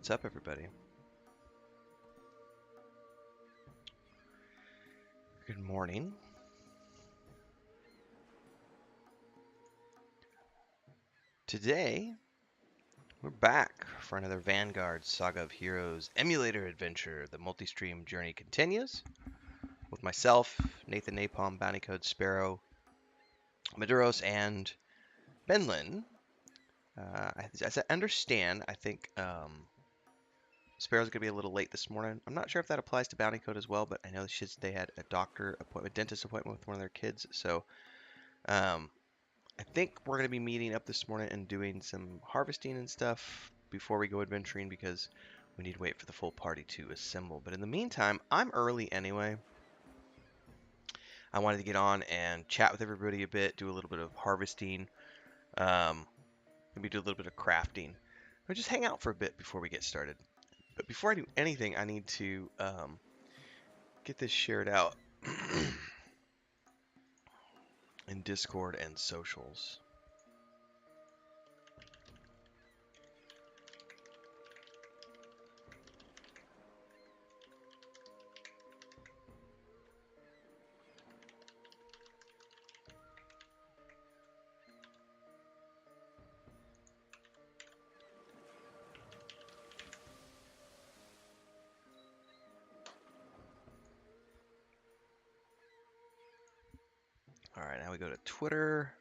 What's up, everybody? Good morning. Today, we're back for another Vanguard Saga of Heroes emulator adventure. The multi-stream journey continues with myself, Nathan Napalm, Bountycode, Sparoh, Maduros, and Benlin. As I understand, I think Sparrow's going to be a little late this morning. I'm not sure if that applies to Bountycode as well, but I know they had a doctor appointment, dentist appointment with one of their kids. So I think we're going to be meeting up this morning and doing some harvesting and stuff before we go adventuring because we need to wait for the full party to assemble. But in the meantime, I'm early anyway. I wanted to get on and chat with everybody a bit, do a little bit of harvesting, maybe do a little bit of crafting, or just hang out for a bit before we get started. But before I do anything, I need to get this shared out in Discord and socials. All right, now we go to Twitter.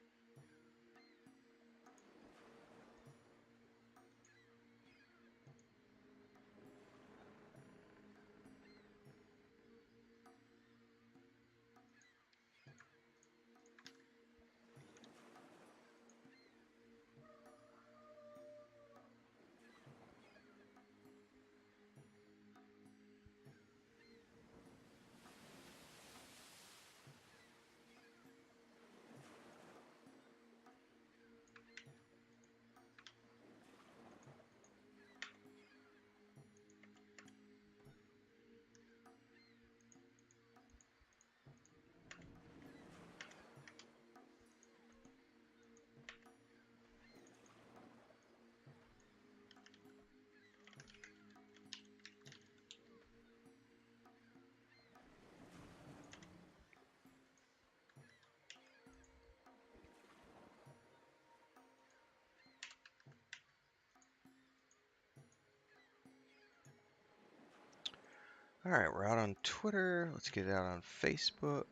All right, we're out on Twitter. Let's get it out on Facebook.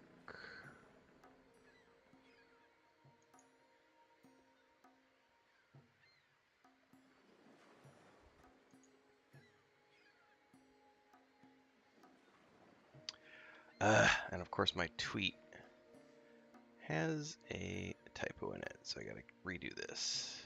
And of course, my tweet has a typo in it, so I gotta redo this.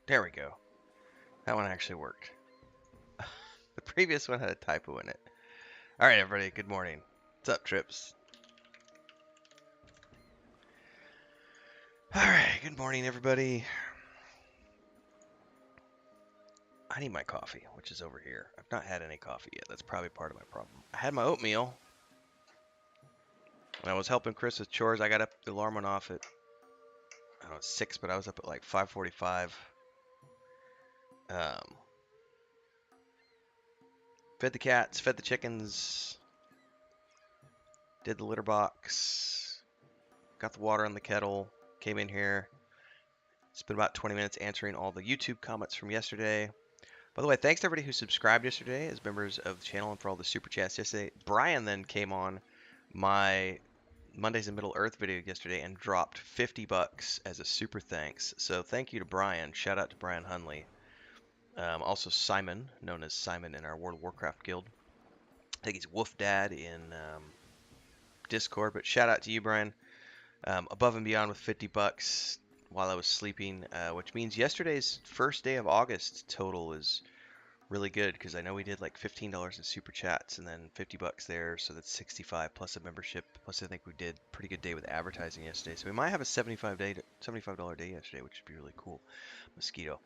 There we go. That one actually worked. The previous one had a typo in it. All right, everybody, good morning. What's up, Trips? All right, good morning, everybody. I need my coffee, which is over here. I've not had any coffee yet. That's probably part of my problem. I had my oatmeal. When I was helping Chris with chores, I got up, the alarm went off at, I don't know, 6, but I was up at like 5:45. Fed the cats, fed the chickens, did the litter box, got the water in the kettle, came in here. Spent about 20 minutes answering all the YouTube comments from yesterday. By the way, thanks to everybody who subscribed yesterday as members of the channel and for all the super chats yesterday. Brian then came on my Mondays in Middle Earth video yesterday and dropped $50 as a super thanks. So thank you to Brian. Shout out to Brian Hunley. Also Simon, known as Simon in our World of Warcraft guild. I think he's Wolf Dad in Discord, but shout out to you, Brian. Above and beyond with $50 while I was sleeping, which means yesterday's first day of August total is really good because I know we did like $15 in super chats and then $50 there, so that's 65 plus a membership. Plus, I think we did a pretty good day with advertising yesterday, so we might have a $75 day yesterday, which would be really cool. Mosquito.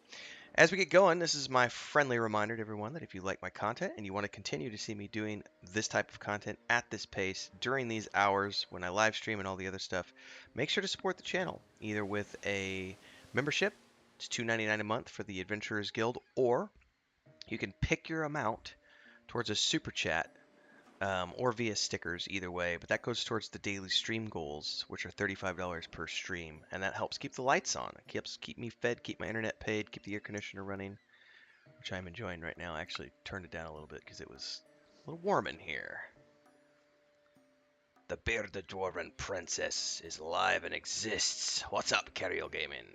As we get going, this is my friendly reminder to everyone that if you like my content and you want to continue to see me doing this type of content at this pace during these hours when I live stream and all the other stuff, make sure to support the channel either with a membership. It's $2.99 a month for the Adventurers Guild, or you can pick your amount towards a super chat or via stickers, either way. But that goes towards the daily stream goals, which are $35 per stream, and that helps keep the lights on. It helps keep me fed, keep my internet paid, keep the air conditioner running, which I'm enjoying right now. I actually turned it down a little bit because it was a little warm in here. The bearded dwarven princess is alive and exists. What's up, Carriel Gaming?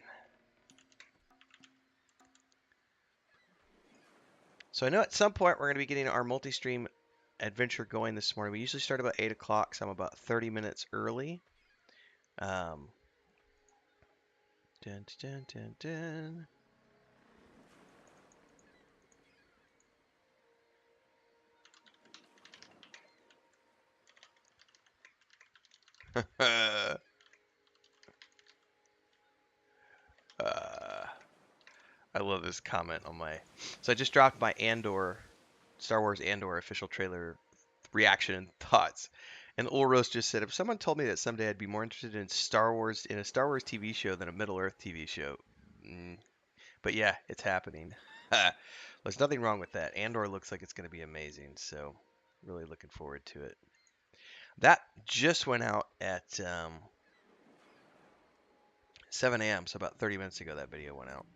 So I know at some point we're going to be getting our multi-stream adventure going this morning. We usually start about 8 o'clock, so I'm about 30 minutes early. Dun, dun, dun, dun. I love this comment on my. So I just dropped my Star Wars Andor official trailer reaction and thoughts. And Ulros just said, if someone told me that someday I'd be more interested in Star Wars TV show than a Middle Earth TV show. But yeah, it's happening. There's nothing wrong with that. Andor looks like it's going to be amazing, so really looking forward to it. That just went out at 7 a.m., so about 30 minutes ago that video went out.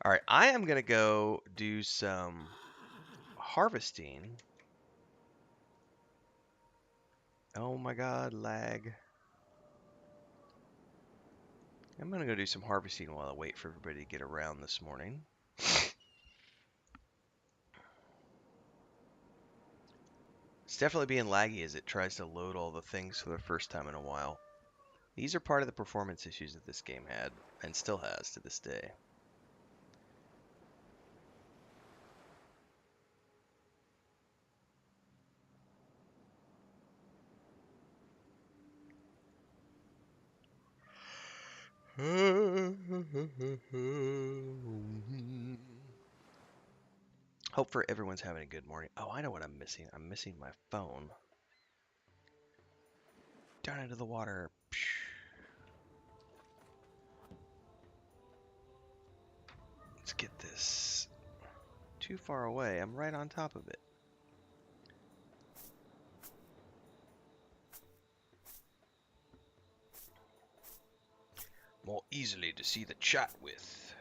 All right, I am going to go do some harvesting. Oh my god, lag. I'm going to go do some harvesting while I wait for everybody to get around this morning. It's definitely being laggy as it tries to load all the things for the first time in a while. These are part of the performance issues that this game had, and still has to this day. Hope for everyone's having a good morning. Oh, I know what I'm missing. I'm missing my phone. Down into the water. Let's get this. Too far away. I'm right on top of it. More easily to see the chat with.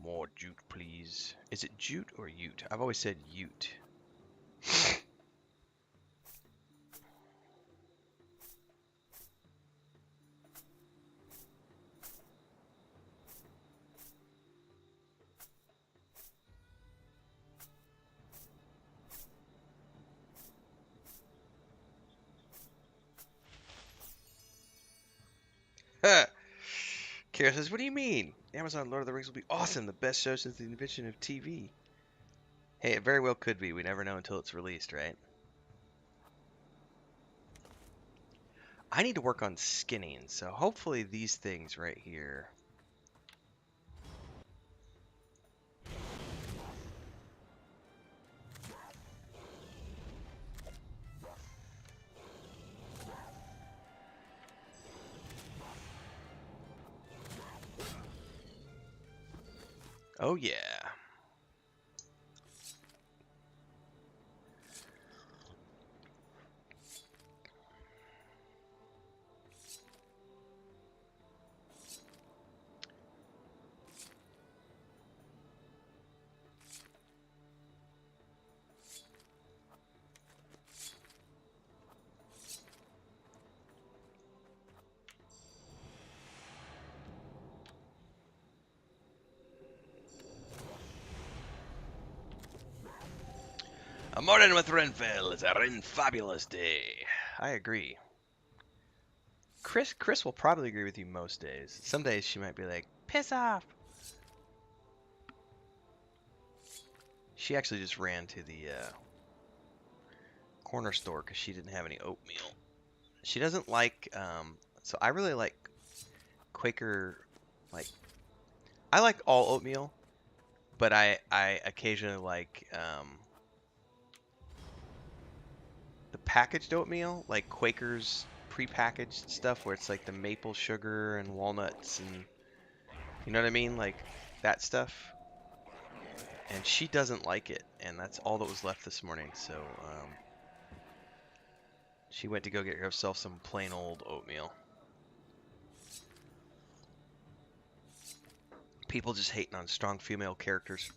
More jute, please. Is it jute or ute? I've always said ute. Kara says, what do you mean? Amazon Lord of the Rings will be awesome. The best show since the invention of TV. Hey, it very well could be. We never know until it's released, right? I need to work on skinning, so hopefully these things right here. Oh yeah. A morning with Renfell is a Renfabulous day. I agree. Chris will probably agree with you most days. Some days she might be like, piss off. She actually just ran to the corner store because she didn't have any oatmeal. She doesn't like, so I really like Quaker, like, I like all oatmeal, but I occasionally like the packaged oatmeal, like Quaker's prepackaged stuff where it's like the maple sugar and walnuts and, you know what I mean? Like that stuff. And she doesn't like it, and that's all that was left this morning, so she went to go get herself some plain old oatmeal. People just hating on strong female characters.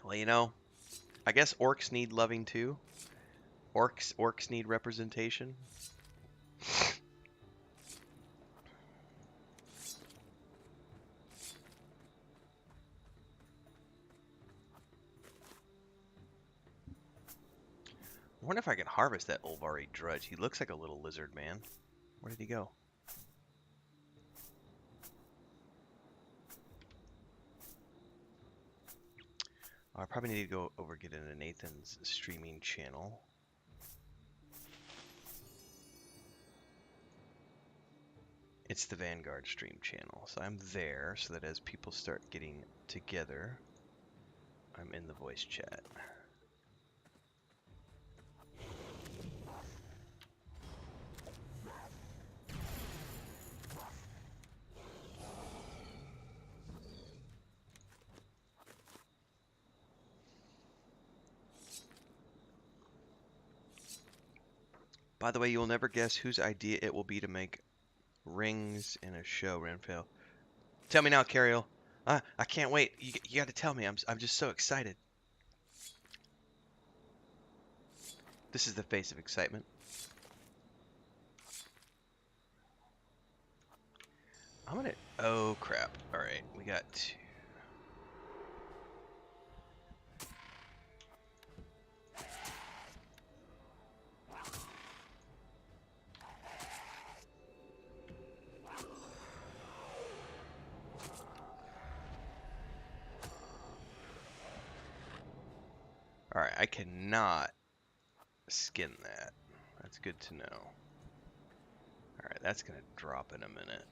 Well, you know, I guess orcs need loving too. Orcs need representation. I wonder if I can harvest that Olvari Drudge. He looks like a little lizard man. Where did he go? I probably need to go over get into Nathan's streaming channel. It's the Vanguard stream channel. So I'm there so that as people start getting together, I'm in the voice chat. By the way, you'll never guess whose idea it will be to make rings in a show, Renfell. Tell me now, Cariel. I can't wait. You got to tell me. I'm just so excited. This is the face of excitement. I'm gonna. Oh crap! All right, we got two. All right, I cannot skin that. That's good to know. All right, that's gonna drop in a minute.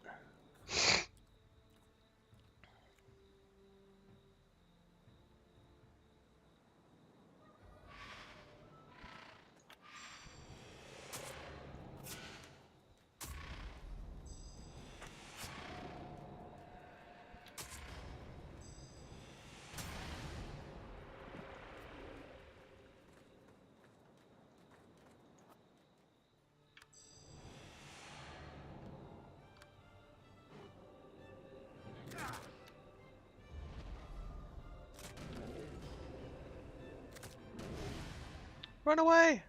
Run away!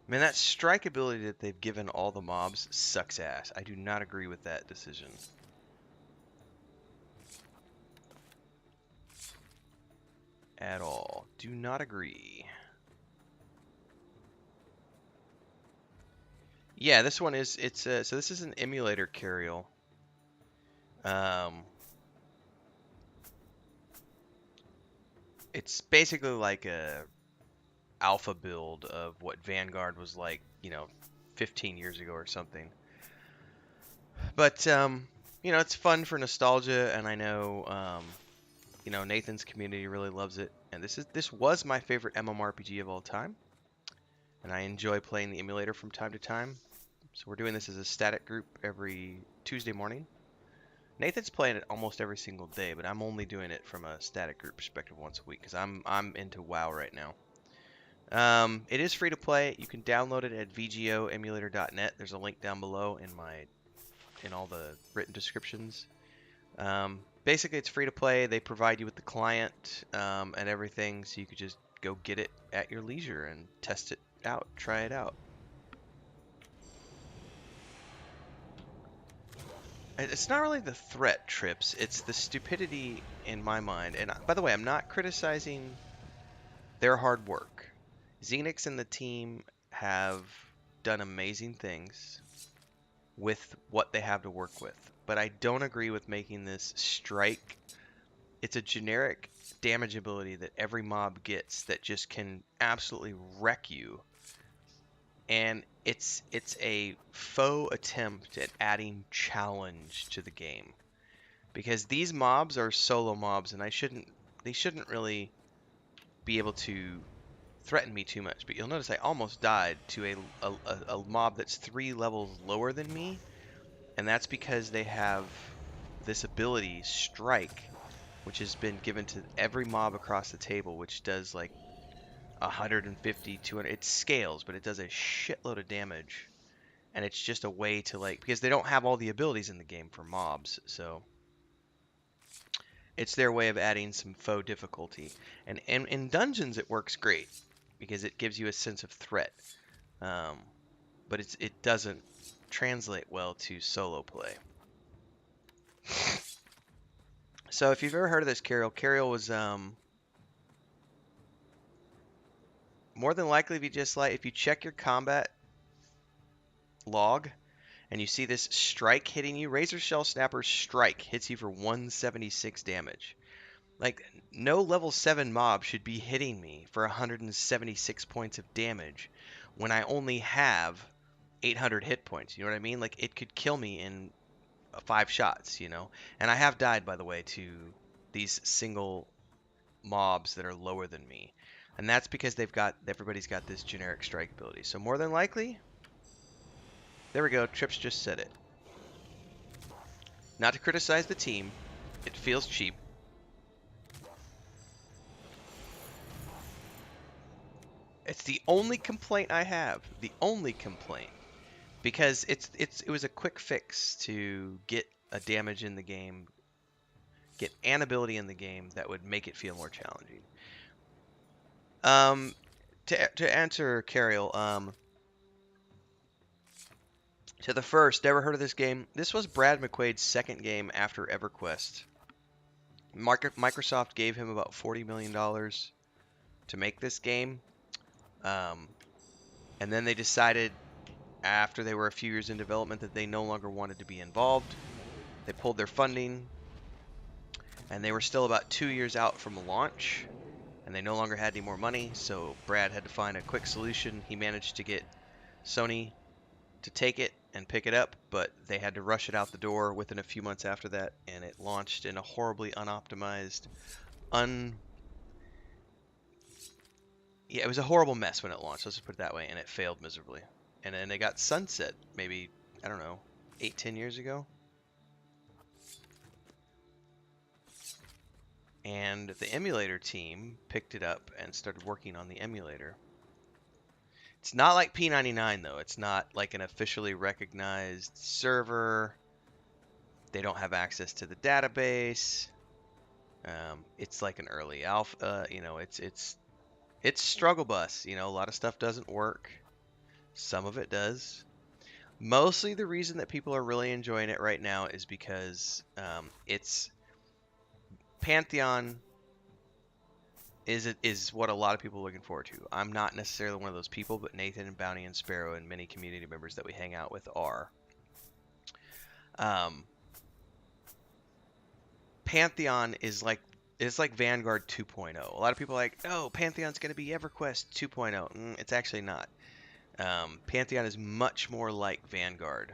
Man, that strike ability that they've given all the mobs sucks ass. I do not agree with that decision. At all. Do not agree. Yeah, this one is, it's, so this is an emulator Cariel. It's basically like a alpha build of what Vanguard was like, you know, 15 years ago or something. But, you know, it's fun for nostalgia, and I know, you know, Nathan's community really loves it. And this was my favorite mmorpg of all time. And I enjoy playing the emulator from time to time. So we're doing this as a static group every Tuesday morning. Nathan's playing it almost every single day, but I'm only doing it from a static group perspective once a week because I'm into WoW right now. It is free to play. You can download it at vgoemulator.net. There's a link down below in all the written descriptions. basically it's free to play. They provide you with the client and everything, so you could just go get it at your leisure and test it out, try it out. It's not really the threat trips, it's the stupidity in my mind. And by the way, I'm not criticizing their hard work. Xenix and the team have done amazing things with what they have to work with. But I don't agree with making this strike. It's a generic damage ability that every mob gets that just can absolutely wreck you. And it's a faux attempt at adding challenge to the game. Because these mobs are solo mobs and they shouldn't really be able to threaten me too much. But you'll notice I almost died to a mob that's 3 levels lower than me. And that's because they have this ability, Strike, which has been given to every mob across the table, which does like 150, 200. It scales, but it does a shitload of damage. And it's just a way to, like, because they don't have all the abilities in the game for mobs, so it's their way of adding some faux difficulty. And in dungeons, it works great because it gives you a sense of threat. But it doesn't translate well to solo play. So if you've ever heard of this Cariel was more than likely if you check your combat log and you see this strike hitting you, Razor Shell Snapper's strike hits you for 176 damage. Like, no level 7 mob should be hitting me for 176 points of damage when I only have 800 hit points. You know what I mean? Like, it could kill me in 5 shots, you know? And I have died, by the way, to these single mobs that are lower than me. And that's because everybody's got this generic strike ability. So more than likely, there we go, Trips just said it. Not to criticize the team, it feels cheap. It's the only complaint I have. The only complaint. Because it was a quick fix to get a damage in the game, get an ability in the game that would make it feel more challenging. To answer Cariel, to the first, never heard of this game. This was Brad McQuaid's second game after EverQuest. Microsoft gave him about $40 million to make this game. And then they decided, after they were a few years in development, that they no longer wanted to be involved. They pulled their funding, and they were still about 2 years out from launch, and they no longer had any more money, so Brad had to find a quick solution. He managed to get Sony to take it and pick it up, but they had to rush it out the door within a few months after that, and it launched in a horribly unoptimized, it was a horrible mess when it launched, let's just put it that way, and it failed miserably. And then it got sunset maybe, I don't know, 8-10 years ago. And the emulator team picked it up and started working on the emulator. It's not like P99 though. It's not like an officially recognized server. They don't have access to the database. It's like an early alpha. You know, it's struggle bus. You know, a lot of stuff doesn't work. Some of it does. Mostly the reason that people are really enjoying it right now is because it's Pantheon is what a lot of people are looking forward to. I'm not necessarily one of those people, but Nathan and Bounty and Sparoh and many community members that we hang out with are. Pantheon is like Vanguard 2.0. A lot of people are like, oh, Pantheon's going to be EverQuest 2.0. It's actually not. Pantheon is much more like Vanguard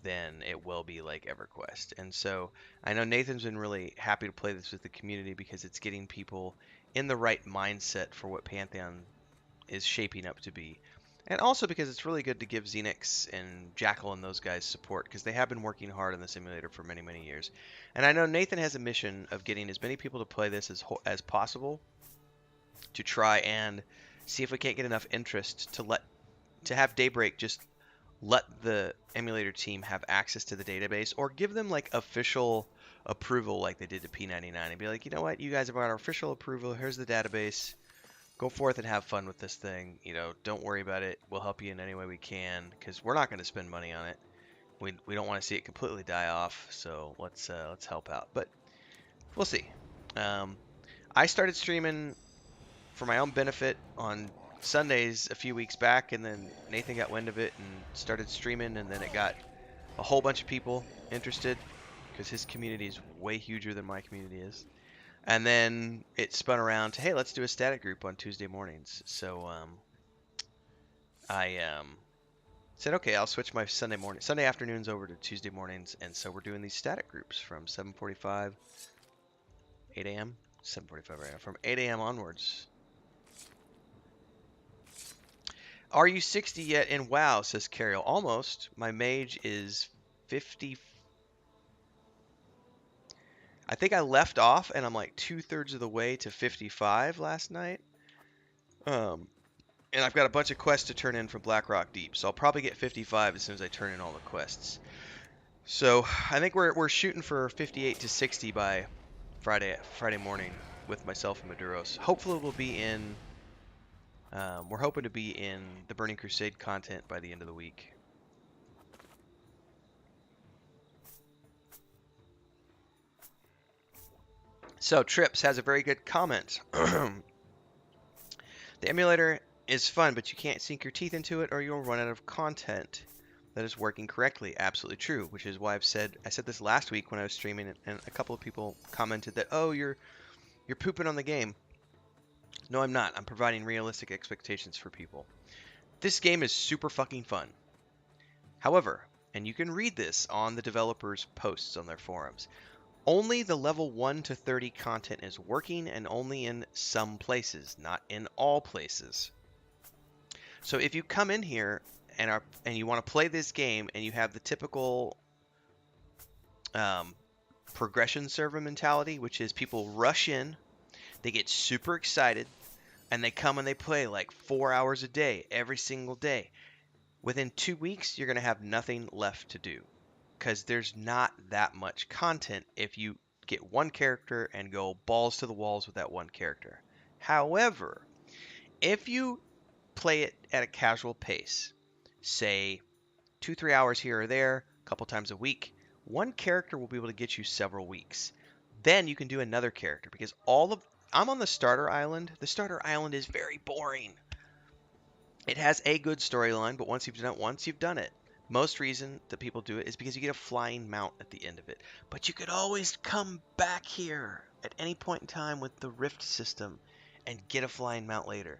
than it will be like EverQuest. And so I know Nathan's been really happy to play this with the community because it's getting people in the right mindset for what Pantheon is shaping up to be. And also because it's really good to give Xenix and Jackal and those guys support because they have been working hard on the simulator for many, many years. And I know Nathan has a mission of getting as many people to play this as possible to try and see if we can't get enough interest to have Daybreak just let the emulator team have access to the database or give them like official approval like they did to P99 and be like, you know what, you guys have got our official approval. Here's the database. Go forth and have fun with this thing. You know, don't worry about it. We'll help you in any way we can because we're not going to spend money on it. We don't want to see it completely die off. So let's help out. But we'll see. I started streaming for my own benefit on Sundays a few weeks back, and then Nathan got wind of it and started streaming, and then it got a whole bunch of people interested because his community is way huger than my community is. And then it spun around to, hey, let's do a static group on Tuesday mornings. So I said, okay, I'll switch my Sunday afternoons over to Tuesday mornings, and so we're doing these static groups from 7:45, 8 a.m., 7:45 right now, from 8 a.m. onwards. Are you 60 yet in WoW, says Carol. Almost. My mage is 50. I think I left off, and I'm like 2/3 of the way to 55 last night. And I've got a bunch of quests to turn in from Blackrock Deep, so I'll probably get 55 as soon as I turn in all the quests. So I think we're shooting for 58 to 60 by Friday morning with myself and Maduros. Hopefully we'll be in. We're hoping to be in the Burning Crusade content by the end of the week. So Trips has a very good comment. The emulator is fun, but you can't sink your teeth into it or you'll run out of content that is working correctly. Absolutely true, which is why I said this last week when I was streaming, and a couple of people commented that, oh, you're pooping on the game. No, I'm not. I'm providing realistic expectations for people. This game is super fucking fun. However, and you can read this on the developers' posts on their forums, only the level 1 to 30 content is working, and only in some places, not in all places. So if you come in here and you want to play this game and you have the typical progression server mentality, which is people rush in, they get super excited, and they come and they play like 4 hours a day, every single day. Within 2 weeks, you're going to have nothing left to do because there's not that much content if you get one character and go balls to the walls with that one character. However, if you play it at a casual pace, say 2-3 hours here or there, a couple times a week, one character will be able to get you several weeks. Then you can do another character because I'm on the starter island. The starter island is very boring. It has a good storyline, but once you've done it once, you've done it. Most reason that people do it is because you get a flying mount at the end of it. But you could always come back here at any point in time with the Rift system and get a flying mount later.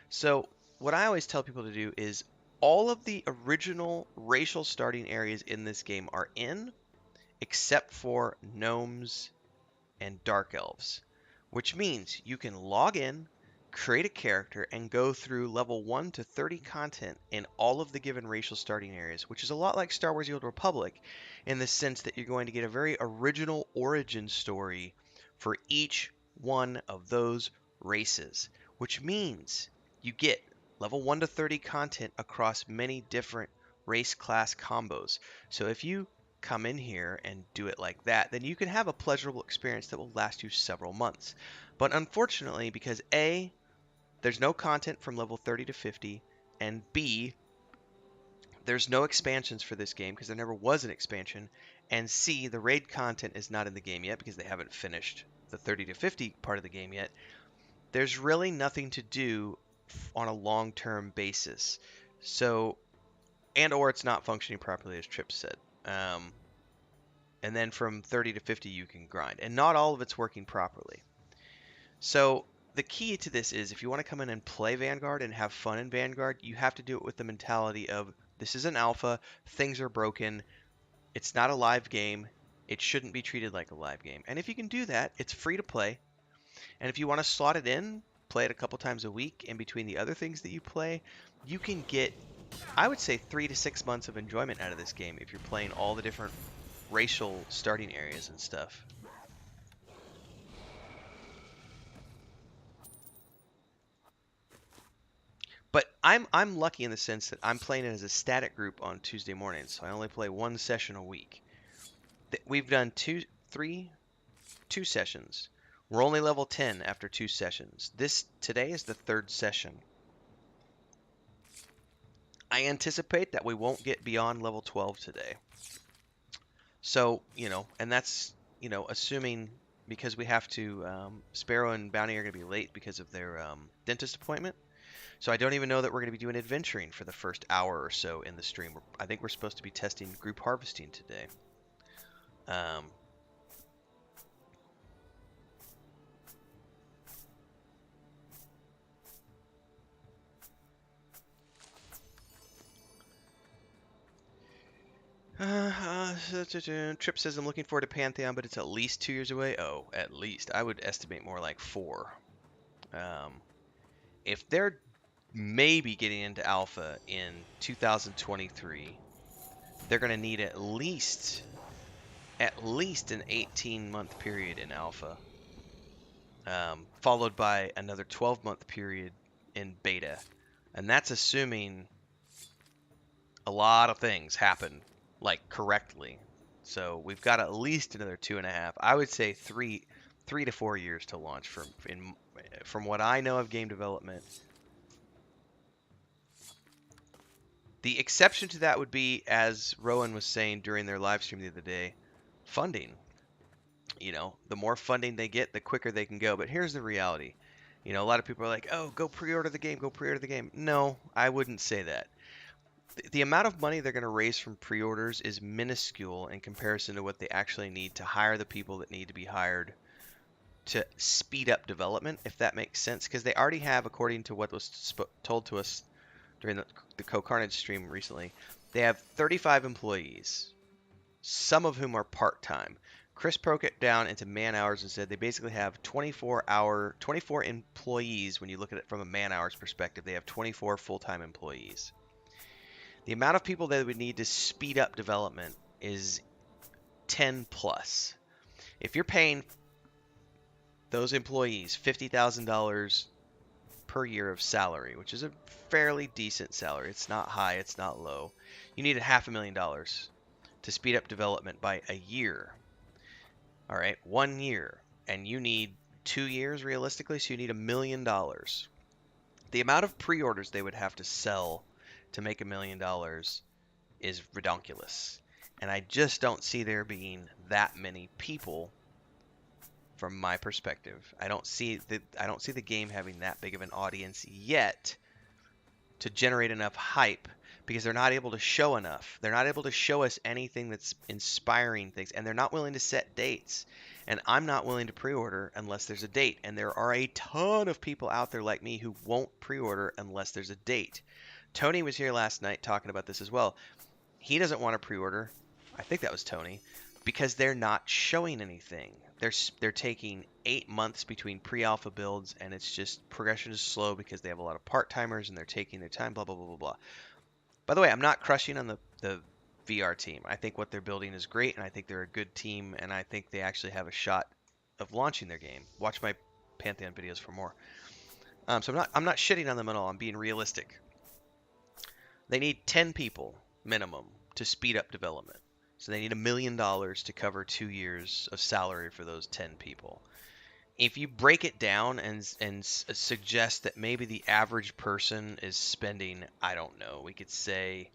So what I always tell people to do is all of the original racial starting areas in this game are in, except for gnomes and dark elves, which means you can log in, create a character, and go through level 1 to 30 content in all of the given racial starting areas, which is a lot like Star Wars The Old Republic in the sense that you're going to get a very original origin story for each one of those races, which means you get level 1 to 30 content across many different race class combos. So if you come in here and do it like that, then you can have a pleasurable experience that will last you several months. But unfortunately, because A, there's no content from level 30 to 50, and B, there's no expansions for this game because there never was an expansion, and C, the raid content is not in the game yet because they haven't finished the 30 to 50 part of the game yet, there's really nothing to do on a long-term basis. So, and or it's not functioning properly, as Tripp said. And then from 30 to 50 you can grind, and not all of it's working properly. So the key to this is if you want to come in and play Vanguard and have fun in Vanguard, you have to do it with the mentality of this is an alpha, things are broken, it's not a live game, it shouldn't be treated like a live game. And if you can do that, it's free to play. And if you want to slot it in, play it a couple times a week in between the other things that you play, you can get, I would say, 3 to 6 months of enjoyment out of this game if you're playing all the different racial starting areas and stuff. But I'm lucky in the sense that I'm playing it as a static group on Tuesday mornings, so I only play one session a week. We've done 2 sessions. We're only level 10 after 2 sessions. Today is the 3rd session. I anticipate that we won't get beyond level 12 today. So, and that's, assuming, because we have to, Sparoh and Bounty are going to be late because of their dentist appointment. So I don't even know that we're going to be doing adventuring for the first hour or so in the stream. I think we're supposed to be testing group harvesting today. Trip says I'm looking forward to Pantheon, but it's at least 2 years away. Oh, at least. I would estimate more like 4. If they're maybe getting into Alpha in 2023, they're going to need at least an 18-month period in Alpha, followed by another 12-month period in Beta. And that's assuming a lot of things happen, like, correctly. So we've got at least another 2.5. I would say 3 to 4 years to launch from what I know of game development. The exception to that would be, as Rowan was saying during their live stream the other day, funding. The more funding they get, the quicker they can go. But here's the reality. A lot of people are like, oh, go pre-order the game, go pre-order the game. No, I wouldn't say that. The amount of money they're going to raise from pre-orders is minuscule in comparison to what they actually need to hire the people that need to be hired to speed up development, if that makes sense. Because they already have, according to what was told to us during the Co-Carnage stream recently, they have 35 employees, some of whom are part-time. Chris broke it down into man-hours and said they basically have 24 employees. When you look at it from a man-hours perspective, they have 24 full-time employees. The amount of people they would need to speed up development is 10 plus. If you're paying those employees $50,000 per year of salary, which is a fairly decent salary, it's not high, it's not low, you need $500,000 to speed up development by a year. All right, 1 year, and you need 2 years realistically, so you need $1 million. The amount of pre-orders they would have to sell to make $1 million is redonkulous, and I just don't see there being that many people. From my perspective, I don't see the game having that big of an audience yet to generate enough hype, because they're not able to show enough. They're not able to show us anything that's inspiring things, and they're not willing to set dates. And I'm not willing to pre-order unless there's a date. And there are a ton of people out there like me who won't pre-order unless there's a date. Tony was here last night talking about this as well. He doesn't want to pre-order. I think that was Tony, because they're not showing anything. They're taking 8 months between pre-alpha builds, and it's just progression is slow because they have a lot of part-timers and they're taking their time, blah, blah, blah, blah, blah. By the way, I'm not crushing on the VR team. I think what they're building is great, and I think they're a good team, and I think they actually have a shot of launching their game. Watch my Pantheon videos for more. So I'm not shitting on them at all. I'm being realistic. They need 10 people minimum to speed up development. So they need $1 million to cover 2 years of salary for those 10 people. If you break it down and suggest that maybe the average person is spending, I don't know, we could say,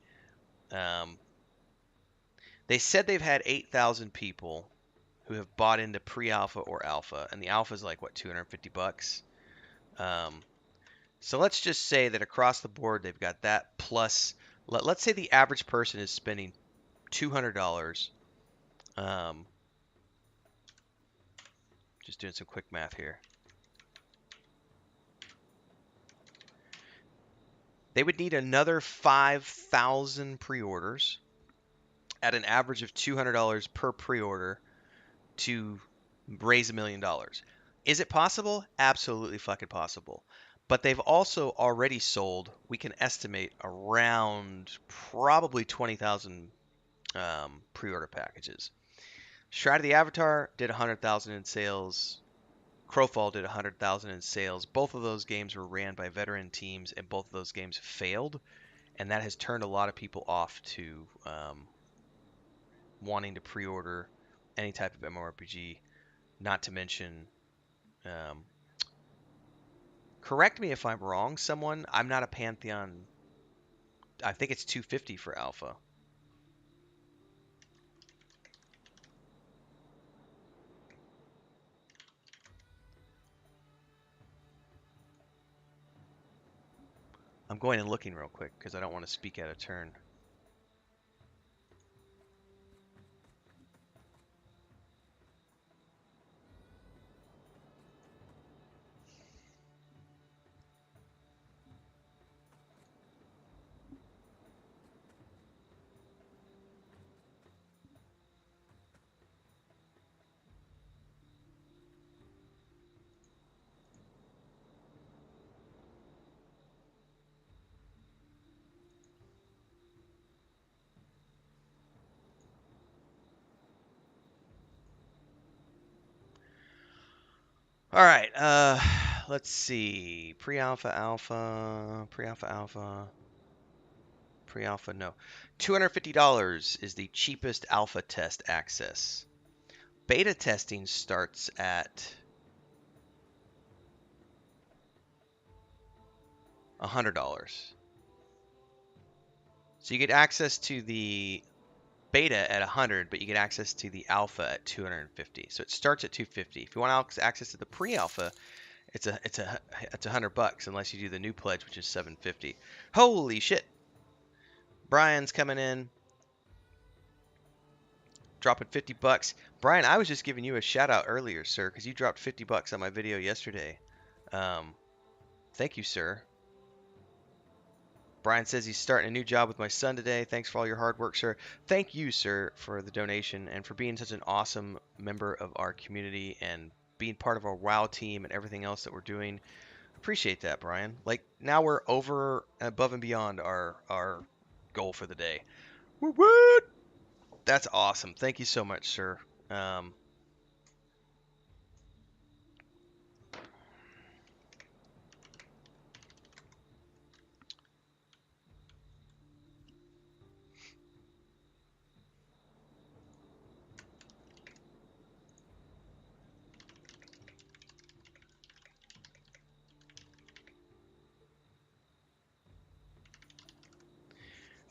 they said they've had 8,000 people who have bought into pre-alpha or alpha, and the alpha is like, what, $250? So let's just say that across the board they've got that plus, let's say the average person is spending $200. Just doing some quick math here. They would need another 5,000 pre-orders at an average of $200 per pre-order to raise $1 million. Is it possible? Absolutely fucking possible. But they've also already sold, we can estimate, around probably 20,000 pre-order packages. Stride of the Avatar did 100,000 in sales. Crowfall did 100,000 in sales. Both of those games were ran by veteran teams, and both of those games failed, and that has turned a lot of people off to wanting to pre-order any type of MMORPG. Not to mention, um, correct me if I'm wrong, someone. I'm not a Pantheon. I think it's 250 for alpha. I'm going and looking real quick because I don't want to speak out of turn. All right, let's see. Pre-alpha, alpha, pre-alpha, alpha, pre-alpha, no. $250 is the cheapest alpha test access. Beta testing starts at $100. So you get access to the beta at 100, but you get access to the alpha at 250. So it starts at 250. If you want access to the pre-alpha, it's $100 unless you do the new pledge, which is 750. Holy shit! Brian's coming in, dropping $50. Brian, I was just giving you a shout out earlier, sir, because you dropped $50 on my video yesterday. Thank you, sir. Brian says he's starting a new job with my son today. Thanks for all your hard work, sir. Thank you, sir, for the donation and for being such an awesome member of our community and being part of our WoW team and everything else that we're doing. Appreciate that, Brian. Like, now we're over, above and beyond our goal for the day. Woo woo! That's awesome. Thank you so much, sir.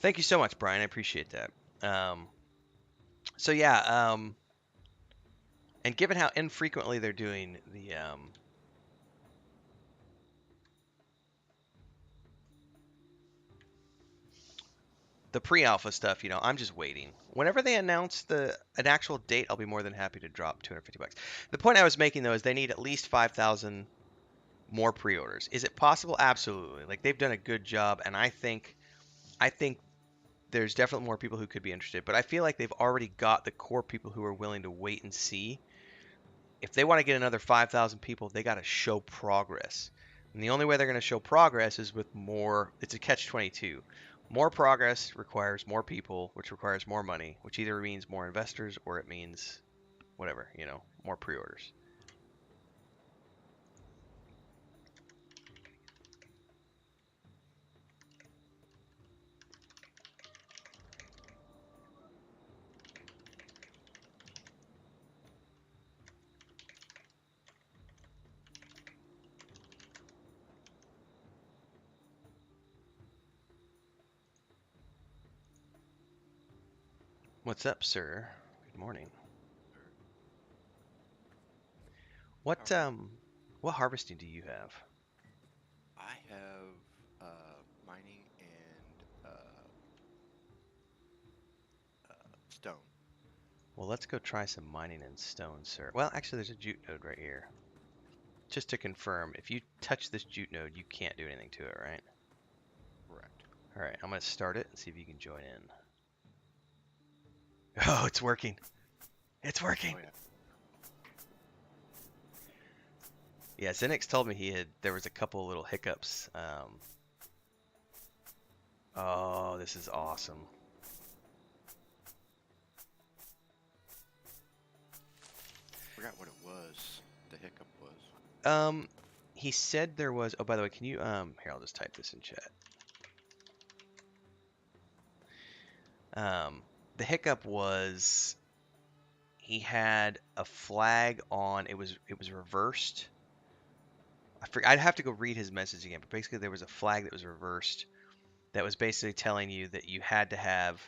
Thank you so much, Brian. I appreciate that. So yeah, and given how infrequently they're doing the pre-alpha stuff, I'm just waiting. Whenever they announce an actual date, I'll be more than happy to drop $250. The point I was making though is they need at least 5,000 more pre-orders. Is it possible? Absolutely. Like they've done a good job, and I think there's definitely more people who could be interested. But I feel like they've already got the core people who are willing to wait and see. If they want to get another 5,000 people, they got to show progress. And the only way they're going to show progress is with more. It's a catch-22. More progress requires more people, which requires more money, which either means more investors or it means whatever, more pre-orders. What's up, sir? Good morning. What what harvesting do you have? I have mining and stone. Well, let's go try some mining in stone, sir. Well, actually, there's a jute node right here. Just to confirm, if you touch this jute node, you can't do anything to it, right? Correct. All right, I'm going to start it and see if you can join in. Oh, it's working. It's working. Oh yeah. Yeah, Zenix told me there was a couple little hiccups. Oh, this is awesome. Forgot what it was. The hiccup was. He said there was. Oh, by the way, can you here? I'll just type this in chat. The hiccup was he had a flag on. It was reversed. I'd have to go read his message again, but basically there was a flag that was reversed that was basically telling you that you had to have,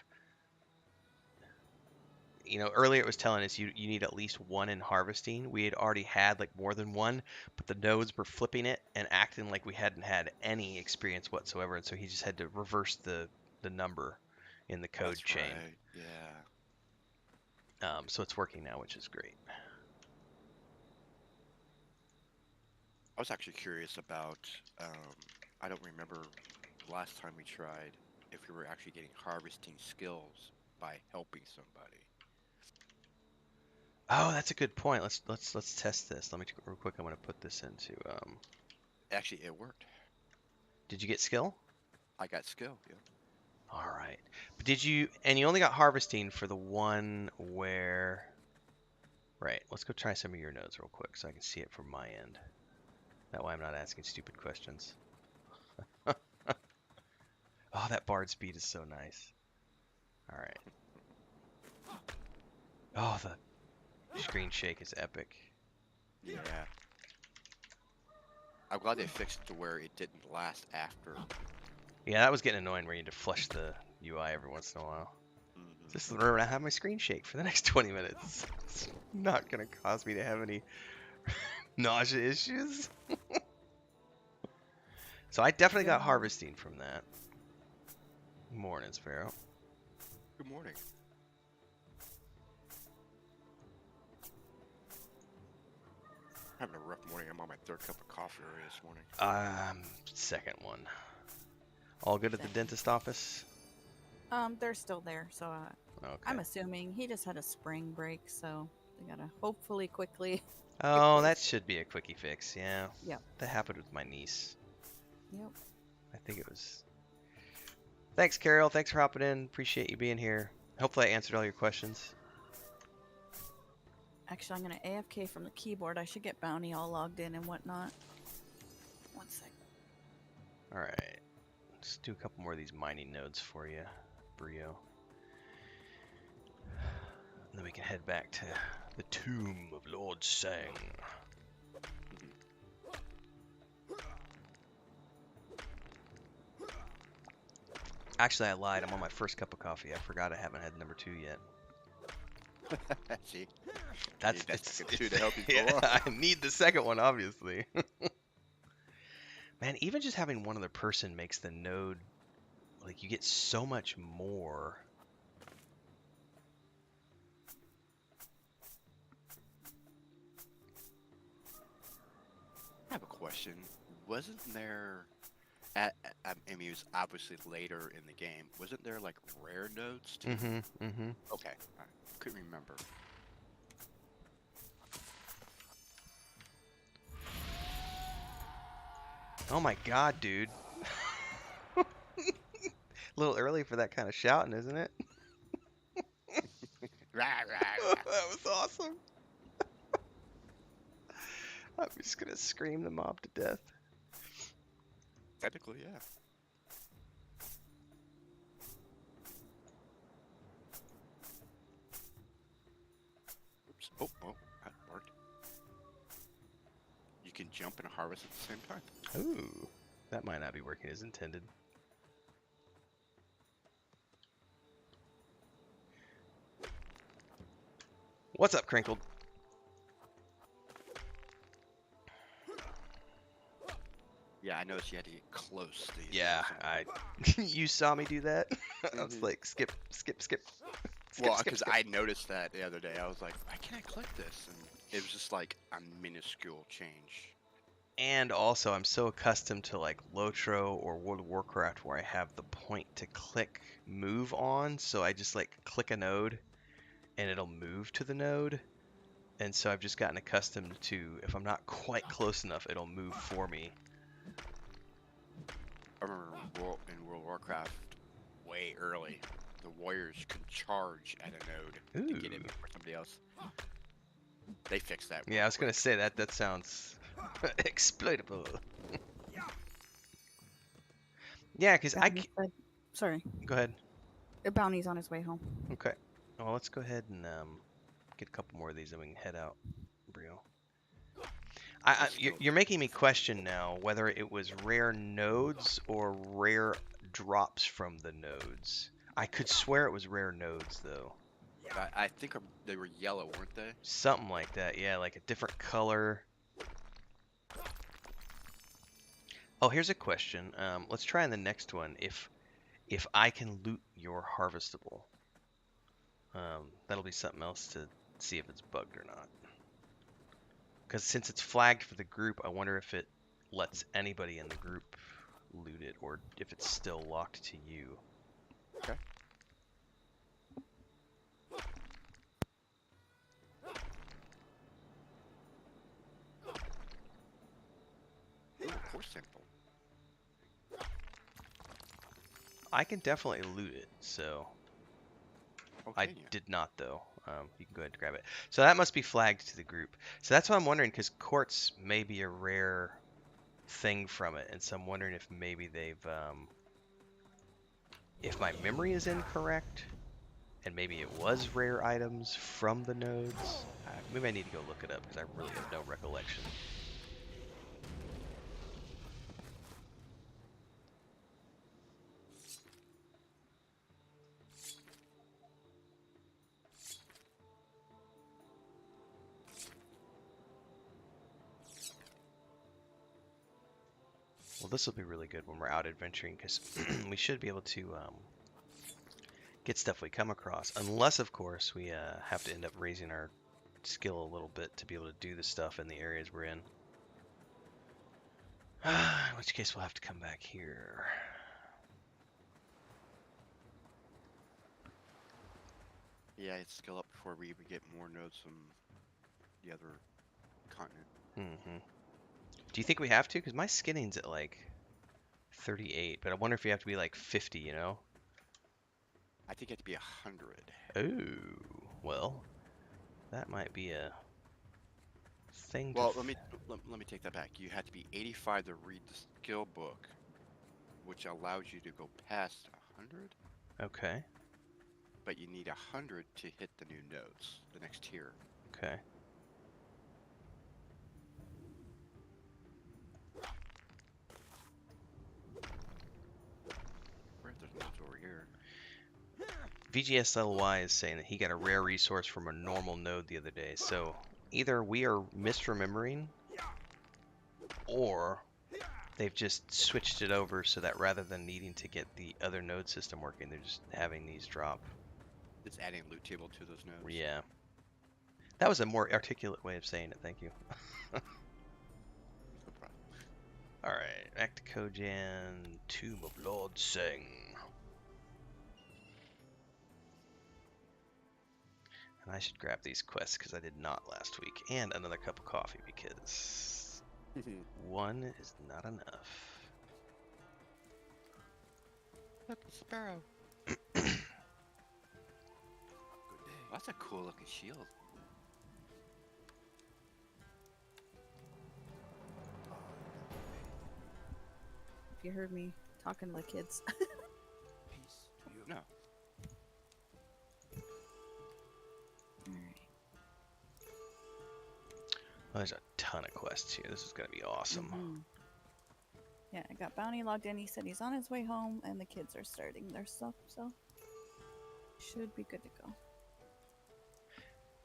earlier it was telling us you need at least one in harvesting. We had already had like more than one, but the nodes were flipping it and acting like we hadn't had any experience whatsoever, and so he just had to reverse the number in the code That's chain. right. Yeah. So it's working now, which is great. I was actually curious about, I don't remember last time we tried if we were actually getting harvesting skills by helping somebody. Oh, that's a good point. Let's test this. Let me real quick. I'm gonna put this into. Actually, it worked. Did you get skill? I got skill, yeah. All right. But did you? And you only got harvesting for the one where. Right. Let's go try some of your nodes real quick so I can see it from my end. That way I'm not asking stupid questions. Oh, that bard speed is so nice. All right. Oh, the screen shake is epic. Yeah. I'm glad they fixed it to where it didn't last after. Yeah, that was getting annoying where you had to flush the UI every once in a while. Mhm. Just remember to have my screen shake for the next 20 minutes. It's not going to cause me to have any nausea issues. So I definitely got harvesting from that. Morning, Sparoh. Good morning. Having a rough morning. I'm on my third cup of coffee already this morning. Second one. All good at the dentist office? They're still there, so Okay. I'm assuming he just had a spring break, so they gotta hopefully quickly. Oh, that should be a quickie fix, yeah. Yep. That happened with my niece. Yep. I think it was. Thanks, Carol. Thanks for hopping in. Appreciate you being here. Hopefully I answered all your questions. Actually, I'm gonna AFK from the keyboard. I should get Bounty all logged in and whatnot. One sec. All right. Let's do a couple more of these mining nodes for you, Brio. And then we can head back to the tomb of Lord Sang. Actually, I lied. I'm on my first cup of coffee. I forgot I haven't had number 2 yet. See? That's second two to help you go yeah, on. I need the second one, obviously. Man, even just having one other person makes the node, like, you get so much more. I have a question. Wasn't there, I mean, it was obviously later in the game. Wasn't there like rare nodes too? Mm-hmm. Okay, I couldn't remember. Oh my god, dude. A little early for that kind of shouting, isn't it? That was awesome. I'm just gonna scream the mob to death. Technically, yeah. Oops. Oh, that worked. You can jump and harvest at the same time. Ooh, that might not be working as intended. What's up, Crinkled? Yeah, I noticed you had to get close. Yeah, you saw me do that. I was like, skip. Well, because I noticed that the other day. I was like, why can't I click this? And it was just like a minuscule change. And also, I'm so accustomed to like Lotro or World of Warcraft where I have the point to click move on, so I just like click a node and it'll move to the node. And so I've just gotten accustomed to, if I'm not quite close enough, it'll move for me. I remember in World of Warcraft, way early, the warriors could charge at a node to get in before somebody else. They fixed that. Yeah, I was gonna say that sounds exploitable. Yeah, because Sorry. Go ahead. The Bounty's on his way home. Okay. Well, let's go ahead and get a couple more of these, and we can head out, Brio. Still You're making me question now whether it was rare nodes or rare drops from the nodes. I could swear it was rare nodes, though. I think they were yellow, weren't they? Something like that, yeah, like a different color. Oh, here's a question. Let's try in the next one. If I can loot your harvestable, that'll be something else to see if it's bugged or not. Because since it's flagged for the group, I wonder if it lets anybody in the group loot it, or if it's still locked to you. Okay. Ooh, a core sample. I can definitely loot it, so Okay, I yeah. did not though. You can go ahead and grab it. So that must be flagged to the group. So that's what I'm wondering, because quartz may be a rare thing from it, and so I'm wondering if maybe they've, if my memory is incorrect, and maybe it was rare items from the nodes. Maybe I need to go look it up, because I really have no recollection. Well, this will be really good when we're out adventuring, because we should be able to get stuff we come across. Unless, of course, we have to end up raising our skill a little bit to be able to do the stuff in the areas we're in. In which case, we'll have to come back here. Yeah, it's skill up before we even get more nodes from the other continent. Mm-hmm. Do you think we have to? Because my skinning's at like 38, but I wonder if you have to be like 50, you know? I think it had to be 100. Oh, well, that might be a thing Well, to... let me take that back. You had to be 85 to read the skill book, which allows you to go past 100, Okay, but you need 100 to hit the new nodes, the next tier. okay. Where's there's nodes over here? VGSLY is saying that he got a rare resource from a normal node the other day, so either we are misremembering, or they've just switched it over so that rather than needing to get the other node system working, they're just having these drop. It's adding a loot table to those nodes. Yeah. That was a more articulate way of saying it, thank you. No problem. Alright, back to Kojan, Tomb of Lord Sing. And I should grab these quests because I did not last week, and another cup of coffee because one is not enough. Look, it's Sparoh. That's a cool looking shield. If you heard me talking to the kids. No. Alright. Well, there's a ton of quests here. This is going to be awesome. Mhm. Yeah, I got Bounty logged in. He said he's on his way home, and the kids are starting their stuff, so should be good to go.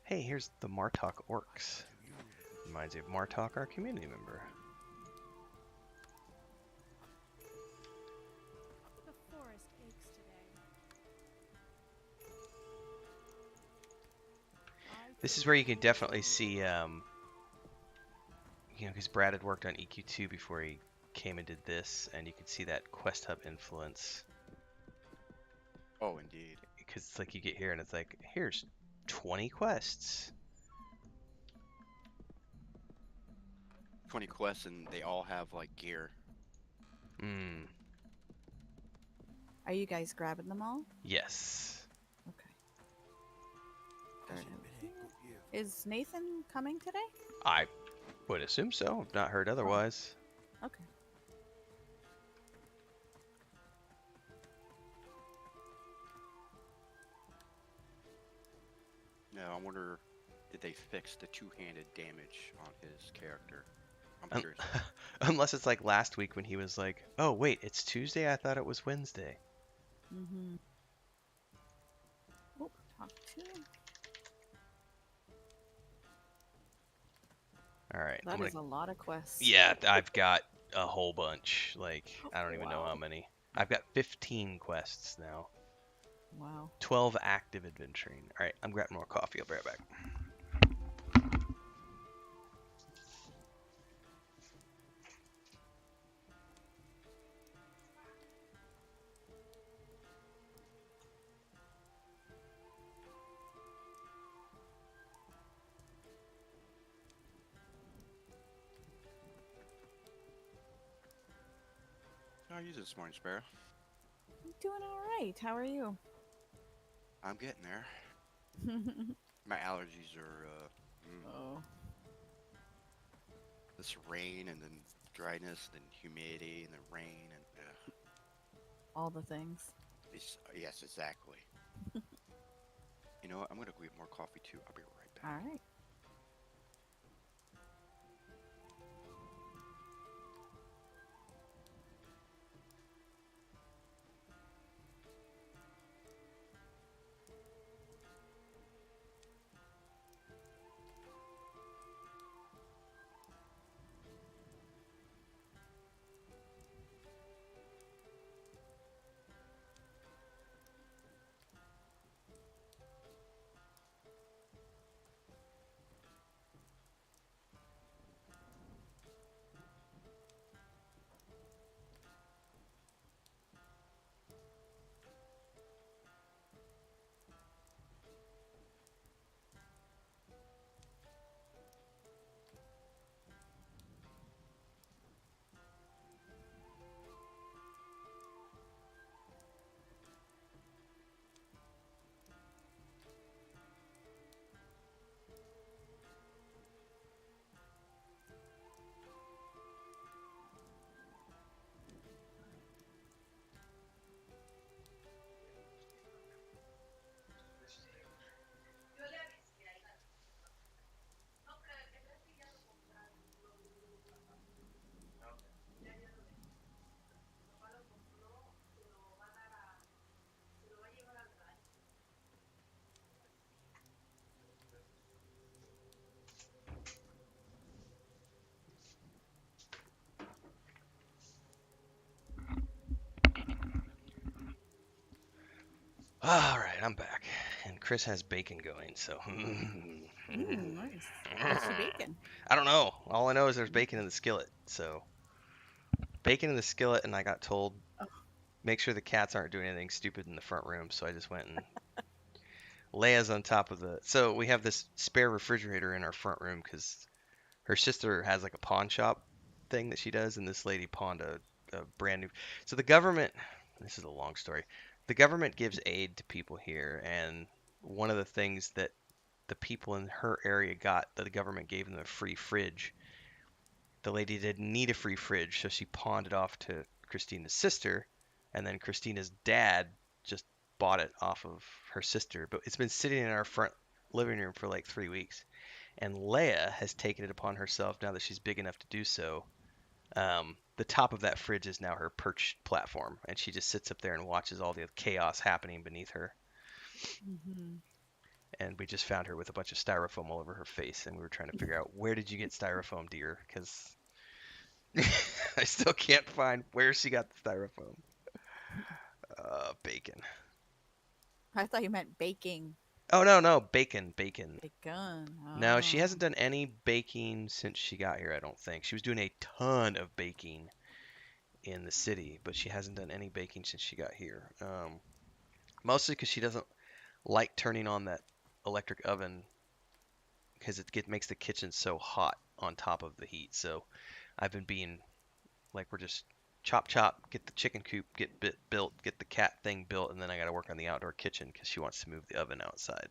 Hey, here's the Martok Orcs. Reminds me of Martok, our community member. The forest aches today. This is where you can definitely see, you know, because Brad had worked on EQ2 before he came and did this, and you can see that Quest Hub influence. Oh, indeed. Because it's like you get here and it's like, here's 20 quests. 20 quests and they all have like gear. Hmm. Are you guys grabbing them all? Yes. Okay. Is Nathan coming today? I would assume so. I've not heard otherwise. Okay. No, I wonder did they fix the two-handed damage on his character? I'm Un- curious. Unless it's like last week when he was like, "Oh wait, it's Tuesday. I thought it was Wednesday." Mm-hmm. Oh, talk to. All right, I'm That gonna. is a lot of quests. Yeah, I've got a whole bunch. Like I don't even know how Wow. many. I've got 15 quests now. Wow. 12 active adventuring. All right, I'm grabbing more coffee. I'll be right back. How are you this morning, Sparrow? I'm doing all right. How are you? I'm getting there. My allergies are Oh. this rain and then dryness, then humidity and then rain and All the things. yes, exactly. You know what? I'm gonna go get more coffee too. I'll be right All back. right. All right, I'm back, and Chris has bacon going. So Nice. What's she baking? I don't know. All I know is there's bacon in the skillet. So bacon in the skillet, and I got told Oh. make sure the cats aren't doing anything stupid in the front room. So I just went and Leia's on top of the. So we have this spare refrigerator in our front room because her sister has like a pawn shop thing that she does, and this lady pawned a brand new. So the government. This is a long story. The government gives aid to people here, and one of the things that the people in her area got that the government gave them a free fridge. The lady didn't need a free fridge, so she pawned it off to Christina's sister, and then Christina's dad just bought it off of her sister. But it's been sitting in our front living room for like 3 weeks, and Leia has taken it upon herself now that she's big enough to do so. The top of that fridge is now her perch platform, and she just sits up there and watches all the chaos happening beneath her. Mm-hmm. And we just found her with a bunch of styrofoam all over her face, and we were trying to figure out where did you get styrofoam, dear? Because I still can't find where she got the styrofoam. Bacon. I thought you meant baking. Oh no, bacon. Bacon. No, she Oh. hasn't done any baking since she got here. I don't think she was doing a ton of baking in the city, but she hasn't done any baking since she got here. Mostly because she doesn't like turning on that electric oven because makes the kitchen so hot on top of the heat. So I've been being like, we're just chop, get the chicken coop, built, get the cat thing built, and then I got to work on the outdoor kitchen because she wants to move the oven outside.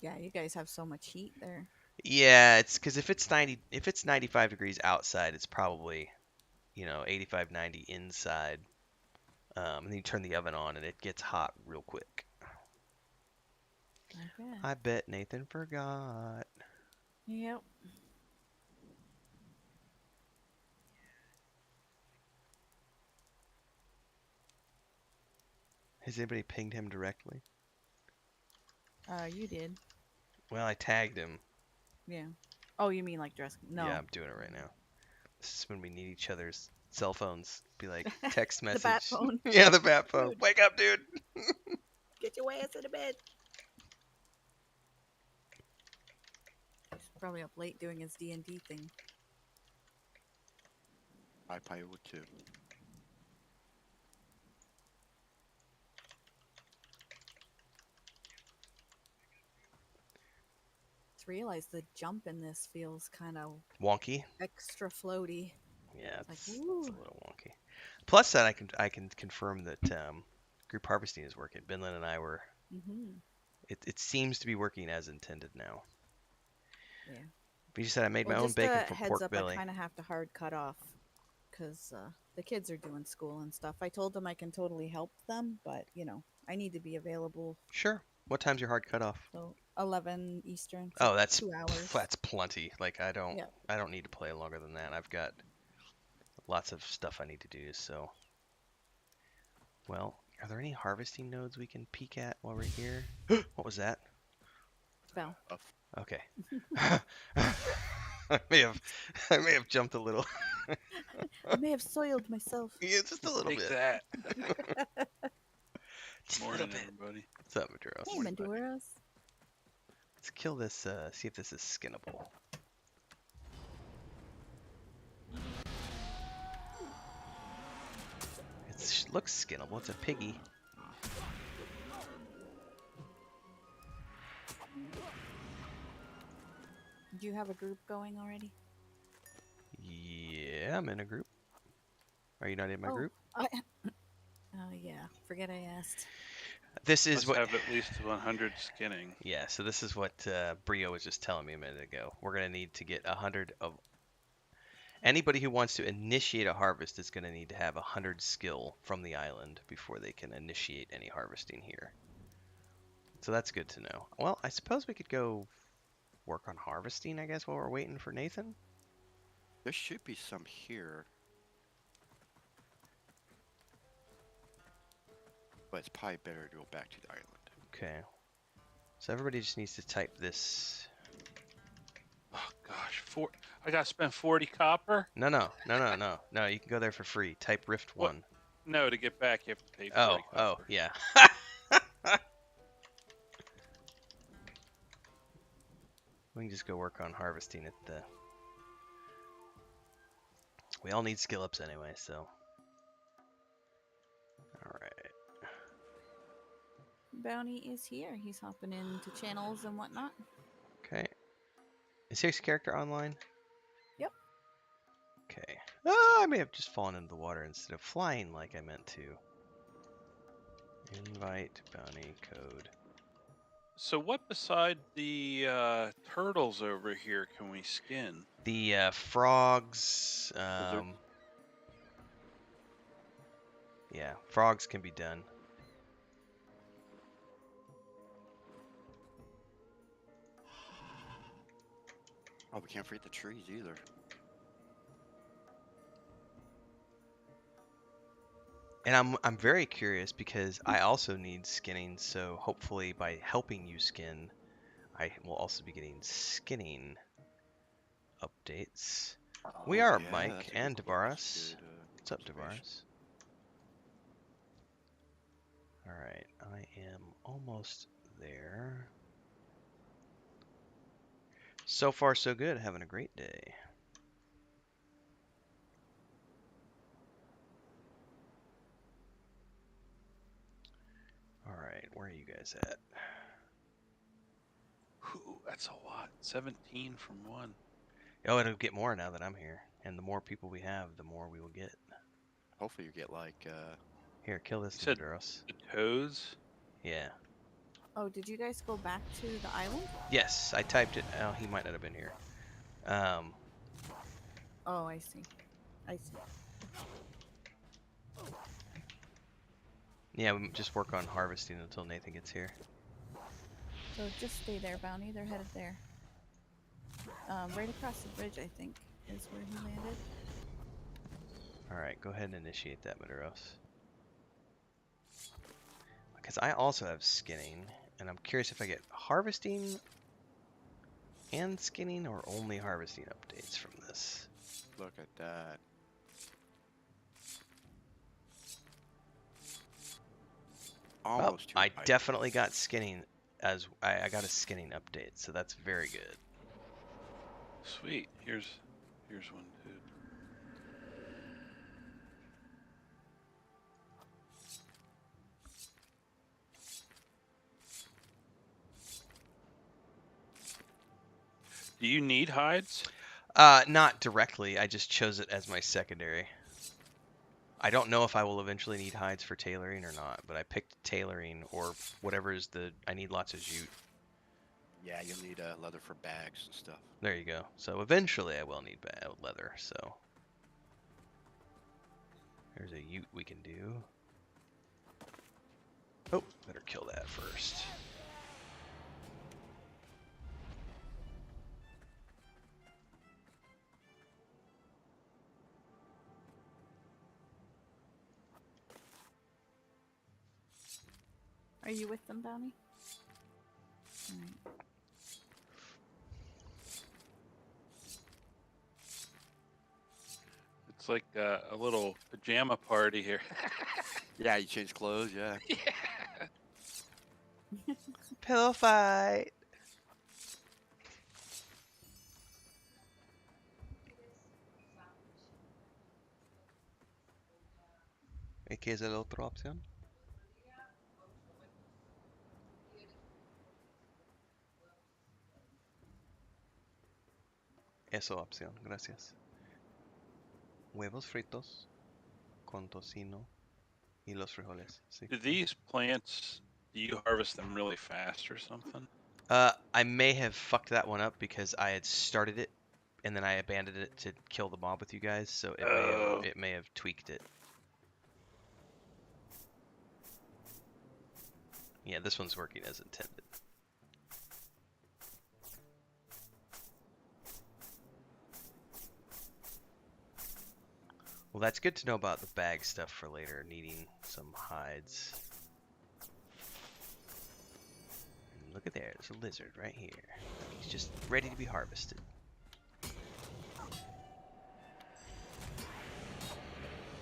Yeah, you guys have so much heat there. Yeah, it's because if it's 95 degrees outside, it's probably 85, 90 inside. And then you turn the oven on and it gets hot real quick. Okay. I bet Nathan forgot. Yep. Has anybody pinged him directly? You did. Well, I tagged him. Yeah. Oh, you mean like dress? No. Yeah, I'm doing it right now. This is when we need each other's cell phones. Be like text The message. bat phone. Yeah, the bat phone. Dude. Wake up, dude. Get your ass in the bed. He's probably up late doing his D&D thing. I probably would too. Just realized the jump in this feels kind of Wonky. extra floaty. Yeah, Like, it's a ooh. little wonky. Plus that I can confirm that group harvesting is working. Binlin and I were. Mm-hmm. It seems to be working as intended now. Yeah. But you said I made my Well, own just bacon a from heads pork up, belly. I kind of have to hard cut off because the kids are doing school and stuff. I told them I can totally help them, but you know, I need to be available. Sure. What time's your hard cutoff? So 11 Eastern. So Oh, that's 2 hours. that's plenty. Like I Yeah. don't need to play longer than that. I've got lots of stuff I need to do. So, well, are there any harvesting nodes we can peek at while we're here? What was that? Val. Okay. I may have jumped a little. I may have soiled myself. Yeah, just a little Take bit. that. Just a Morning, little bit. everybody. What's up, Maduros? Hey, Maduros. Let's kill this. See if this is skinnable. It looks skinnable. It's a piggy. Do you have a group going already? Yeah, I'm in a group. Are you not in my group? Oh yeah, forget I asked. This is Must what. have at least 100 skinning. Yeah, so this is what Brio was just telling me a minute ago. We're gonna need to get 100 of. Anybody who wants to initiate a harvest is gonna need to have 100 skill from the island before they can initiate any harvesting here. So that's good to know. Well, I suppose we could go work on harvesting, I guess, while we're waiting for Nathan. There should be some here. But it's probably better to go back to the island. Okay. So everybody just needs to type this. Oh gosh, I gotta spend 40 copper. No. You can go there for free. Type Rift What? 1. No, to get back you have to pay 40 Oh, copper. yeah. We can just go work on harvesting at the. We all need skill ups anyway, so. Alright. Bounty is here. He's hopping into channels and whatnot. Okay. Is his character online? Yep. Okay. Oh, I may have just fallen into the water instead of flying like I meant to. Invite bounty code. So what beside the turtles over here can we skin? The frogs. there- Yeah, frogs can be done. Oh, we can't forget the trees either. And I'm very curious because I also need skinning, so hopefully by helping you skin, I will also be getting skinning updates. We are Yeah, Mike that's a good and question. Devaris. Good, What's up, observation. Devaris? Alright, I am almost there. So far, so good. Having a great day. Alright, where are you guys at? Ooh, that's a lot. 17 from one. Oh, it'll get more now that I'm here. And the more people we have, the more we will get. Hopefully you get like Here, kill this You said- Maduros. The toes. Yeah. Oh, did you guys go back to the island? Yes, I typed it. Oh, he might not have been here. Oh, I see. I see. Yeah, we just work on harvesting until Nathan gets here. So just stay there, Bounty. They're headed there. Right across the bridge, I think, is where he landed. Alright, go ahead and initiate that, Maduros. Because I also have skinning, and I'm curious if I get harvesting and skinning or only harvesting updates from this. Look at that. Well, Almost. I definitely got skinning as I got a skinning update, so that's very good. Sweet. Here's one, dude. Do you need hides? Not directly. I just chose it as my secondary. I don't know if I will eventually need hides for tailoring or not, but I picked tailoring or whatever is the... I need lots of jute. Yeah, you'll need leather for bags and stuff. There you go. So eventually I will need leather, so... There's a ute we can do. Oh, better kill that first. Are you with them, Bounty? Alright. It's like a little pajama party here. Yeah, you change clothes, yeah. Pillow fight! ¿Qué es la otra opción? Esa opción, gracias. Huevos fritos con tocino y los frijoles. Sí. Do these plants, do you harvest them really fast or something? I may have fucked that one up because I had started it and then I abandoned it to kill the mob with you guys, so it may have tweaked it. Yeah, this one's working as intended. Well, that's good to know about the bag stuff for later, needing some hides. And look at there, there's a lizard right here. He's just ready to be harvested.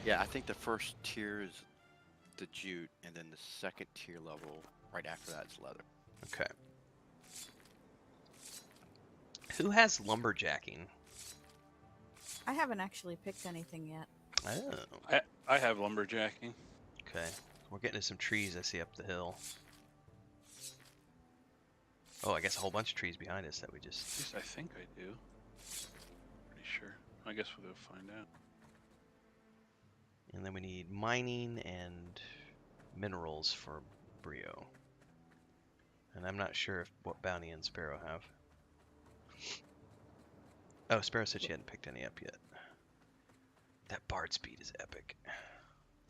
Yeah, I think the first tier is the jute, and then the second tier level, right after that, is leather. Okay. Who has lumberjacking? I haven't actually picked anything yet. Oh. I have lumberjacking. Okay. We're getting to some trees I see up the hill. Oh, I guess a whole bunch of trees behind us that we just... At least I think I do. Pretty sure. I guess we'll go find out. And then we need mining and minerals for Brio. And I'm not sure what Bounty and Sparoh have. Oh, Sparoh said she hadn't picked any up yet. That bard speed is epic.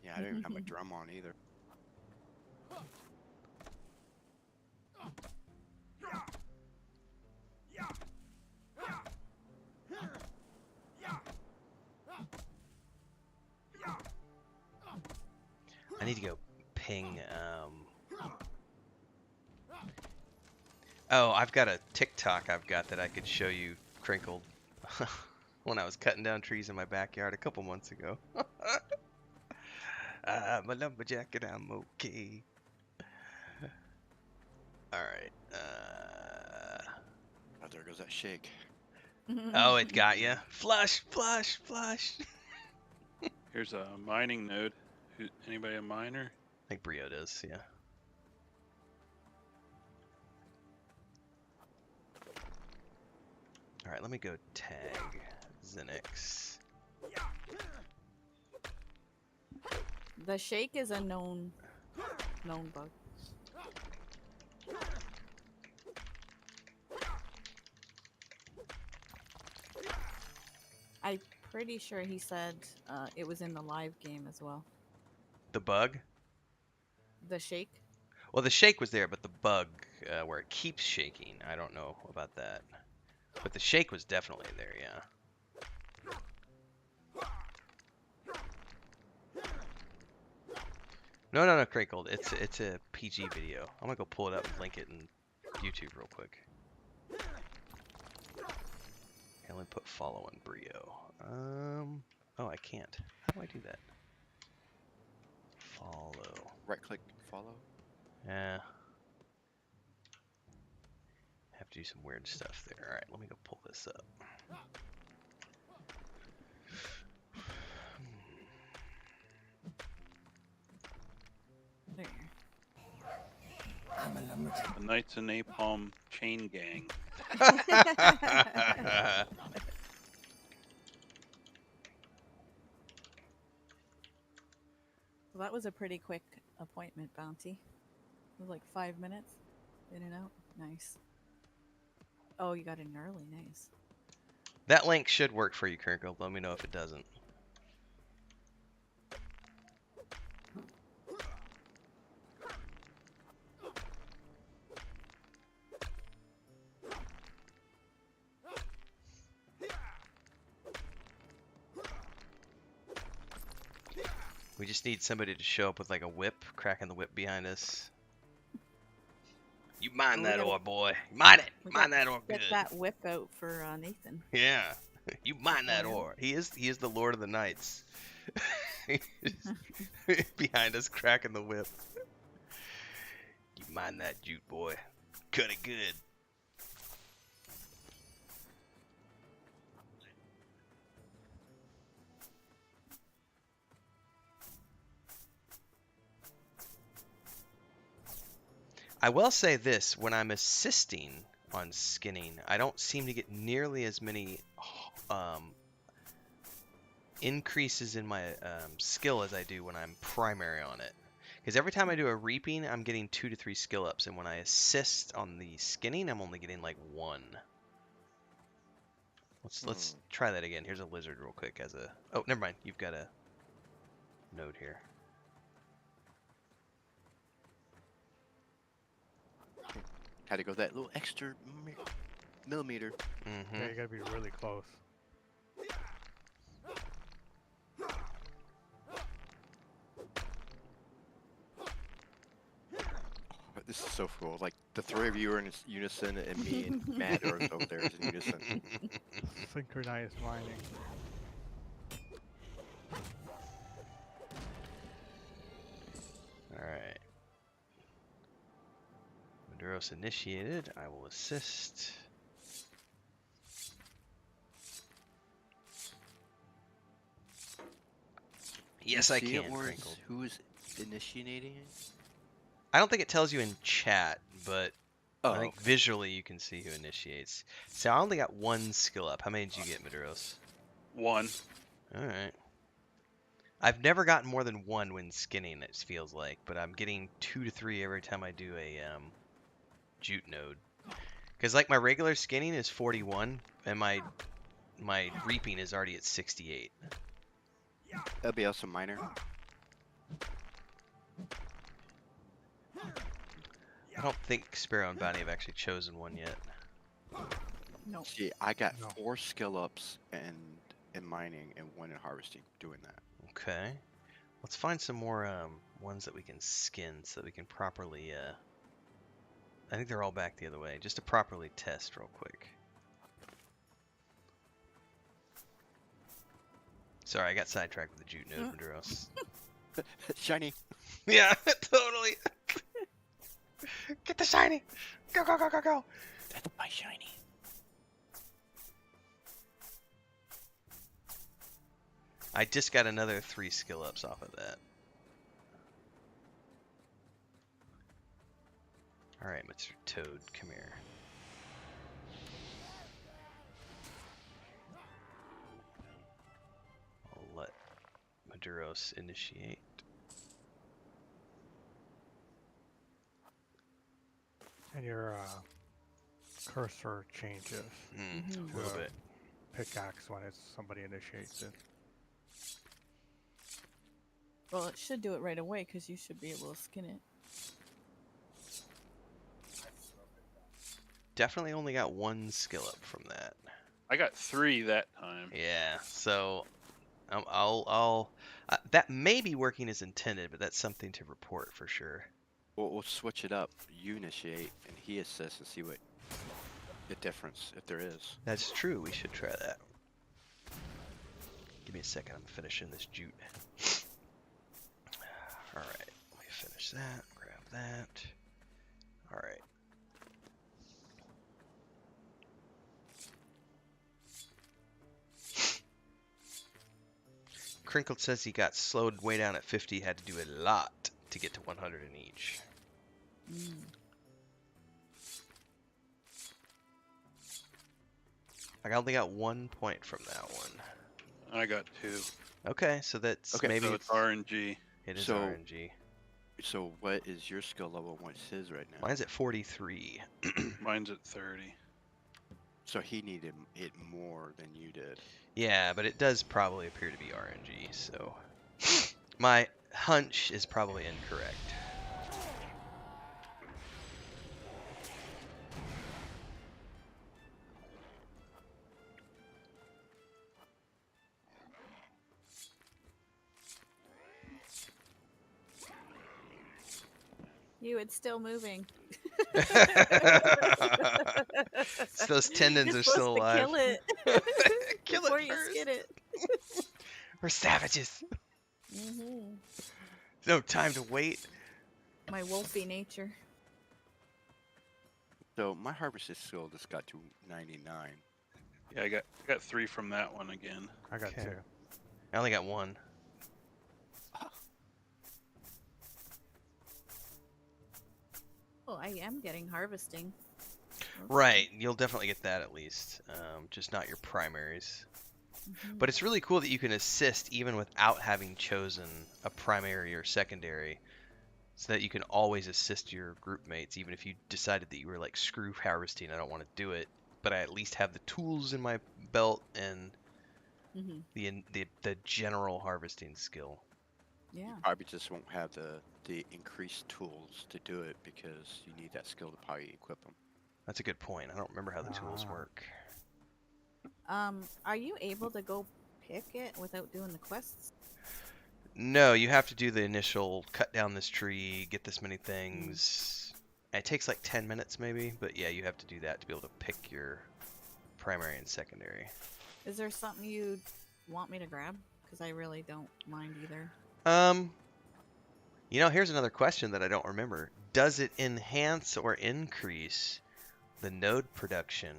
Yeah, I didn't have my drum on either. I need to go ping, Oh, I've got a TikTok I've got that I could show you crinkled when I was cutting down trees in my backyard a couple months ago. I'm a lumberjack and I'm okay. Alright, Oh, there goes that shake. Oh, it got ya. Flush, flush, flush. Here's a mining node. Anybody a miner? I think Brio does, yeah. Alright, let me go tag Zenix. The shake is a known bug. I'm pretty sure he said it was in the live game as well. The bug? The shake? Well, the shake was there, but the bug where it keeps shaking. I don't know about that. But the shake was definitely there, yeah. No, Crinkled. It's a PG video. I'm gonna go pull it up and link it in YouTube real quick. Okay, let me put follow on Brio. Oh, I can't. How do I do that? Follow. Right click, follow. Yeah. Have to do some weird stuff there. Alright, let me go pull this up. There. The Knights of Napalm chain gang. Well, that was a pretty quick appointment, Bounty. It was like 5 minutes. In and out. Nice. Oh, you got in early. Nice. That link should work for you, Kirkle. Let me know if it doesn't. We just need somebody to show up with like a whip, cracking the whip behind us. You mind Well, that we gotta- ore, boy. Mind it. we Mind that ore Get good. that whip out for Nathan. Yeah. You mind that Oh, yeah. ore. He is the Lord of the Knights. Behind us, cracking the whip. You mind that jute, boy. Cut it good. I will say this, when I'm assisting on skinning, I don't seem to get nearly as many increases in my skill as I do when I'm primary on it. Because every time I do a reaping, I'm getting 2 to 3 skill ups, and when I assist on the skinning, I'm only getting like 1. Let's try that again. Here's a lizard real quick as a... Oh, never mind. You've got a node here. Had to go that little extra millimeter. Mm-hmm. Yeah, you gotta be really close. But this is so cool. Like the three of you are in unison, and me and Maduros over there is in unison. Synchronized mining. Alright. Maduros initiated. I will assist. Yes, I See can, it where Crinkle. it's who is initiating it? I don't think it tells you in chat, but Oh, I think visually you can see who initiates. So I only got 1 skill up. How many did you get, Maduros? 1. Alright. I've never gotten more than 1 when skinning, it feels like, but I'm getting 2 to 3 every time I do a jute node. Because like my regular skinning is 41, and my reaping is already at 68. that'll be also minor. I don't think Sparoh and Bounty have actually chosen one yet. No. See, I got No. 4 skill ups in mining and 1 in harvesting doing that. Okay. Let's find some more ones that we can skin so that we can properly... I think they're all back the other way. Just to properly test real quick. Sorry, I got sidetracked with the jute node, Maduros. Shiny. Yeah, totally. Get the shiny. Go, go, go, go, go. That's my shiny. I just got another 3 skill ups off of that. Alright, Mr. Toad, come here. I'll let Maduros initiate. And your cursor changes A little bit. pickaxe when it's somebody initiates it. Well, it should do it right away because you should be able to skin it. definitely only got 1 skill up from that. I got 3 that time. Yeah, so I'll that may be working as intended, but that's something to report for sure. We'll switch it up. You initiate and he assists and see what the difference, if there is. That's true. We should try that. Give me a second. I'm finishing this jute. All right. Let me finish that. Grab that. All right. Crinkled says he got slowed way down at 50. Had to do a lot to get to 100 in each. I only got 1 point from that one. I got 2. Okay, so that's Okay, maybe So it's RNG. it is so- RNG. So what is your skill level and what's his right now? Mine's at 43. Mine's at 30. So he needed it more than you did. Yeah, but it does probably appear to be RNG, so my hunch is probably incorrect. You, it's still moving. So those tendons You're are still supposed to alive. Kill it. Kill before it you first. skid it. We're savages. Mm-hmm. No time to wait. My wolfy nature. So my harvested skill just got to 99. Yeah, I got 3 from that one again. I got Okay. 2. I only got 1. Oh, I am getting harvesting. Right, you'll definitely get that at least. Just not your primaries. Mhm. But it's really cool that you can assist even without having chosen a primary or secondary, so that you can always assist your group mates, even if you decided that you were like, screw harvesting, I don't want to do it, but I at least have the tools in my belt and Mhm. the general harvesting skill. Yeah. Probably just won't have the increased tools to do it because you need that skill to probably equip them. That's a good point. I don't remember how the tools Ah. work. Are you able to go pick it without doing the quests? No, you have to do the initial cut down this tree, get this many things. It takes like 10 minutes maybe, but yeah, you have to do that to be able to pick your primary and secondary. Is there something you want me to grab? Because I really don't mind either. Here's another question that I don't remember. Does it enhance or increase the node production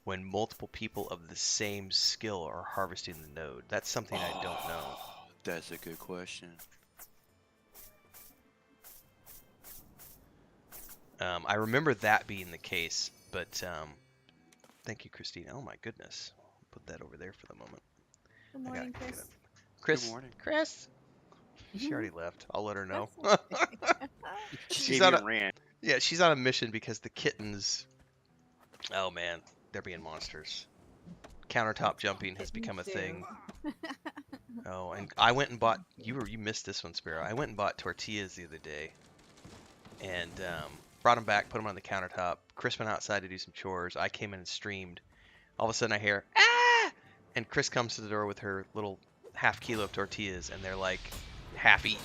when multiple people of the same skill are harvesting the node? That's something I don't know. That's a good question. I remember that being the case, but thank you, Christina. Oh my goodness. Put that over there for the moment. Good I gotta morning, get Chris. up. Chris. Good morning. Chris. She already left. I'll let her know. That's okay. She's Gave on you a- rant. Yeah, she's on a mission because the kittens. Oh man, they're being monsters. Countertop jumping has become a thing. Oh, and I went and bought. You missed this one, Sparoh. I went and bought tortillas the other day, and brought them back, put them on the countertop. Chris went outside to do some chores. I came in and streamed. All of a sudden, I hear ah, and Chris comes to the door with her little half-kilo of tortillas, and they're like half-eaten,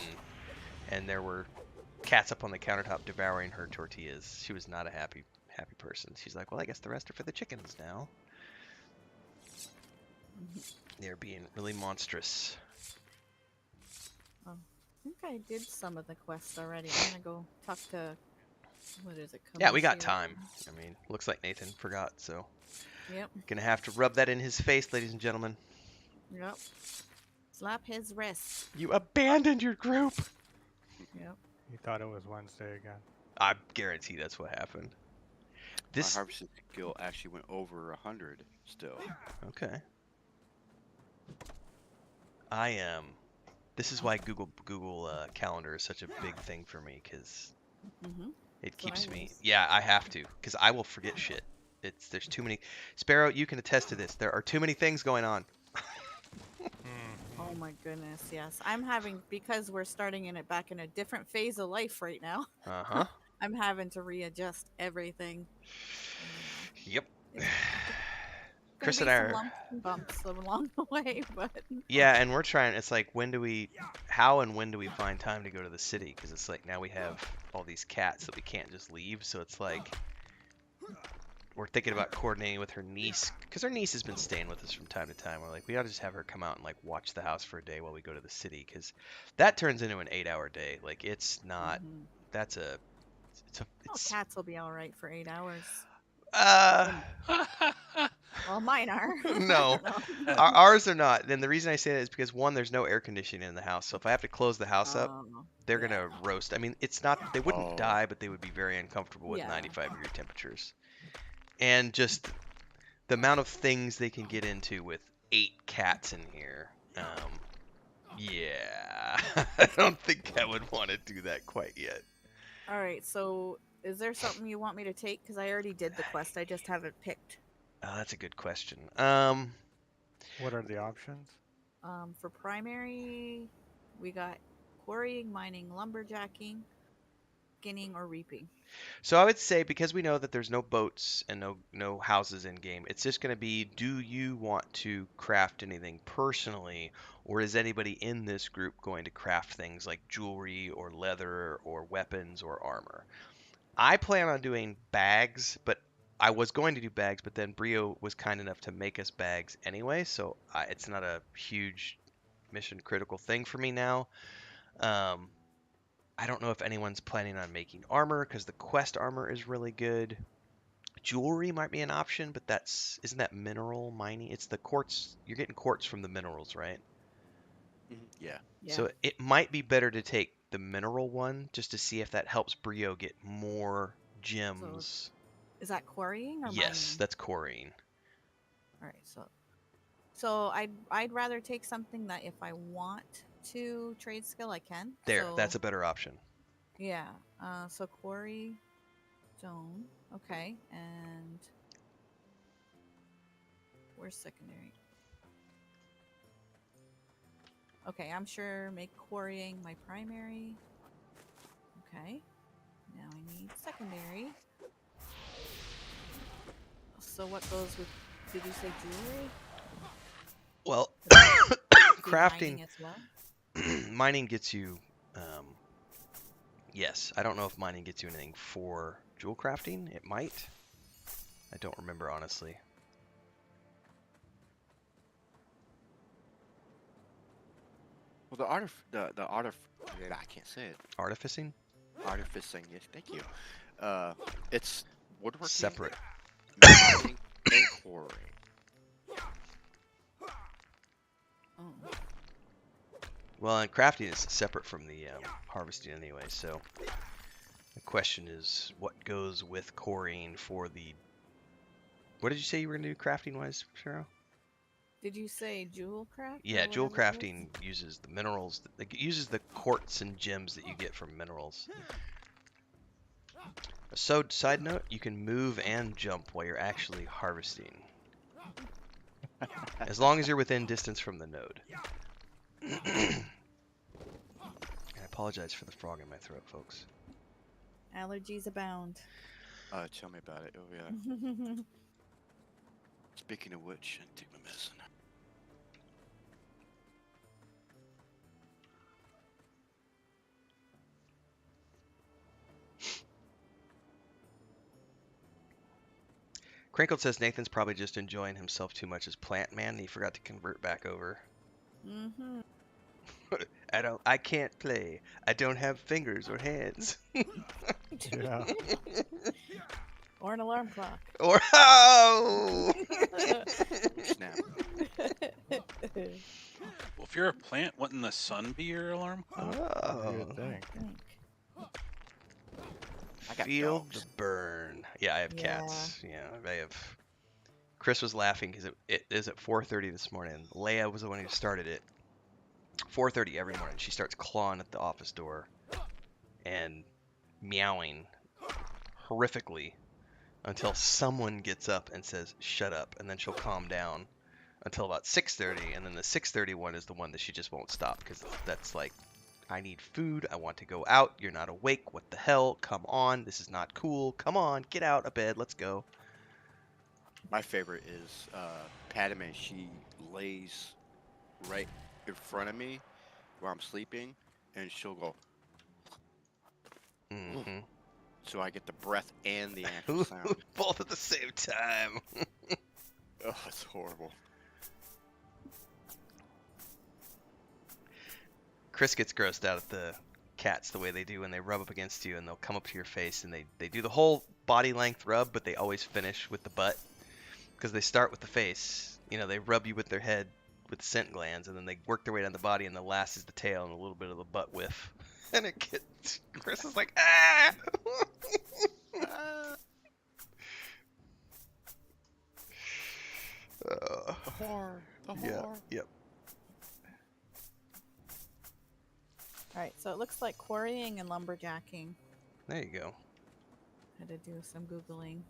and there were cats up on the countertop devouring her tortillas. She was not a happy person. She's like, well, I guess the rest are for the chickens now. They're being really monstrous. I think I did some of the quests already. I'm gonna go talk to. What is it? Yeah, we got Kamishi or time. I mean, looks like Nathan forgot, so something? Yep. gonna have to rub that in his face, ladies and gentlemen. Yep. Slap his wrist. You abandoned your group. Yep. You thought it was Wednesday again. I guarantee that's what happened. My This harvested skill actually went over 100 still. okay. I am. This is why Google Calendar is such a big thing for me, because Mhm. it That's what keeps I me. use. Yeah, I have to, because I will forget shit. There's too many. Sparoh, you can attest to this. There are too many things going on. Oh my goodness, yes. I'm having, because we're starting back in a different phase of life right now. Uh huh. I'm having to readjust everything. It's Chris gonna and be I some are, lumps and bumps along the way, but yeah, and we're trying. It's like, how and when do we find time to go to the city? Because it's like now we have all these cats that we can't just leave. So it's like we're thinking about coordinating with her niece, because her niece has been staying with us from time to time. We're like, we ought to just have her come out and like watch the house for a day while we go to the city, because that turns into an 8-hour day. Like it's not. Mhm. That's a. Oh, It's. cats will be all right for 8 hours. Uh. Well, mine are. No. I don't know. Ours are not. And the reason I say that is because one, there's no air conditioning in the house. So if I have to close the house up, Oh, they're yeah. gonna roast. I mean, it's not. They wouldn't Oh. die, but they would be very uncomfortable with Yeah. 95-degree temperatures. And just the amount of things they can get into with 8 cats in here. Yeah, I don't think I would want to do that quite yet. All right. So, is there something you want me to take? Because I already did the quest. I just haven't picked. Oh, that's a good question. What are the options? For primary, we got quarrying, mining, lumberjacking, skinning, or reaping. So I would say, because we know that there's no boats and no houses in game, it's just going to be, do you want to craft anything personally, or is anybody in this group going to craft things like jewelry or leather or weapons or armor? I plan on doing bags, but I was going to do bags, but then Brio was kind enough to make us bags anyway, so it's not a huge mission critical thing for me now. I don't know if anyone's planning on making armor, because the quest armor is really good. Jewelry might be an option, but isn't that mineral mining? It's the quartz. You're getting quartz from the minerals, right? Yeah. Yeah. So it might be better to take the mineral one just to see if that helps Brio get more gems. Is that quarrying or Yes, mining? that's quarrying. All right. So I'd rather take something that if I want to trade skill, I can. There, So, that's a better option. yeah. So quarry, stone. Okay. And where's secondary? Okay, I'm sure make quarrying my primary. Okay. Now I need secondary. So what goes with? Did you say jewelry? Well, Do crafting, mining as well. mining gets you. Yes, I don't know if mining gets you anything for jewel crafting. It might. I don't remember honestly. Well, I can't say it. Artificing? Artificing. Yes, thank you. It's woodworking, Separate. mining, and quarrying. Oh. Well, and crafting is separate from the harvesting anyway, so the question is what goes with quarrying for the... What did you say you were going to do crafting-wise, Cheryl? Did you say jewel craft? Yeah, or jewel whatever it crafting uses the minerals. It uses the quartz and gems that you get from minerals. So, side note, you can move and jump while you're actually harvesting. As long as you're within distance from the node. I apologize for the frog in my throat, folks. is? Allergies abound. Tell me about it. Oh yeah. Speaking of which, I take my medicine. Crinkled says Nathan's probably just enjoying himself too much as Plant Man, and he forgot to convert back over. Mm-hmm. I can't play. I don't have fingers or hands. Yeah. Or an alarm clock. Or oh! Snap. Well, if you're a plant, wouldn't the sun be your alarm clock? Oh. You would think. I got Feel dogs. the burn. Yeah, I have cats. Yeah, I have. Chris was laughing because it is at 4:30 this morning. Leia was the one who started it. 4:30 every morning, she starts clawing at the office door and meowing horrifically until someone gets up and says, "Shut up," and then she'll calm down until about 6:30, and then the 6:30 one is the one that she just won't stop because that's like, I need food, I want to go out, you're not awake, what the hell, come on, this is not cool, come on, get out of bed, let's go. My favorite is Padme. She lays right in front of me where I'm sleeping, and she'll go, Mm-hmm. so I get the breath and the actual sound. Both at the same time. Oh, it's horrible. Chris gets grossed out at the cats the way they do when they rub up against you, and they'll come up to your face and they do the whole body length rub, but they always finish with the butt because they start with the face. You know, they rub you with their head with scent glands, and then they work their way down the body, and the last is the tail and a little bit of the butt whiff. And it gets Chris is like, ah. The horror. The Yeah. horror. Yep. Alright, so it looks like quarrying and lumberjacking. There you go. Had to do some Googling.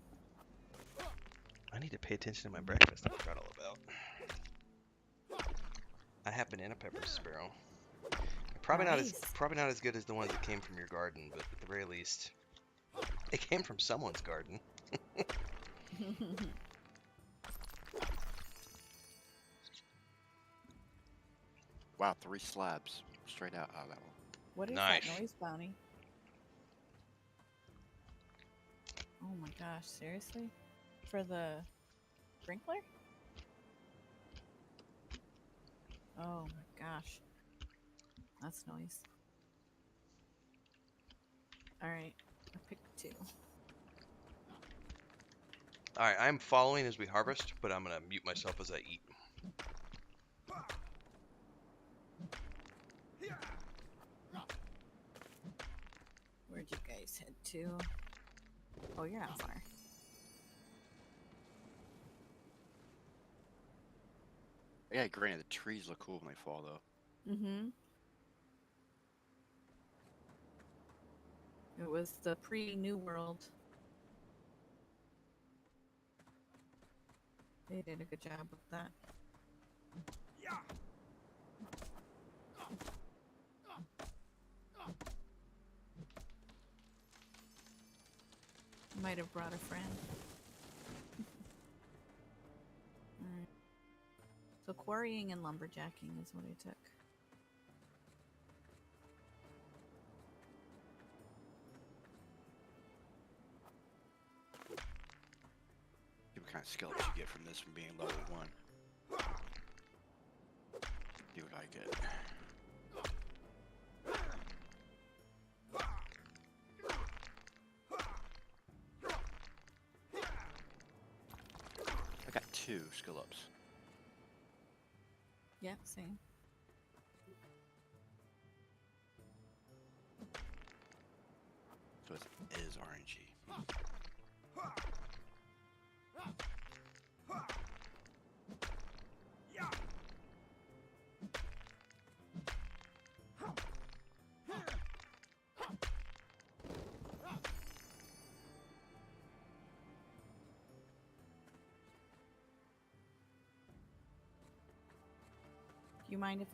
I need to pay attention to my breakfast. I forgot all about. I have banana peppers, Sparrow. Probably Nice. probably not as good as the ones that came from your garden, but at the very least, they came from someone's garden. Wow, 3 slabs straight out of that one. What is Nice. that noise, Bounty? Oh my gosh, seriously? For the sprinkler? Oh my gosh. That's noise. Alright, I picked 2. All right, I'm following as we harvest, but I'm gonna mute myself as I eat. Where'd you guys head to? Oh, you're not far. Yeah, granted, the trees look cool when they fall, though. Mm-hmm. It was the pre-New World. They did a good job with that. Might have brought a friend. Alright. So quarrying and lumberjacking is what I took. See what kind of skills you get from this from being level 1. See what I get. I got 2 skill ups. Yeah, same. So it is RNG. Do you mind if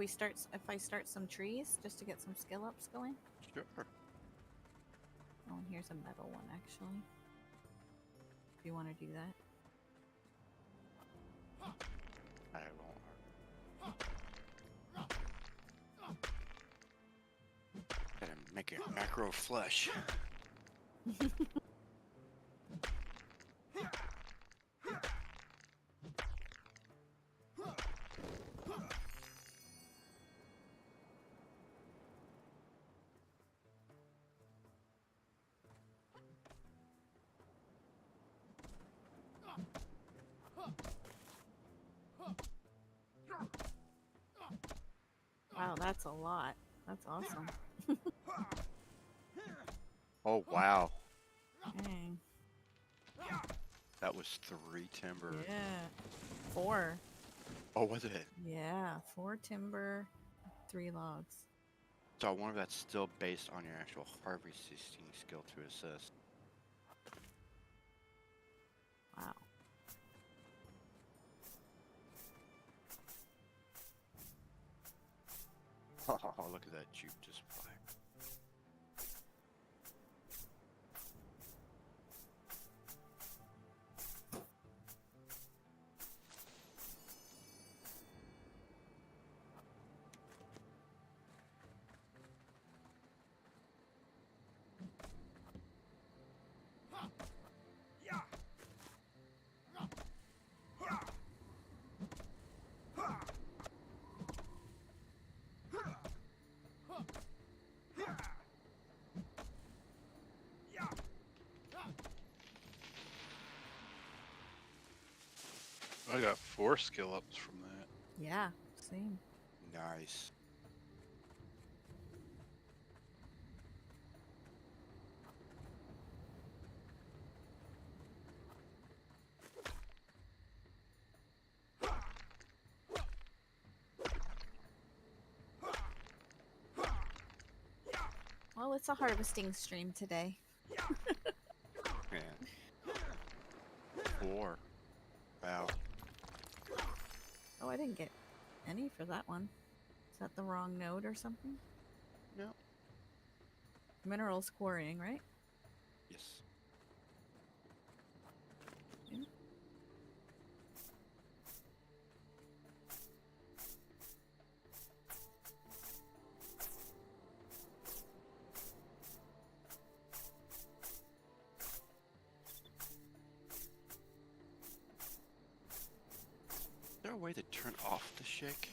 I start some trees just to get some skill ups going? Sure. Oh, and here's a metal one actually. If you want to do that. I won't. Gotta make it macro flush. Wow, that's a lot. That's awesome. Oh, wow. Dang. That was 3 timber. Yeah. 4. Oh, was it? Yeah, 4 timber, 3 logs. So I wonder if that's still based on your actual harvesting skill to assist. Wow. Oh, look at that juke just fly. I got 4 skill ups from that. Yeah, same. Nice. Well, it's a harvesting stream today. Yeah. 4. Wow. Oh, I didn't get any for that one. Is that the wrong node or something? No. Minerals quarrying, right? Yes. Yeah. Is there a way to turn off the shake?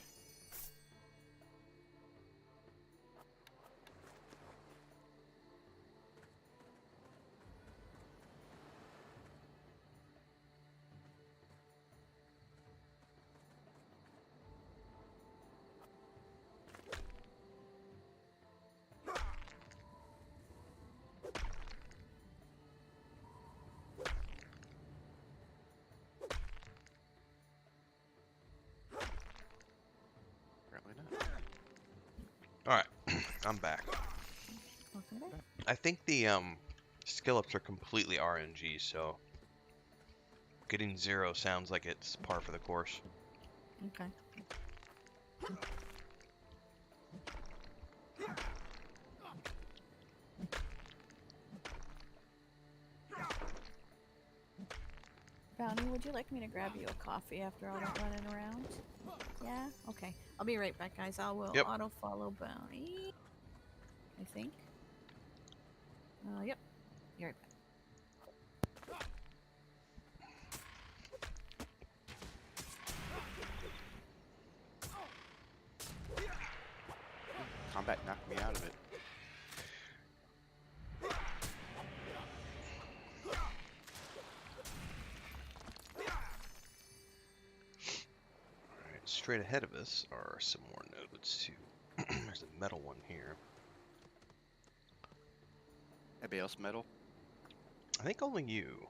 Apparently not. All right, I'm back. Welcome back. I think the skill ups are completely RNG, so getting 0 sounds like it's par for the course. Okay. Bounty, would you like me to grab you a coffee after all that running around? Yeah? Okay. I'll be right back, guys. I will Yep. auto follow Bounty. I think. Yep. Be right back. Combat knocked me out of it. Alright, straight ahead of us are some more nodes too. There's a metal one here. Anybody else metal? I think only you.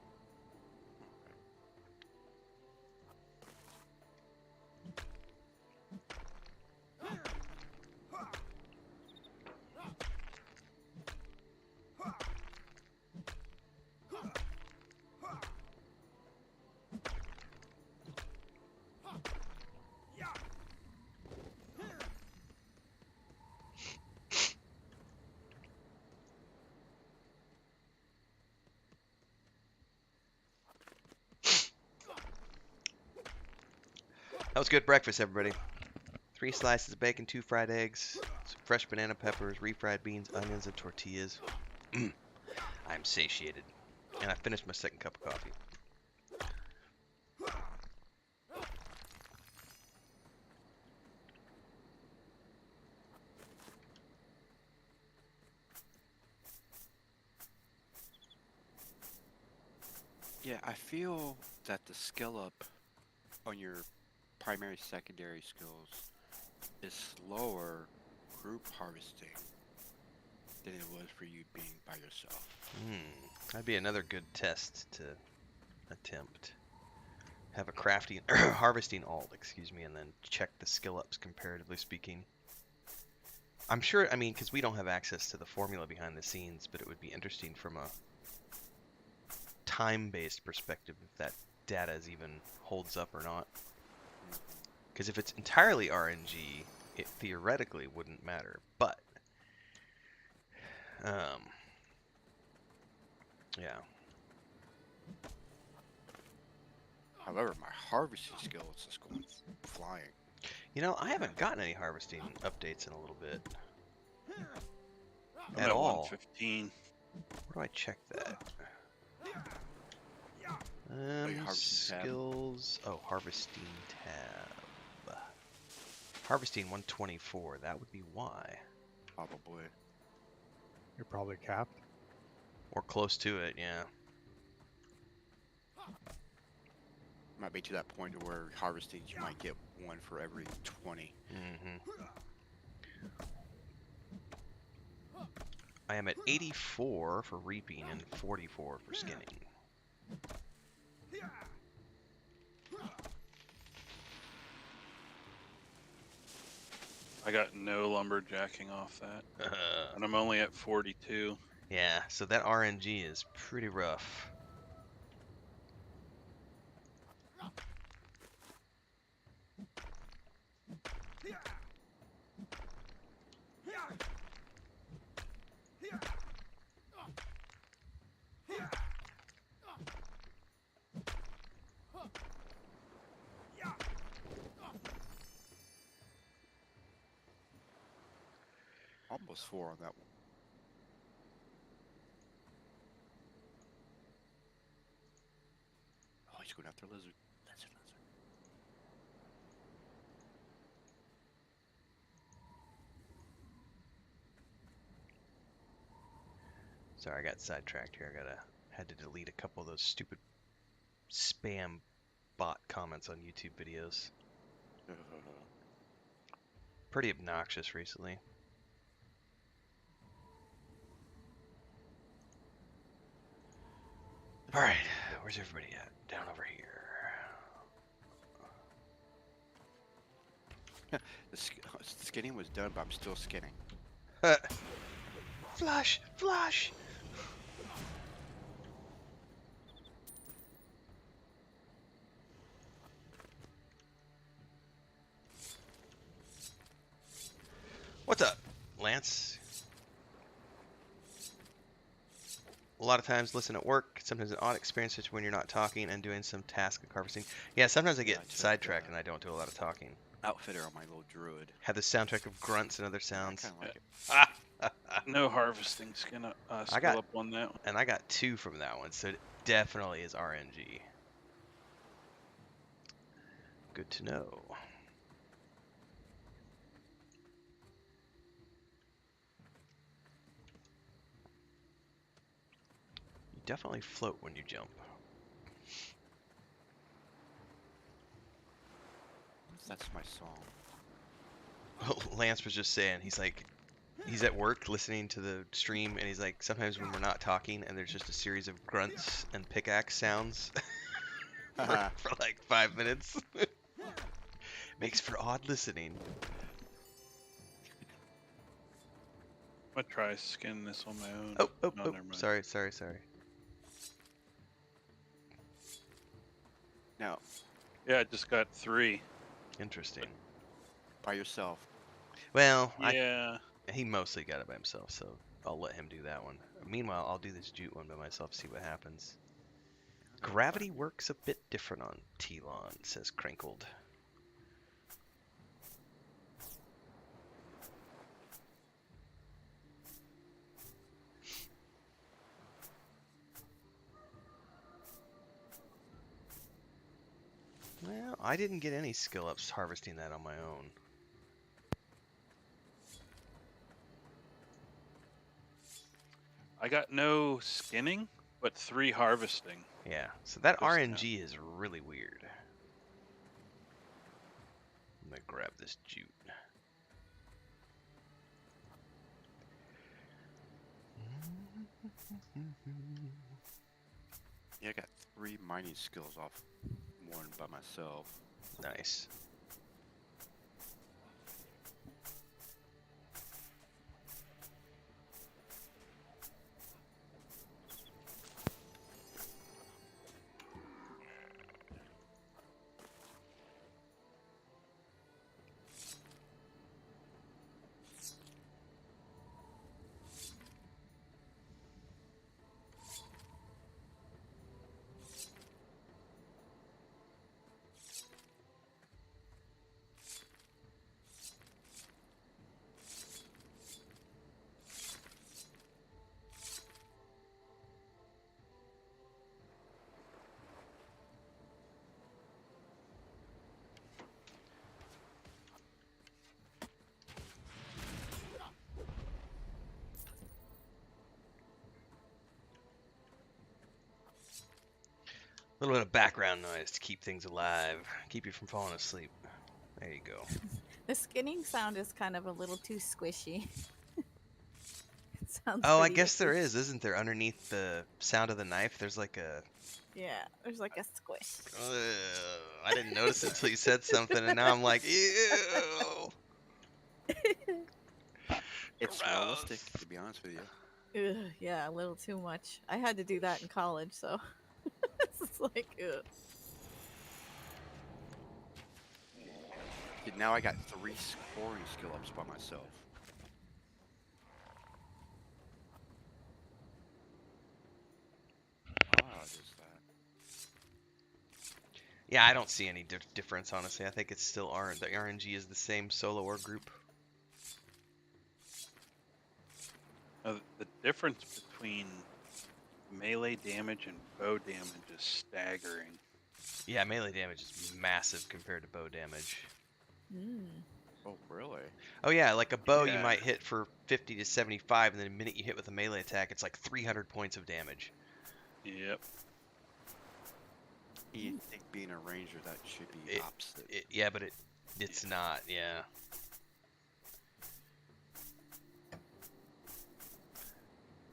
That was good breakfast, everybody. 3 slices of bacon, 2 fried eggs, some fresh banana peppers, refried beans, onions, and tortillas. I'm satiated. And I finished my second cup of coffee. Yeah, I feel that the skill up on your primary, secondary skills is slower group harvesting than it was for you being by yourself. That'd be another good test to attempt. Have a crafting, harvesting alt, excuse me, and then check the skill ups comparatively speaking. I'm sure, I mean, because we don't have access to the formula behind the scenes, but it would be interesting from a time-based perspective if that data is even holds up or not. Because if it's entirely RNG, it theoretically wouldn't matter. But, yeah. However, my harvesting skill is just going flying. You know, I haven't gotten any harvesting updates in a little bit. I'm At at all. 115. Where do I check that? harvesting tab. Skills. Oh, harvesting tab. Harvesting 124. That would be why. Probably. You're probably capped. Or close to it, yeah. Might be to that point to where harvesting you might get one for every 20. Mm-hmm. I am at 84 for reaping and 44 for skinning. I got no lumberjacking off that, and I'm only at 42. Yeah, so that RNG is pretty rough. Almost 4 on that one. Oh, he's going after lizard. Lizard. Sorry, I got sidetracked here. Had to delete a couple of those stupid spam bot comments on YouTube videos. Pretty obnoxious recently. All right, where's everybody at? Down over here. The skinning was done, but I'm still skinning. Flush! Flush! What's up, Lance? A lot of times listen at work, sometimes an odd experience such when you're not talking and doing some task of harvesting. Yeah, sometimes I Yeah, get I took, sidetracked and I don't do a lot of talking. Outfitter on my little druid. Have the soundtrack of grunts and other I sounds. kind of like it. No harvesting skill got- up on that one. And I got 2 from that one, so it definitely is RNG. Good to know. You definitely float when you jump. That's my song. Lance was just saying, he's like, he's at work listening to the stream, and he's like, sometimes when we're not talking and there's just a series of grunts and pickaxe sounds for like 5 minutes. Makes for odd listening. I'm gonna try skinning this on my own. Oh, No, never mind. sorry. Now, Yeah, I just got 3. Interesting. by yourself. Well, Yeah. he mostly got it by himself, so I'll let him do that one. Meanwhile, I'll do this jute one by myself, see what happens. Gravity works a bit different on Telon, says Crinkled. Well, I didn't get any skill ups harvesting that on my own. I got no skinning, but 3 harvesting. Yeah, so that Just now. RNG is really weird. I'm gonna grab this jute. Yeah, I got 3 mining skills off one by myself. Nice. little bit of background noise to keep things alive, keep you from falling asleep. There you go. The skinning sound is kind of a little too squishy. It sounds Oh, I pretty guess there icky. is, isn't there? Underneath the sound of the knife, there's like a. Yeah, there's like a squish. I didn't notice it until you said something, and now I'm like, ew. It's Gross. realistic, to be honest with you. Ugh, yeah, a little too much. I had to do that in college, so it's like, ugh. See, now I got 3 scoring skill ups by myself. Ah, there's that. Yeah, I don't see any difference, honestly. I think it's still the RNG is the same solo or group. The difference between melee damage and bow damage is staggering. Yeah, melee damage is massive compared to bow damage. Mm. Oh, really? Oh yeah, like a bow you Yeah. might hit for 50 to 75, and then the minute you hit with a melee attack, it's like 300 points of damage. Yep. You'd think being a ranger, that should be opposite. Yeah, but it's not. Yeah.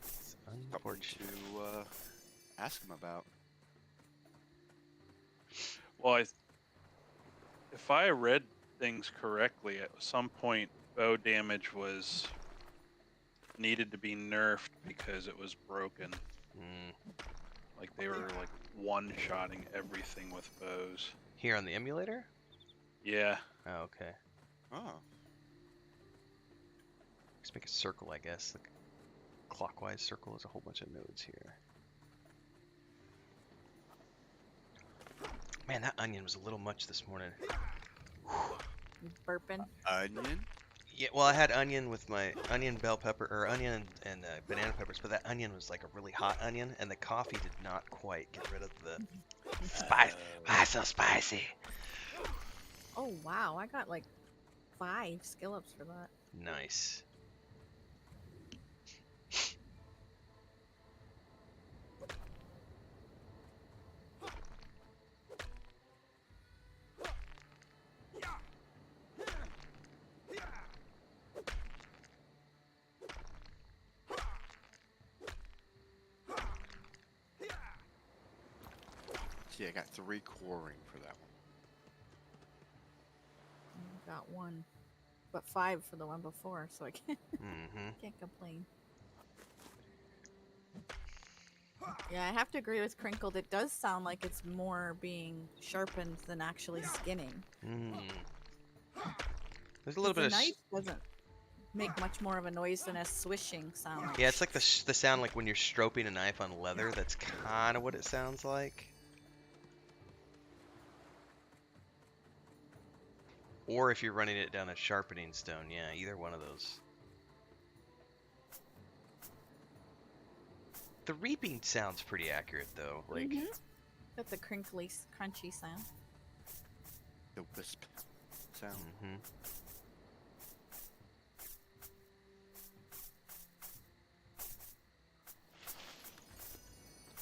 It's Something unfortunate. to ask him about. Well, if I read things correctly, at some point bow damage needed to be nerfed because it was broken. Mm. Like they were like one-shotting everything with bows. Here on the emulator? Yeah. Oh, okay. Oh. Just make a circle, I guess. Like a clockwise circle. There's a whole bunch of nodes here. Man, that onion was a little much this morning. Burping. Onion? Yeah, well, I had onion with my onion bell pepper, or onion and banana peppers, but that onion was like a really hot onion, and the coffee did not quite get rid of the spice. Ah, so spicy. Oh wow, I got like 5 skill ups for that. Nice. See, I got 3 coring for that one. I got 1, but 5 for the one before, so I can't Mm-hmm. can't complain. Yeah, I have to agree with Crinkled. It does sound like it's more being sharpened than actually skinning. Mm. There's a little The bit of knife doesn't make much more of a noise than a swishing sound. yeah, it's like the sound like when you're stropping a knife on leather. That's kind of what it sounds like. Or if you're running it down a sharpening stone, yeah, either one of those. The reaping sounds pretty accurate though. Like, Got the crinkly, crunchy sound. The wisp sound. mhm.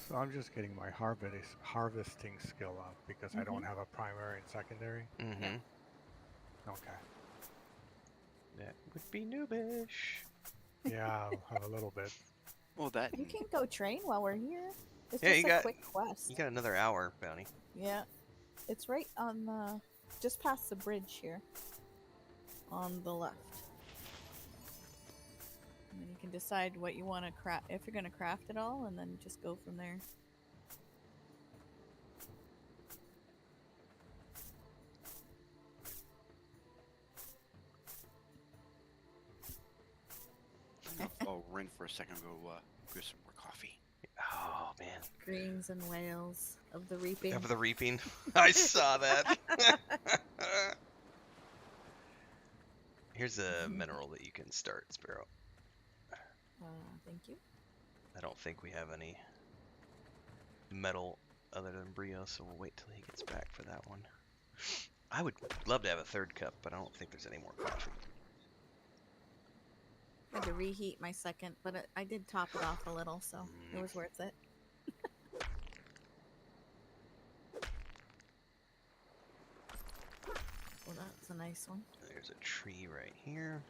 So I'm just getting my harvesting skill up because I don't have a primary and secondary. Mhm. Okay. That would be noobish. Yeah, I'll have a little bit. Well, that You can go train while we're here. It's Yeah, just you a got- quick quest. You got another hour, Bounty. Yeah, it's right on the, just past the bridge here, on the left. And then you can decide what you want to craft, if you're going to craft it all, and then just go from there. I'll run for a second and go get some more coffee. Oh man. Greens and whales of the reaping. Of the reaping. I saw that. Here's a mineral that you can start, Sparoh. Thank you. I don't think we have any metal other than Brio, so we'll wait till he gets back for that one. I would love to have a third cup, but I don't think there's any more coffee. I had to reheat my second, but I did top it off a little, so it was worth it. It's a nice one. There's a tree right here.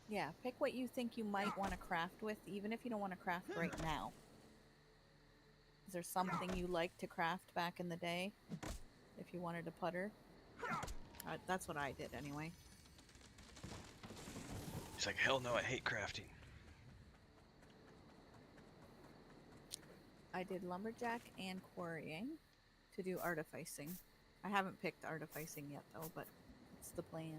Yeah, pick what you think you might want to craft with, even if you don't want to craft right now. Is there something you liked to craft back in the day? If you wanted to putter? That's what I did anyway. He's like, hell no, I hate crafting. I did lumberjack and quarrying to do artificing. I haven't picked artificing yet though, but it's the plan.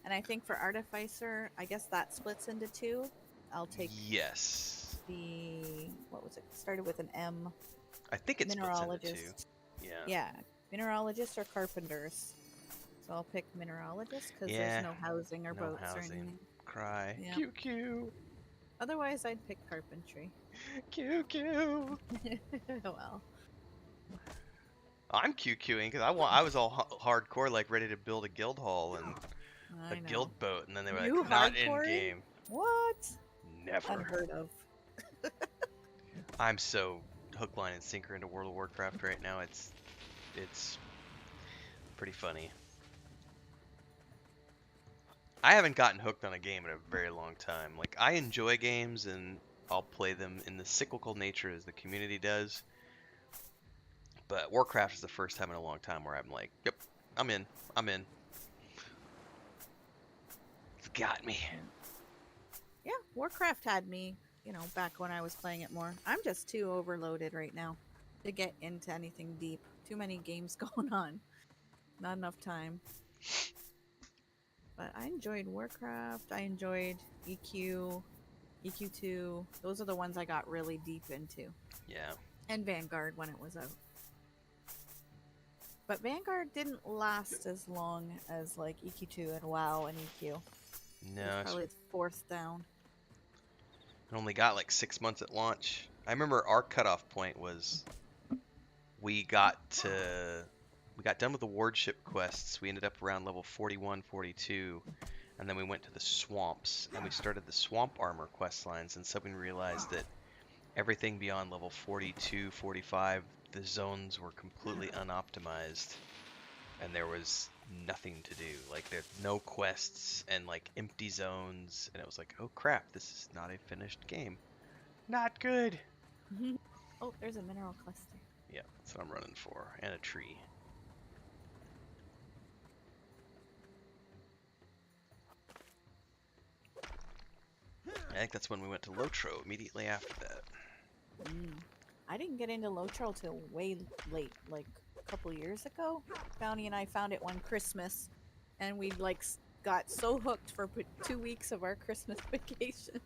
And I think for artificer, I guess that splits into two. I'll take Yes. the, what was it? Started with an M. I think it splits into two. Mineralogist. Yeah. Yeah, mineralogists or carpenters. So I'll pick mineralogist because Yeah. there's no housing or No boats or housing. anything. Cry. Yeah. QQ. Otherwise, I'd pick carpentry. QQ. Well, I'm QQing because I was all hardcore, like ready to build a guild hall and I a know. guild boat, and then they were You like, not in hardcore-ing? game. What? Never. Unheard of. I'm so hook, line, and sinker into World of Warcraft right now. It's pretty funny. I haven't gotten hooked on a game in a very long time. Like, I enjoy games and I'll play them in the cyclical nature as the community does. But Warcraft is the first time in a long time where I'm like, yep, I'm in. It's got me. Yeah, Warcraft had me, back when I was playing it more. I'm just too overloaded right now to get into anything deep. Too many games going on. Not enough time. But I enjoyed Warcraft. I enjoyed EQ, EQ2. Those are the ones I got really deep into. Yeah. And Vanguard when it was out. But Vanguard didn't last as long as like EQ2 and WoW and EQ. No, It was it's probably its fourth down. It only got like 6 months at launch. I remember our cutoff point was we got done with the wardship quests. We ended up around level 41, 42, and then we went to the swamps and we started the swamp armor quest lines, and suddenly realized that everything beyond level 42, 45, the zones were completely unoptimized and there was nothing to do. Like, there's no quests and like empty zones, and it was like, oh crap, this is not a finished game. Not good. Oh, there's a mineral cluster. Yeah, that's what I'm running for. And a tree. I think that's when we went to Lotro immediately after that. I didn't get into Lotro till way late, like a couple years ago. Bounty and I found it one Christmas, and we got so hooked for 2 weeks of our Christmas vacation.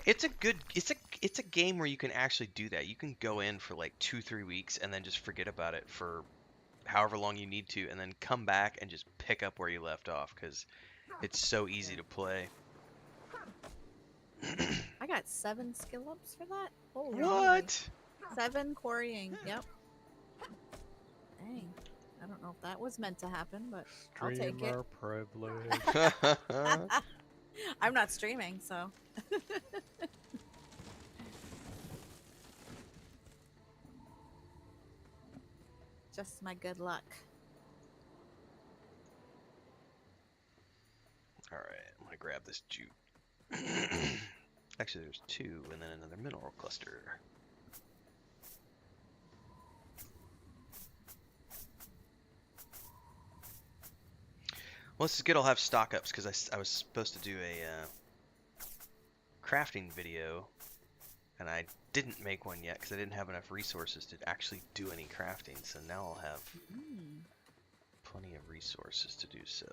It's a game where you can actually do that. You can go in for like 2-3 weeks and then just forget about it for however long you need to, and then come back and just pick up where you left off because it's so easy to play. I got 7 skill ups for that. Holy What? moly. 7 quarrying. Yep. Dang. I don't know if that was meant to happen, but I'll take it. Streamer privilege. I'm not streaming, so. Just my good luck. Alright, I'm gonna grab this jute. Actually, there's 2 and then another mineral cluster. Well, this is good. I'll have stock ups because I was supposed to do a crafting video, and I didn't make one yet because I didn't have enough resources to actually do any crafting. So now I'll have plenty of resources to do so.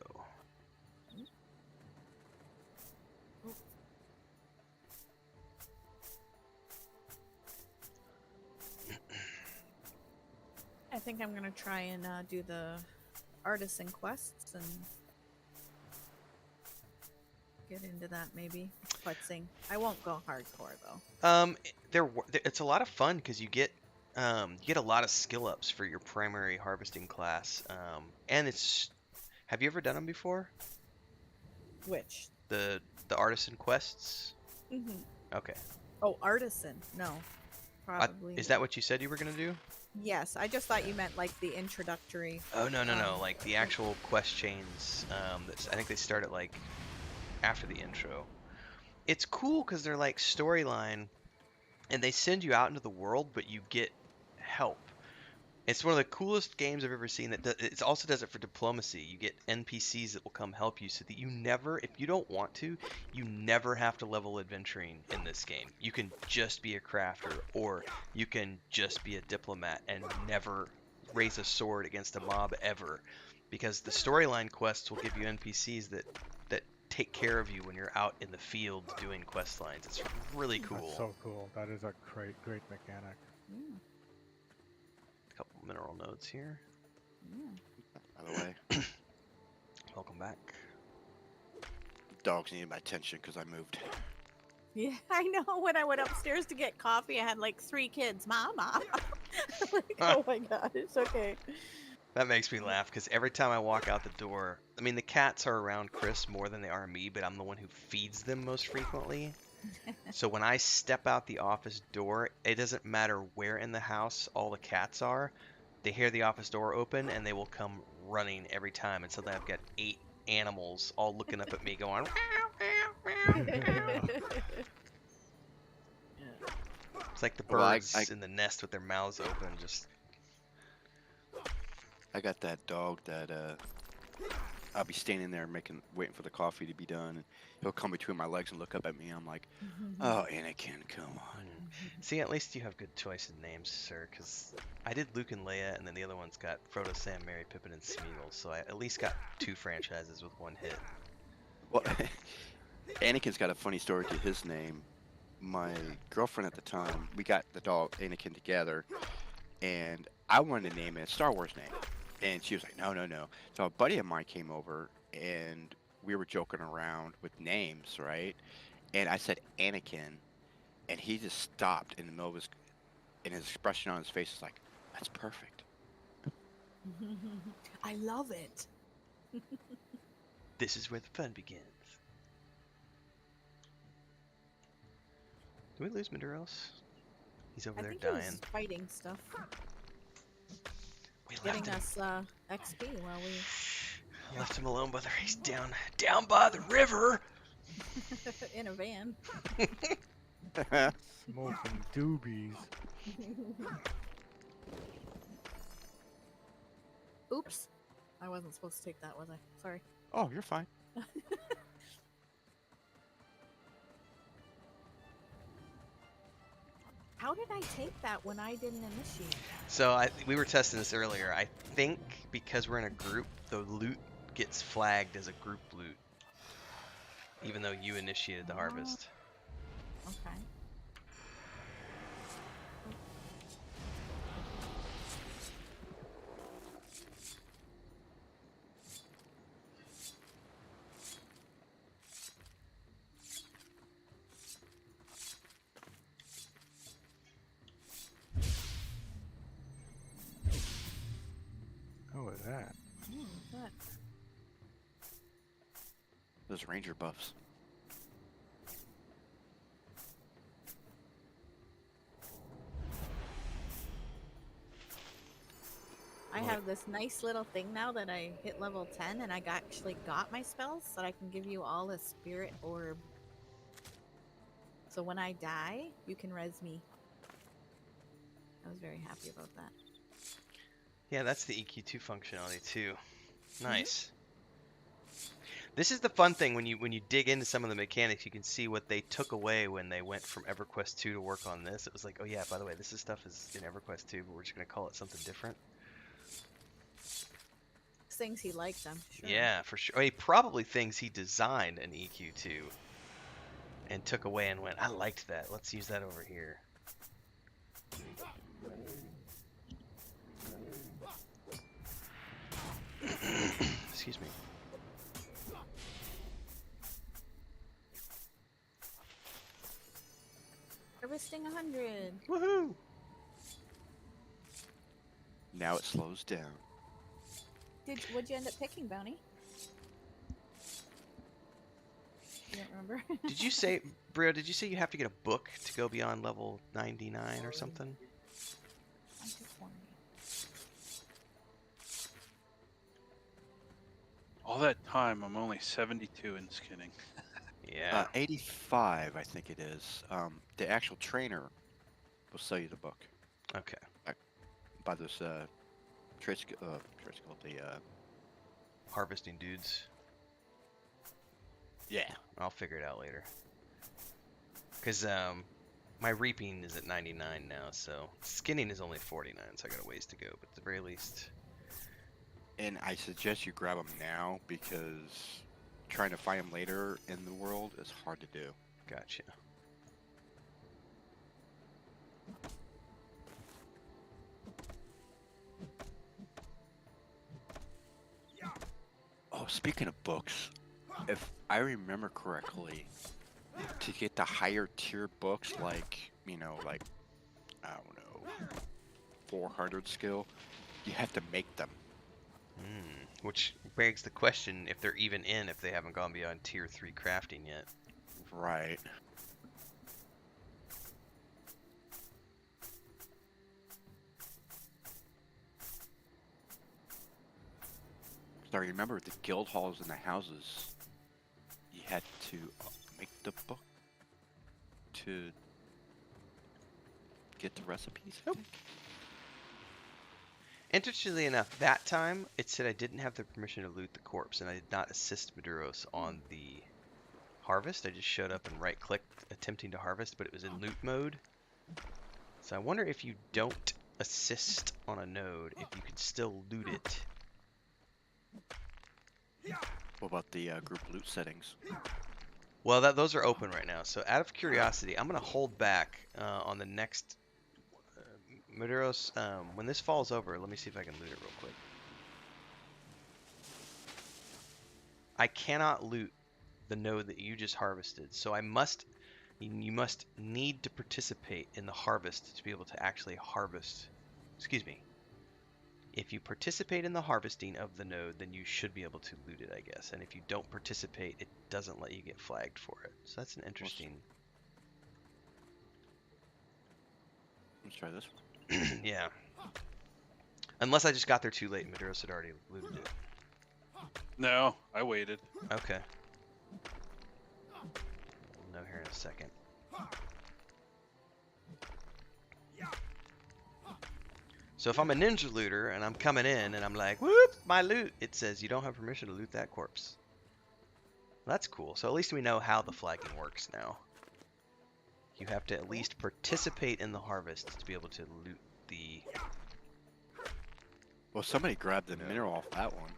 I think I'm gonna try and do the artisan quests and get into that maybe. Putzing. I won't go hardcore though. It's a lot of fun because you get a lot of skill ups for your primary harvesting class, and it's Have you ever done them before? Which? The artisan quests? Mm-hmm. Okay. Oh, artisan. No, probably. Is that what you said you were gonna do? Yes, I just thought you meant like the introductory. Oh no, Um, like the actual quest chains. I think they start at like after the intro. It's cool because they're like storyline, and they send you out into the world, but you get help. It's one of the coolest games I've ever seen. It also does it for diplomacy. You get NPCs that will come help you, so that you never, if you don't want to, you never have to level adventuring in this game. You can just be a crafter, or you can just be a diplomat and never raise a sword against a mob ever, because the storyline quests will give you NPCs that take care of you when you're out in the field doing quest lines. It's really cool. That's so cool. That is a great mechanic. mm, A couple mineral nodes here. mm. By the way, Welcome back. dogs needed my attention because I moved. Yeah, I know. When I went upstairs to get coffee, I had like 3 kids. Mama. Like, oh my god, it's okay. That makes me laugh because every time I walk out the door, I mean, the cats are around Chris more than they are me, but I'm the one who feeds them most frequently. So when I step out the office door, it doesn't matter where in the house all the cats are. They hear the office door open and they will come running every time. And so then I've got 8 animals all looking up at me going, it's like the Well, birds in the nest with their mouths open, just... I got that dog that I'll be standing there waiting for the coffee to be done, and he'll come between my legs and look up at me. I'm like, oh, Anakin, come on. See, at least you have good choice in names, sir, because I did Luke and Leia, and then the other one's got Frodo, Sam, Merry, Pippin, and Smeagol, so I at least got 2 franchises with 1 hit. Well, Anakin's got a funny story to his name. My girlfriend at the time, we got the dog Anakin together, and I wanted to name it a Star Wars name. And she was like, no. So a buddy of mine came over, and we were joking around with names, right? And I said Anakin, and he just stopped in the middle of and his expression on his face is like, that's perfect. I love it. This is where the fun begins. Did we lose Maduros? He's over I there think dying. he was fighting stuff, We left getting him. us XP while we Left him alone by the race down by the river. in a van. Smoking doobies. Oops, I wasn't supposed to take that, was I? Sorry. Oh, you're fine. How did I take that when I didn't initiate? So we were testing this earlier. I think because we're in a group, the loot gets flagged as a group loot, even though you initiated the harvest. Okay. What was that? What? Those ranger buffs. I have this nice little thing now that I hit level 10 and I actually got my spells so that I can give you all a spirit orb. So when I die, you can res me. I was very happy about that. Yeah, that's the EQ2 functionality too. Nice. This is the fun thing when you dig into some of the mechanics, you can see what they took away when they went from EverQuest 2 to work on this. It was like, oh yeah, by the way, this stuff is in EverQuest 2, but we're just gonna call it something different. Things he liked, I'm sure. Yeah, for sure. I mean, probably things he designed in EQ2 and took away and went, I liked that. Let's use that over here. Excuse me. Harvesting 100. Woohoo! Now it slows down. What'd you end up picking, Bounty? remember? Did you say, Brio, did you say you have to get a book to go beyond level 99 or something? 120. All that time, I'm only 72 in skinning. Yeah. 85, I think it is. The actual trainer will sell you the book Okay. by this trade skill, the Harvesting dudes. yeah. I'll figure it out later. Because my reaping is at 99 now, so skinning is only 49, so I got a ways to go. But at the very least, And I suggest you grab them now because trying to find them later in the world is hard to do. gotcha. Oh, speaking of books, if I remember correctly, to get the higher tier books, like, like, I don't know, 400 skill, you have to make them. Which begs the question if they're even in if they haven't gone beyond tier 3 crafting yet. Right. So I remember the guild halls and the houses, you had to make the book to get the recipes. I think. Interestingly enough, that time it said I didn't have the permission to loot the corpse, and I did not assist Maduros on the harvest. I just showed up and right-clicked attempting to harvest, but it was in loot mode. So I wonder if you don't assist on a node, if you can still loot it. What about the group loot settings? Well, those are open right now. So out of curiosity, I'm going to hold back on the next Maduros. When this falls over, let me see if I can loot it real quick. I cannot loot the node that you just harvested, so you must need to participate in the harvest to be able to actually harvest. Excuse me. If you participate in the harvesting of the node, then you should be able to loot it, I guess. And if you don't participate, it doesn't let you get flagged for it. So that's an interesting. Let's try this one. Yeah. Unless I just got there too late and Maduros had already looted it. No, I waited. Okay. We'll know here in a second. So if I'm a ninja looter and I'm coming in and I'm like, whoop, my loot, it says you don't have permission to loot that corpse. That's cool. So at least we know how the flagging works now. You have to at least participate in the harvest to be able to loot the... Well, somebody grabbed the mineral off that one.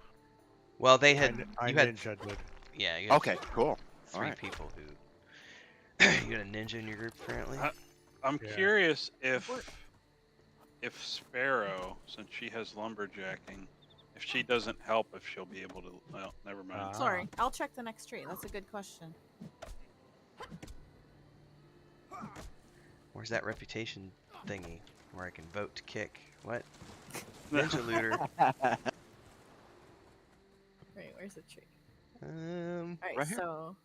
Well, they had... I you had... ninja did. Yeah, you had Okay, cool. 3 Alright. people who... you got a ninja in your group, apparently? I'm Yeah. curious if Sparoh, since she has lumberjacking, if she doesn't help, if she'll be able to. Well, never mind. Sorry, I'll check the next tree. That's a good question. Where's that reputation thingy where I can vote to kick? What? Ninja looter. Wait, where's the tree? Um, Alright, Right here. so...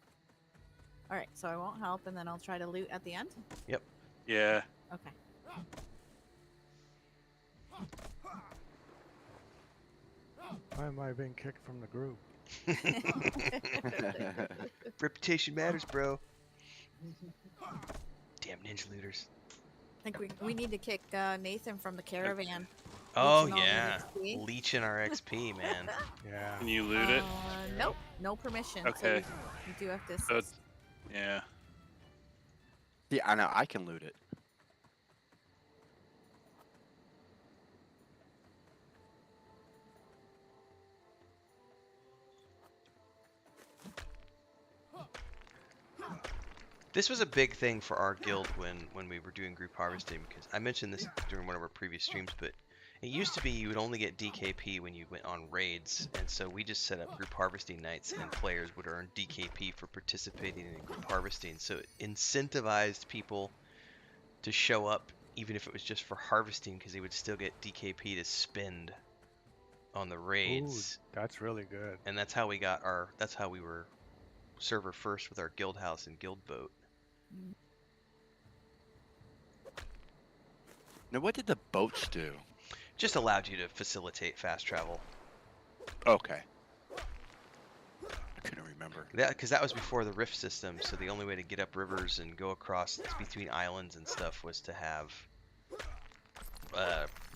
Alright, so I won't help, and then I'll try to loot at the end? Yeah. Okay. Why am I being kicked from the group? reputation matters, bro. Damn ninja looters. I think we need to kick Nathan from the caravan. Oh Leeching all the yeah, XP. leeching our XP, man. Yeah. Can you loot it? Nope, no permission. So Okay. you do have to So assist. it's, yeah. Yeah, I know. I can loot it. This was a big thing for our guild when we were doing group harvesting, because I mentioned this during one of our previous streams, but it used to be you would only get DKP when you went on raids, and so we just set up group harvesting nights, and players would earn DKP for participating in group harvesting. So it incentivized people to show up, even if it was just for harvesting, because they would still get DKP to spend on the raids. Ooh, that's really good. And that's how we got our. That's how we were server first with our guild house and guild boat. Now, what did the boats do? Just allowed you to facilitate fast travel. Okay. I couldn't remember. Because that was before the rift system, so the only way to get up rivers and go across between islands and stuff was to have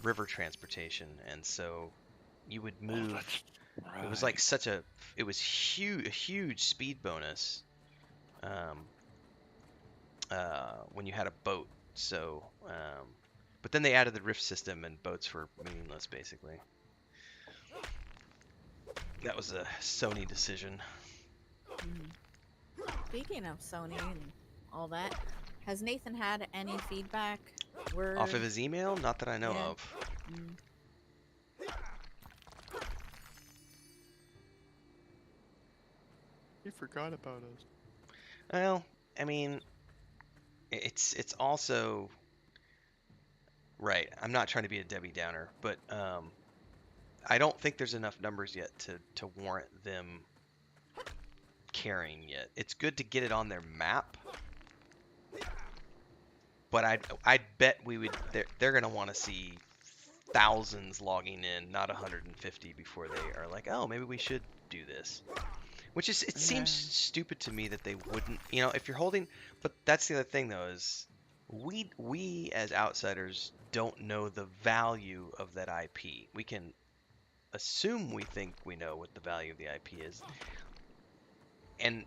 river transportation, and so you would move. Right. It was like it was a huge speed bonus when you had a boat. So, but then they added the rift system, and boats were meaningless basically. That was a Sony decision. Speaking of Sony and all that, has Nathan had any feedback? Word? Off of his email? Not that I know Yeah. of. He forgot about us. Well, I mean, it's also right. I'm not trying to be a Debbie Downer, but I don't think there's enough numbers yet to warrant them caring yet. It's good to get it on their map, but I'd bet they're gonna want to see thousands logging in, not 150, before they are like, oh, maybe we should do this. Which is, it seems stupid to me that they wouldn't, if you're holding, but that's the other thing though, is we as outsiders don't know the value of that IP. We can assume we think we know what the value of the IP is. And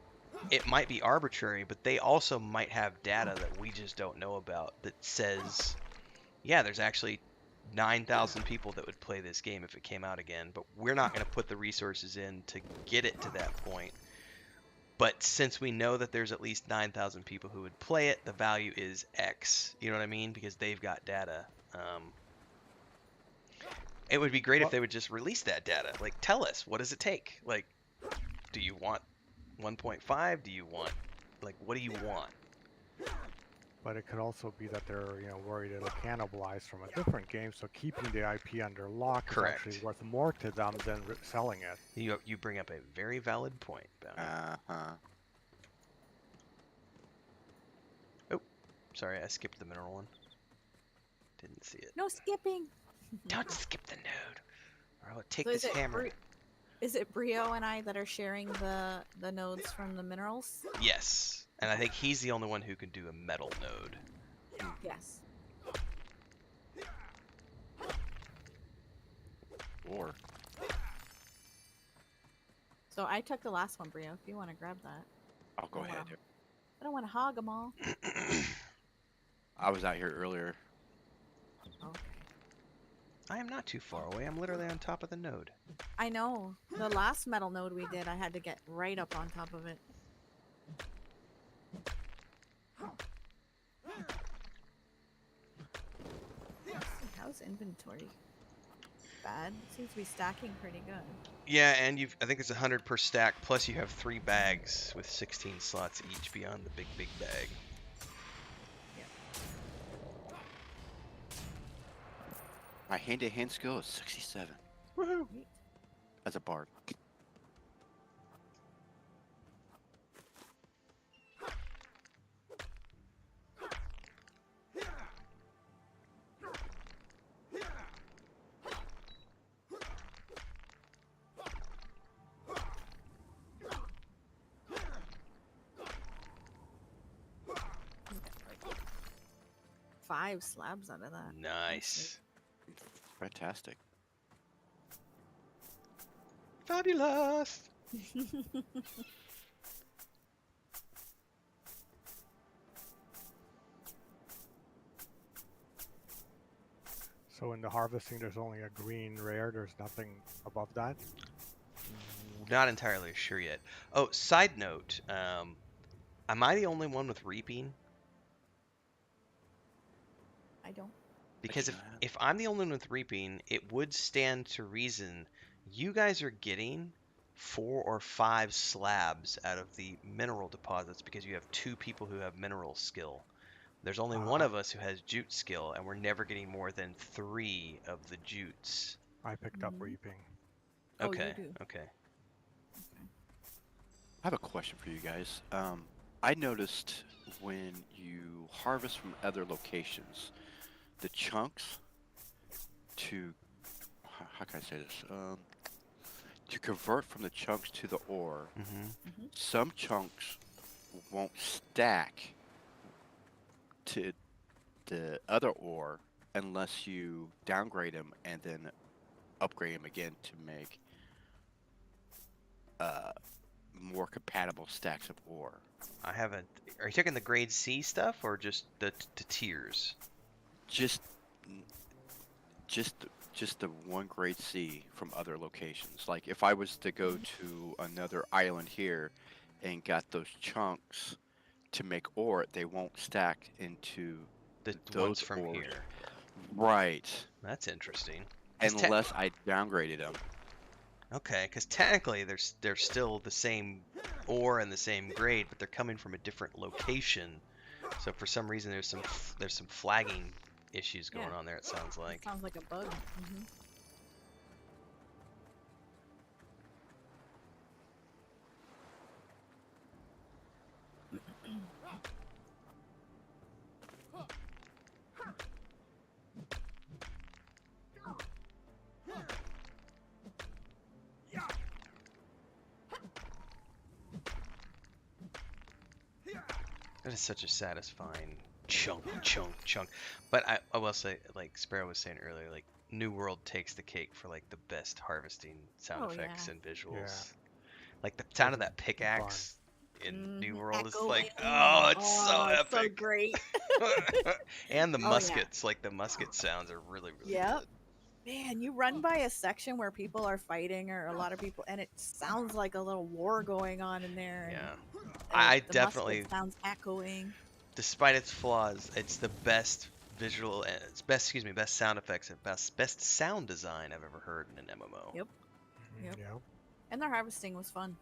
it might be arbitrary, but they also might have data that we just don't know about that says, yeah, there's actually 9,000 people that would play this game if it came out again, but we're not going to put the resources in to get it to that point. But since we know that there's at least 9,000 people who would play it, the value is X. You know what I mean? Because they've got data. It would be great if they would just release that data. Like, tell us, what does it take? Like, do you want 1.5? Do you want, like, what do you want? But it could also be that they're, worried it'll cannibalize from a different game. So keeping the IP under lock is actually worth more to them than selling it. You bring up a very valid point, Bounty. Oh, sorry, I skipped the mineral one. Didn't see it. No skipping. Don't skip the node, or I'll take So this hammer. Is it Brio and I that are sharing the nodes from the minerals? Yes, and I think he's the only one who can do a metal node. Yes. Or So I took the last one, Brio. If you want to grab that. I'll go ahead. I don't want to hog them all. I was out here earlier. Okay. I am not too far away. I'm literally on top of the node. I know. The last metal node we did, I had to get right up on top of it. How's inventory? Bad. Seems to be stacking pretty good. Yeah, and I think it's 100 per stack, plus you have 3 bags with 16 slots each beyond the big bag. My hand-to-hand skill is 67. Woohoo! As a bard. Five slabs out of that. Nice. Fantastic. Fabulous! So in the harvesting, there's only a green rare. There's nothing above that. Not entirely sure yet. Oh, side note. Am I the only one with reaping? I don't. Because if I'm the only one with reaping, it would stand to reason you guys are getting 4 or 5 slabs out of the mineral deposits because you have 2 people who have mineral skill. There's only one of us who has jute skill, and we're never getting more than 3 of the jutes. I picked up reaping. Oh, Okay, you do. okay. I have a question for you guys. I noticed when you harvest from other locations, the chunks to how can I say this? To convert from the chunks to the ore, Mm-hmm. some chunks won't stack to the other ore unless you downgrade them and then upgrade them again to make uh, more compatible stacks of ore. I haven't. Are you talking the grade C stuff or just the tiers? Just, just, just the one grade C from other locations. Like if I was to go to another island here and got those chunks to make ore, they won't stack into The those ones from ores. here. Right. That's interesting. Unless I downgraded them. Okay, because technically they're still the same ore and the same grade, but they're coming from a different location. So for some reason there's some flagging issues going on there. It sounds like. Sounds like a bug. That is such a satisfying chunk. But I will say, like Sparoh was saying earlier, like New World takes the cake for like the best harvesting sound effects and visuals. Yeah. Like the sound of that pickaxe in New World is like, Echoing. oh, it's so It's so epic. great. And the Oh, yeah. muskets, like the musket sounds are really Yep. good. Man, you run by a section where people are fighting, or a lot of people, and it sounds like a little war going on in there. Yeah. And I the definitely, musket sounds echoing. despite its flaws, it's the best visual, it's best sound effects and best sound design I've ever heard in an MMO. Yep. Yep. Yeah. And their harvesting was fun.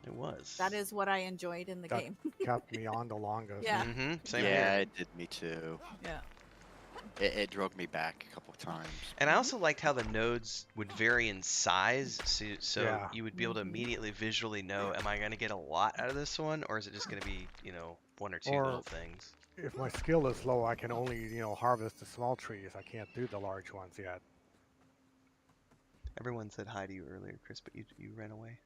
It was. That is what I enjoyed in the That game. kept me on the longest. Yeah. Mm-hmm. Same Yeah, here. it did me too. Yeah. It drug me back a couple times. And I also liked how the nodes would vary in size, so Yeah. you would be able to immediately visually know, am I going to get a lot out of this one, or is it just going to be, one or two Or- little things? If my skill is low, I can only, harvest the small trees. I can't do the large ones yet. Everyone said hi to you earlier, Chris, but you ran away.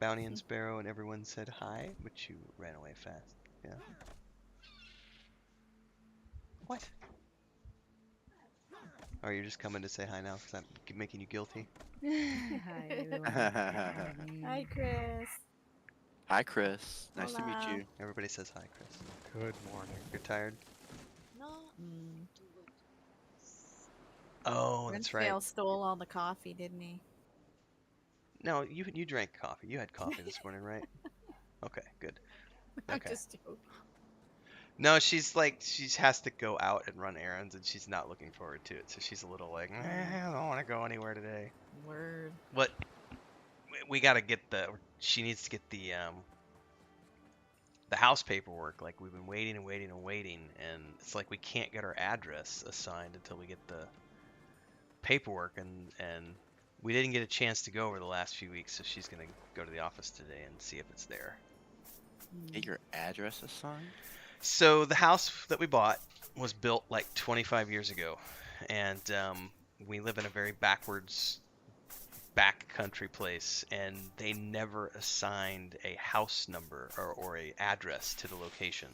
Bounty and Sparoh and everyone said hi, but you ran away fast. Yeah. What? Oh, you're just coming to say hi now because I'm making you guilty? Hi, Chris. Hi, Chris. Nice to Hola. meet you. Everybody says hi, Chris. Good morning. You're tired? No. Oh, that's right. Renfield stole all the coffee, didn't he? No, you drank coffee. You had coffee this morning, right? Okay, good. I'm Okay. just joking. No, she has to go out and run errands, and she's not looking forward to it. So she's a little like, I don't want to go anywhere today. Word. What? We gotta get she needs to get the house paperwork. Like we've been waiting and waiting and waiting, and it's like we can't get her address assigned until we get the paperwork, and we didn't get a chance to go over the last few weeks, so she's gonna go to the office today and see if it's there. Get your address assigned? So the house that we bought was built like 25 years ago, and we live in a very backcountry place, and they never assigned a house number or a address to the location.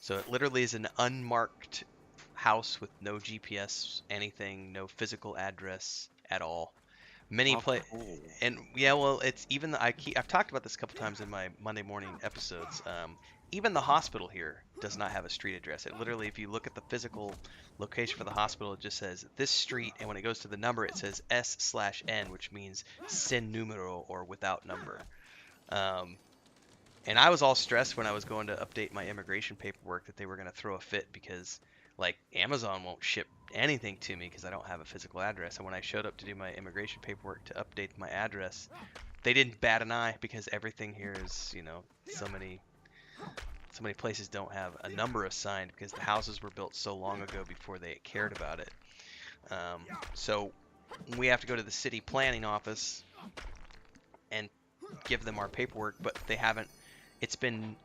So it literally is an unmarked house with no GPS, anything, no physical address at all. Cool. And yeah, well, it's even I've talked about this a couple times in my Monday morning episodes. Even the hospital here does not have a street address. It literally, if you look at the physical location for the hospital, it just says this street, and when it goes to the number, it says S/N, which means sin numero, or without number. And I was all stressed when I was going to update my immigration paperwork that they were going to throw a fit because, like, Amazon won't ship anything to me because I don't have a physical address. And when I showed up to do my immigration paperwork to update my address, they didn't bat an eye because everything here is, so many places don't have a number assigned because the houses were built so long ago before they cared about it. So we have to go to the city planning office and give them our paperwork, but they haven't. It's been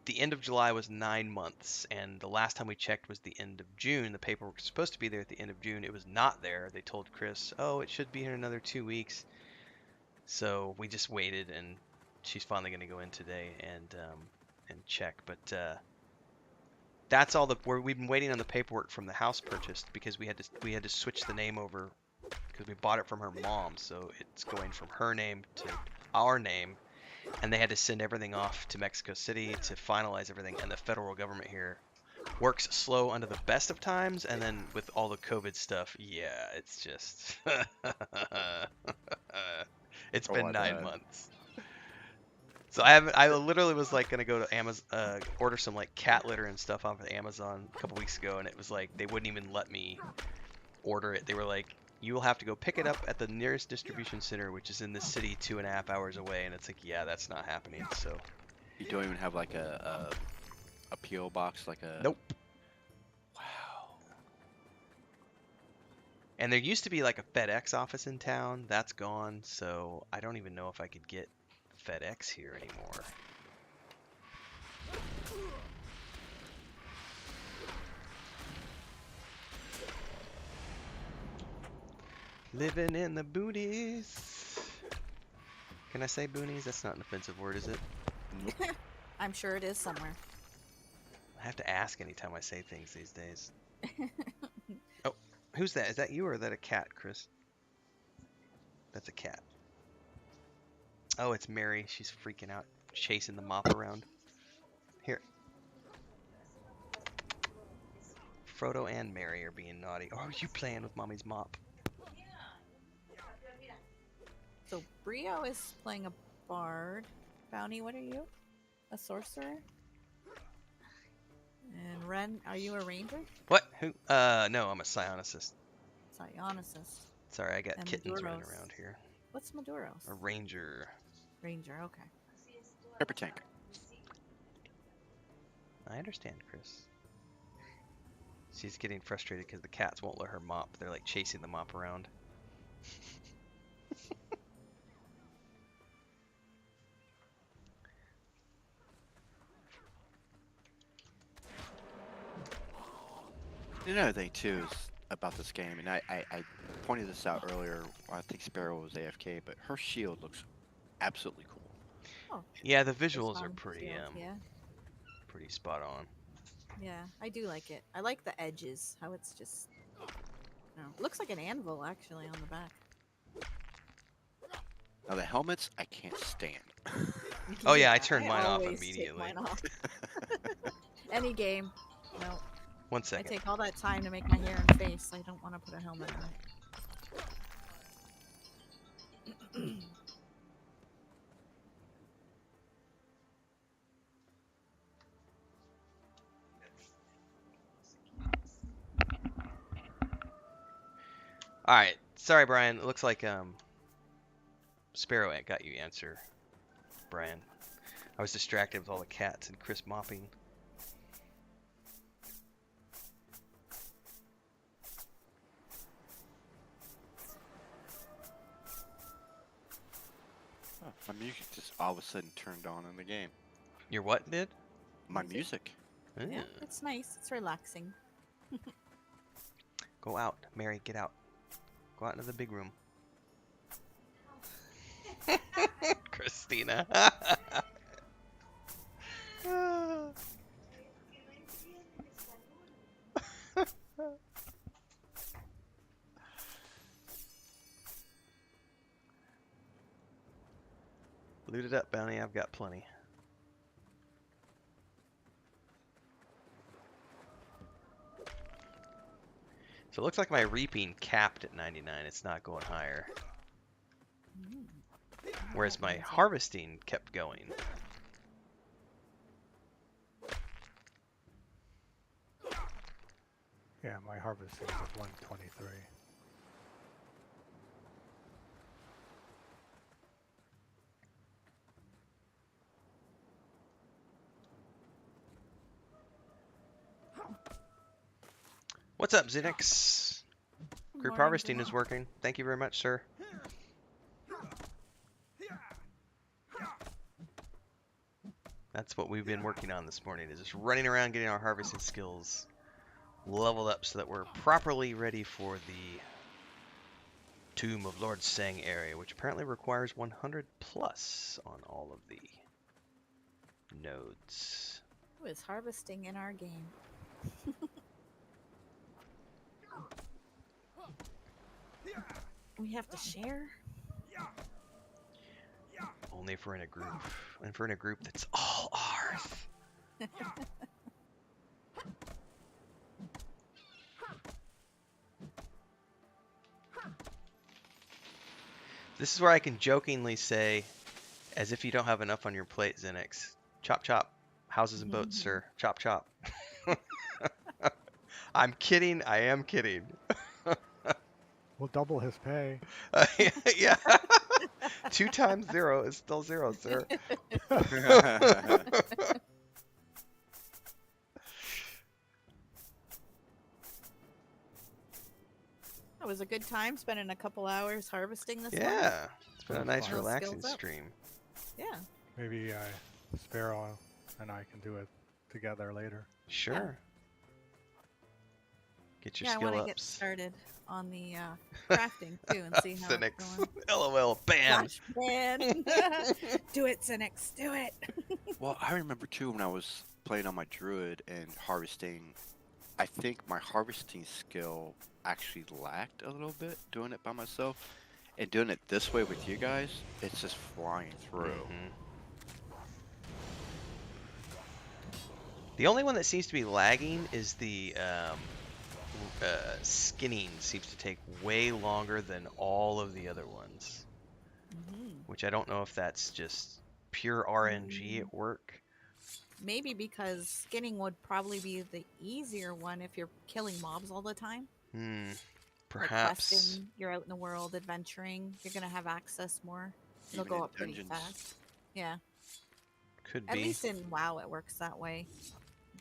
the end of July was 9 months, and the last time we checked was the end of June. The paperwork was supposed to be there at the end of June. It was not there. They told Chris, "Oh, it should be here in another 2 weeks." So we just waited, and she's finally going to go in today and check. But that's all we've been waiting on the paperwork from the house purchased because we had to switch the name over because we bought it from her mom, so it's going from her name to our name, and they had to send everything off to Mexico City to finalize everything. And the federal government here works slow under the best of times, and then with all the COVID stuff, yeah, it's just it's been 9 months. So I literally was like gonna go to Amazon, order some like cat litter and stuff off of Amazon a couple weeks ago, and it was like they wouldn't even let me order it. They were like, "You will have to go pick it up at the nearest distribution center, which is in the city 2.5 hours away." And it's like, yeah, that's not happening. So You don't even have like a PO box, like a. nope. Wow. And there used to be like a FedEx office in town. That's gone. So I don't even know if I could get FedEx here anymore. Living in the boonies. Can I say boonies? That's not an offensive word, is it? I'm sure it is somewhere. I have to ask anytime I say things these days. Oh, who's that? Is that you or is that a cat, Chris? That's a cat. Oh, it's Mary. She's freaking out, chasing the mop around. Here. Frodo and Mary are being naughty. Oh, are you playing with Mommy's mop? So Brio is playing a bard. Bounty, what are you? A sorcerer? And Ren, are you a ranger? What? Who? No, I'm a psionicist. Psionicist. Sorry, I got And kittens running Maduros. around here. What's Maduros? A ranger. Ranger, okay. Pepper tank. I understand, Chris. She's getting frustrated because the cats won't let her mop. They're like chasing the mop around. Another thing too is about this game, and I pointed this out earlier. I think Sparoh was AFK, but her shield looks absolutely cool. Oh, Yeah, the there's visuals are one pretty field, yeah. pretty spot on. Yeah, I do like it. I like the edges, how it's just, it looks like an anvil actually on the back. Now the helmets, I can't stand. Oh yeah, I turned mine off always take immediately. mine off. Any game. No, 1 I second. take all that time to make my hair and face. I don't want to put a helmet on. All right, sorry, Brian. It looks like Sparoh got you answer, Brian. I was distracted with all the cats and Chris mopping. Oh, my music just all of a sudden turned on in the game. Your what did? My Music? music. Yeah, Ah. it's nice. It's relaxing. Go out, Mary. Get out. Go out into the big room. Christina. Loot it up, Bounty. I've got plenty. So it looks like my reaping capped at 99. It's not going higher. Mm. Whereas my harvesting kept going. Yeah, my harvesting is 123. What's up, Zinix? Group Morning, harvesting Zinix. is working. Thank you very much, sir. That's what we've been working on this morning, is just running around getting our harvesting skills leveled up so that we're properly ready for the Tomb of Lord Sang area, which apparently requires 100 plus on all of the nodes. Who is harvesting in our game? We have to share? Only if we're in a group. And if we're in a group that's all ours. This is where I can jokingly say, as if you don't have enough on your plate, Zenix, chop chop. Houses and boats, sir. Chop chop. I'm kidding. I am kidding. We'll double his pay. Yeah. 2 times 0 is still 0, sir. It was a good time spending a couple hours harvesting this morning. Yeah. It's been a nice, Fun. relaxing Skills up. stream. Yeah. Maybe Sparoh and I can do it together later. Sure. Get your Yeah, I skill want to get ups. started on the crafting too and see how Zenix. it's going. LOL. Bam. Gosh, man. Do it, Zenix. Do it. Well, I remember too when I was playing on my druid and harvesting. I think my harvesting skill actually lacked a little bit doing it by myself, and doing it this way with you guys, it's just flying through. Mhm. The only one that seems to be lagging is the skinning seems to take way longer than all of the other ones, which I don't know if that's just pure RNG at work. Maybe because skinning would probably be the easier one if you're killing mobs all the time. Like Perhaps. questing, you're out in the world adventuring, you're gonna have access more. It'll Even go in up pretty dungeons. fast. Yeah. Could At be. least in WoW it works that way.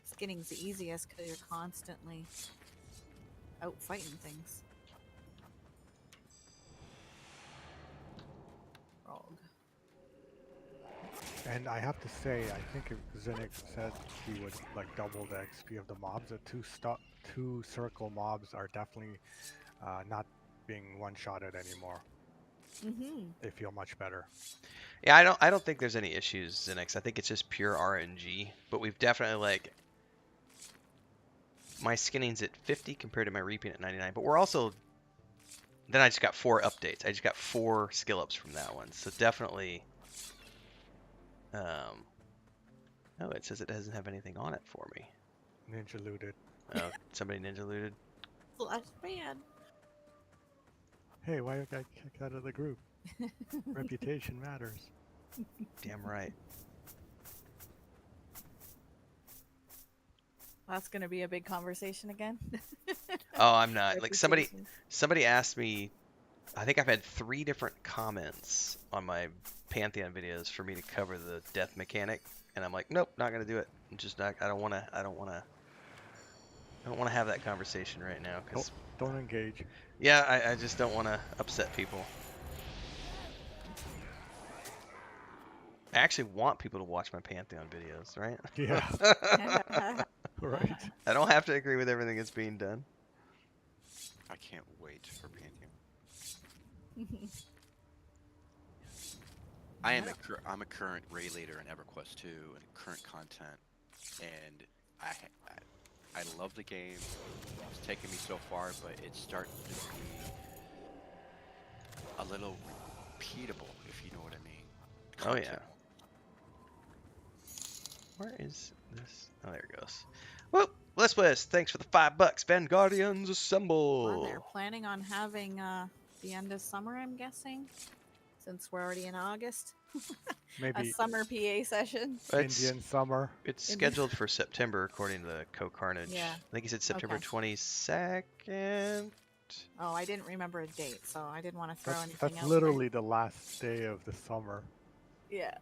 Skinning's the easiest because you're constantly out fighting things. Rogue. And I have to say, I think if Zenix said he would like double the XP of the mobs, the two circle mobs are definitely not being one-shotted anymore. They feel much better. Yeah, I don't think there's any issues, Zenix. I think it's just pure RNG. But we've definitely, like, my skinning's at 50 compared to my reaping at 99. But we're also, then I just got 4 updates. I just got 4 skill ups from that one. So definitely, oh, it says it doesn't have anything on it for me. Ninja looted. Oh, somebody ninja looted. Flash man. Hey, why I got kicked out of the group? Reputation matters. Damn right. That's gonna be a big conversation again. Oh, I'm not. Like Reputation. somebody asked me, I think I've had 3 different comments on my Pantheon videos for me to cover the death mechanic, and I'm like, nope, not gonna do it. I'm just not. I don't want to have that conversation right now. Cause Don't engage. yeah, I just don't want to upset people. I actually want people to watch my Pantheon videos, right? Yeah, right. I don't have to agree with everything that's being done. I can't wait for Pantheon. I'm a current raid leader in EverQuest 2 and current content, and I love the game. It's taken me so far, but it's starting to be a little repeatable, if you know what I mean. Oh yeah. Content. Where is this? Oh, there it goes. Well, Bliss Bliss, thanks for the $5. Vanguardians assemble. Well, they're planning on having the end of summer, I'm guessing, since we're already in August. A Maybe summer PA session. Indian summer. It's scheduled for September, according to the Co-Carnage. Yeah. I think he said September Okay. 22nd. Oh, I didn't remember a date, so I didn't want to throw anything That's out literally the last day of the summer. there. Yeah.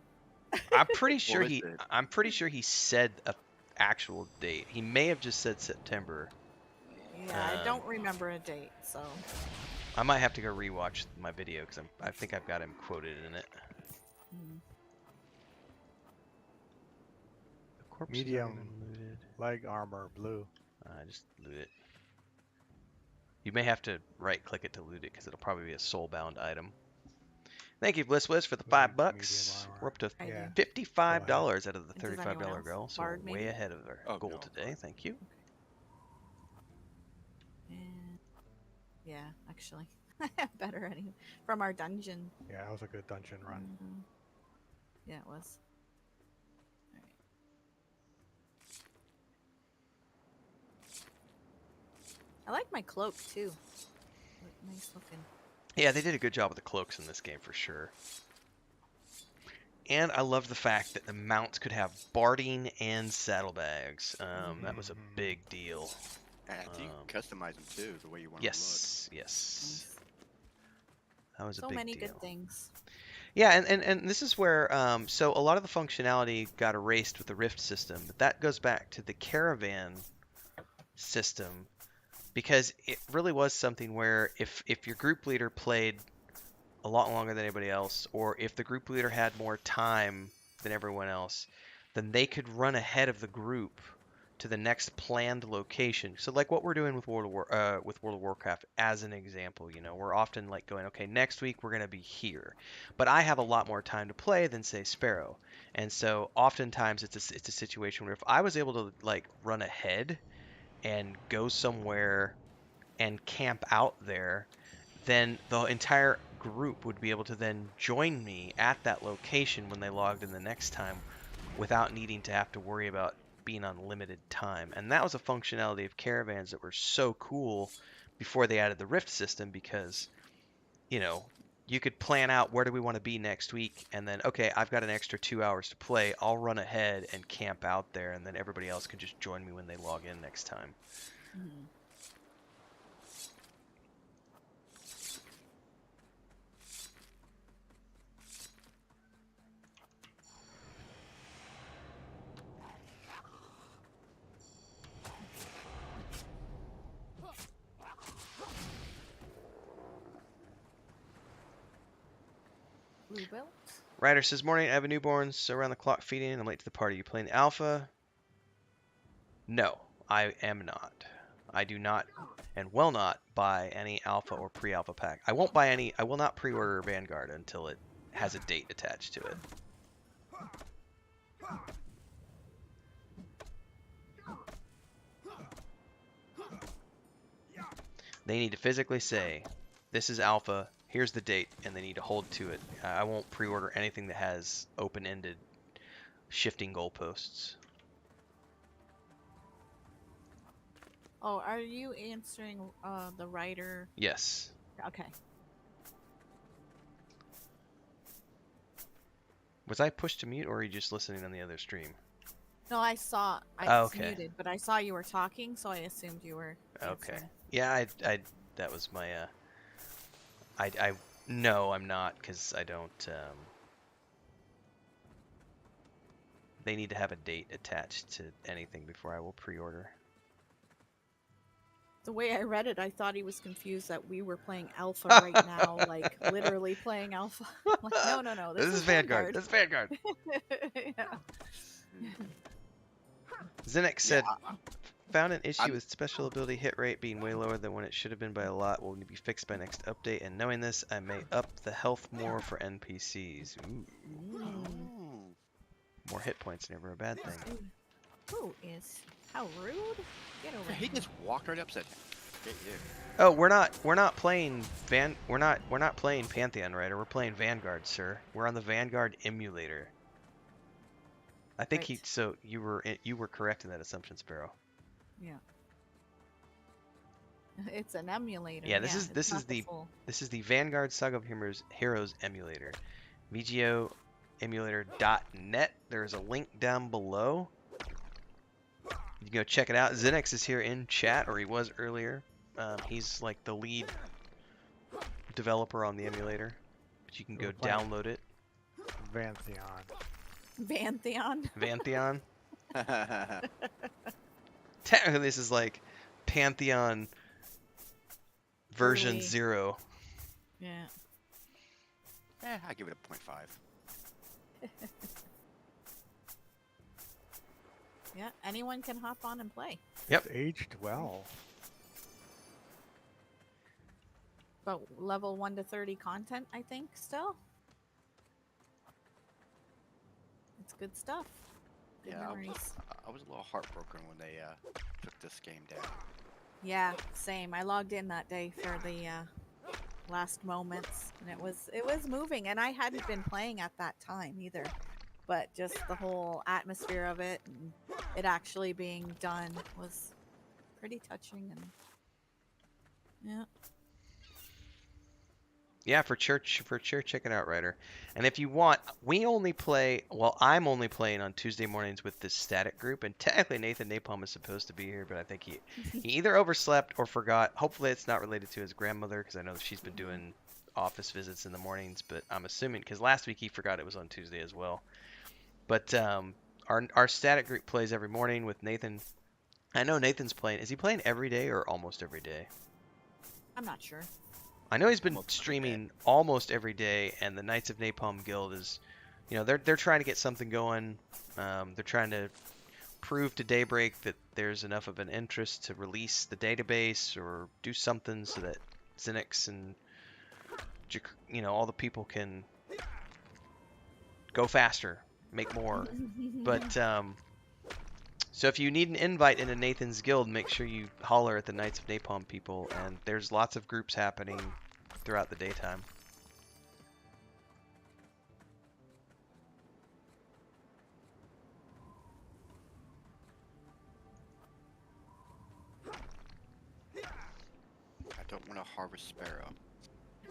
I'm pretty sure is it? I'm pretty sure he said a actual date. He may have just said September. Yeah, I don't remember a date, so. I might have to go rewatch my video because I think I've got him quoted in it. Corpses Medium. already been looted. Leg armor, blue. Just loot it. You may have to right-click it to loot it because it'll probably be a soul-bound item. Thank you, BlissWiz, for the Legs, $5. medium armor. We're up to I Yeah. do. $55 out of the Does anyone $35 else? goal, so Bard, we're way maybe? ahead of our Oh, goal no, today. Bard. Thank you. And yeah, actually, better anyway. From our dungeon. Yeah, that was a good dungeon run. Mhm. Yeah, it was. Alright. I like my cloak too. Nice looking. Yeah, they did a good job with the cloaks in this game for sure. And I love the fact that the mounts could have barding and saddlebags. That was a Mhm. big deal. And I think you can customize them too, the way you want Yes, yes. Nice. That was a So big many deal. good things. Yeah, and this is where, so a lot of the functionality got erased with the Rift system, but that goes back to the Caravan system, because it really was something where if your group leader played a lot longer than anybody else, or if the group leader had more time than everyone else, then they could run ahead of the group to the next planned location. So like what we're doing with World of Warcraft as an example, you know, we're often like going, okay, next week we're going to be here. But I have a lot more time to play than say Sparoh. And so oftentimes it's a situation where if I was able to like run ahead and go somewhere and camp out there, then the entire group would be able to then join me at that location when they logged in the next time without needing to have to worry about being on limited time. And that was a functionality of caravans that were so cool before they added the Rift system, because, you know, you could plan out where do we want to be next week, and then, okay, I've got an extra 2 hours to play. I'll run ahead and camp out there, and then everybody else can just join me when they log in next time. Mhm. Blue belt. Ryder says, morning, I have a newborn, so around the clock feeding, I'm late to the party. You playing Alpha? No, I am not. I do not and will not buy any Alpha or pre-Alpha pack. I won't buy any, I will not pre-order Vanguard until it has a date attached to it. They need to physically say, this is Alpha, here's the date, and they need to hold to it. I won't pre-order anything that has open-ended shifting goalposts. Oh, are you answering the writer? Yes. Okay. Was I pushed to mute, or are you just listening on the other stream? No, I saw. I Oh, was okay. muted, but I saw you were talking, so I assumed you were. Okay. answering. Yeah, that was my, no, I'm not, because I don't, they need to have a date attached to anything before I will pre-order. The way I read it, I thought he was confused that we were playing Alpha right now, like literally playing Alpha. Like, no. This is Vanguard. This is Vanguard. Yeah. Zinix said, Yeah, found an issue I'm- with special ability hit rate being way lower than when it should have been by a lot. Will be fixed by next update, and knowing this, I may up the health more for NPCs. Ooh, Ooh. more hit points, never a bad thing. Who is? How rude! Get over He here. just walked right up, said, "Get you." Oh, we're not playing we're not playing Pantheon, right? Or we're playing Vanguard, sir. We're on the Vanguard emulator. I think Right. so you were correct in that assumption, Sparoh. Yeah. It's an emulator. Yeah, this yeah, is it's this not is the the full. this is the Vanguard Saga of Heroes emulator. VGO emulator.net. There's a link down below. You can go check it out. Zinix is here in chat, or he was earlier. He's like the lead developer on the emulator, but you can go We're playing. download it. Vantheon. Vantheon. Vantheon. Technically, this is like Pantheon version Early. 0. Yeah. I give it a 0.5. Yeah, anyone can hop on and play. Yep. It's aged well. But level 1 to 30 content, I think, still. It's good stuff. Good Yeah, memories. I was a little heartbroken when they took this game down. Yeah, same. I logged in that day for the last moments, and it was moving, and I hadn't been playing at that time either. But just the whole atmosphere of it and it actually being done was pretty touching, and yeah. Yeah, for church, check it out, Ryder. And if you want, we only play. Well, I'm only playing on Tuesday mornings with this static group, and technically Nathan Napalm is supposed to be here, but I think he either overslept or forgot. Hopefully, it's not related to his grandmother, because I know she's been doing office visits in the mornings. But I'm assuming because last week he forgot it was on Tuesday as well. But our static group plays every morning with Nathan. I know Nathan's playing. Is he playing every day or almost every day? I'm not sure. I know he's been Most of the day. streaming almost every day, and the Knights of Napalm Guild is, they're trying to get something going. They're trying to prove to Daybreak that there's enough of an interest to release the database or do something so that Zenix and all the people can go faster, make more. But so if you need an invite into Nathan's guild, make sure you holler at the Knights of Napalm people, and there's lots of groups happening throughout the daytime. I don't want to harvest Sparoh.